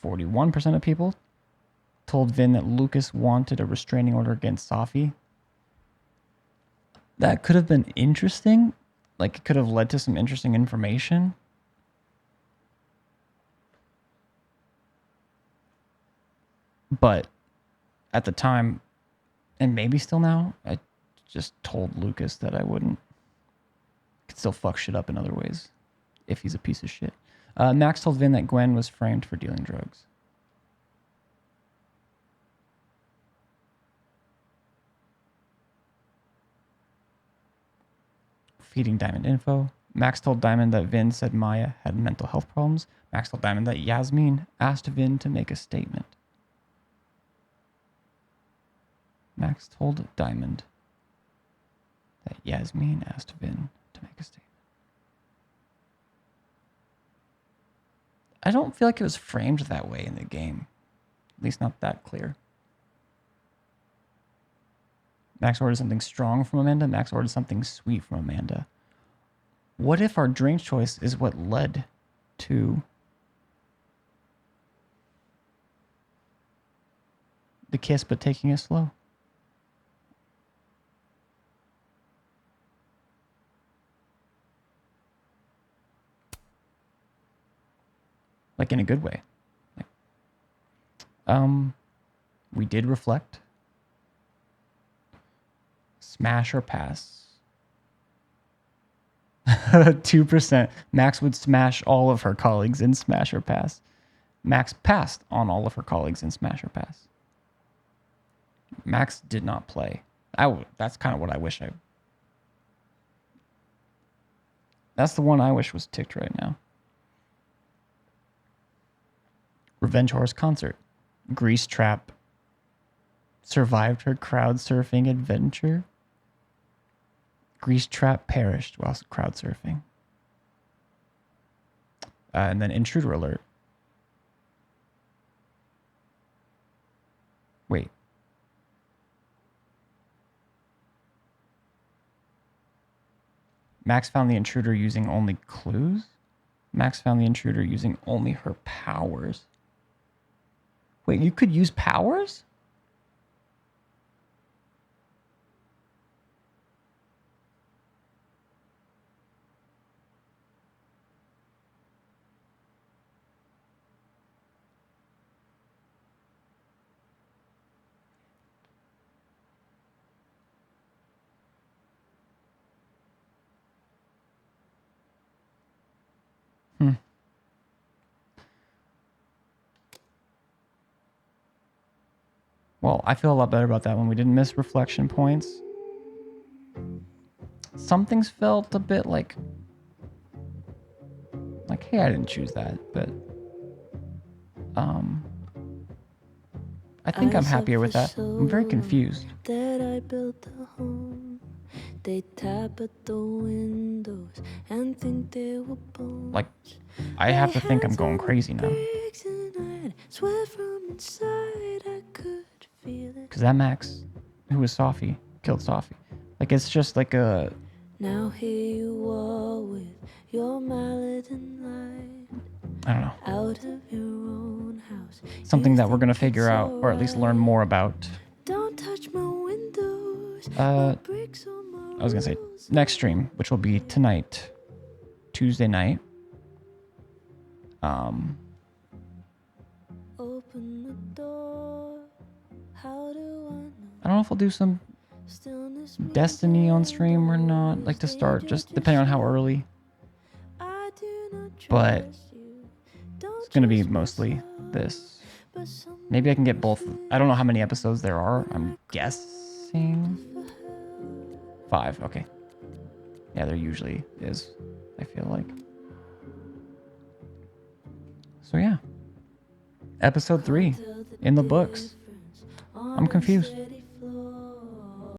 41% of people told Vin that Lucas wanted a restraining order against Safi. That could have been interesting. Like, it could have led to some interesting information. But at the time, and maybe still now, I just told Lucas that I wouldn't. Could still fuck shit up in other ways if he's a piece of shit. Max told Vin that Gwen was framed for dealing drugs. Feeding Diamond info. Max told Diamond that Vin said Maya had mental health problems. Max told Diamond that Yasmin asked Vin to make a statement. Max told Diamond that Yasmin asked Vin to make a statement. I don't feel like it was framed that way in the game. At least not that clear. Max ordered something strong from Amanda. Max ordered something sweet from Amanda. What if our drink choice is what led to the kiss, but taking it slow? Like, in a good way. We did reflect. Smash or pass. 2%. Max would smash all of her colleagues in Smash or Pass. Max passed on all of her colleagues in Smash or Pass. Max did not play. That's kind of what I wish I... That's the one I wish was ticked right now. Revenge Horse concert. Grease Trap survived her crowd surfing adventure. Grease Trap perished while crowd surfing. And then Intruder Alert. Wait. Max found the intruder using only clues? Max found the intruder using only her powers. Wait, you could use powers? Well, I feel a lot better about that one. We didn't miss reflection points. Some things felt a bit like, hey, I didn't choose that, but I think I'm happier with that. I'm very confused. That I built a home. They tap at the windows and think they were bones. Like, I have to think I'm going crazy now. Swear from inside I could feel it. Because that Max, who was Sophie, killed Sophie. Like, it's just like a... Now here you are with your mallet and light. I don't know. Out of your own house. Something that we're going to figure out, or at least learn more about. Don't touch my windows. I was going to say, next stream, which will be tonight, Tuesday night. Open the door. How do I don't know if I'll do some Destiny on stream or not, like to start, just depending on how early. But it's going to be mostly this. Maybe I can get both. I don't know how many episodes there are. I'm guessing 5. Okay. Yeah, there usually is, I feel like. So yeah. Episode 3 in the books. I'm confused.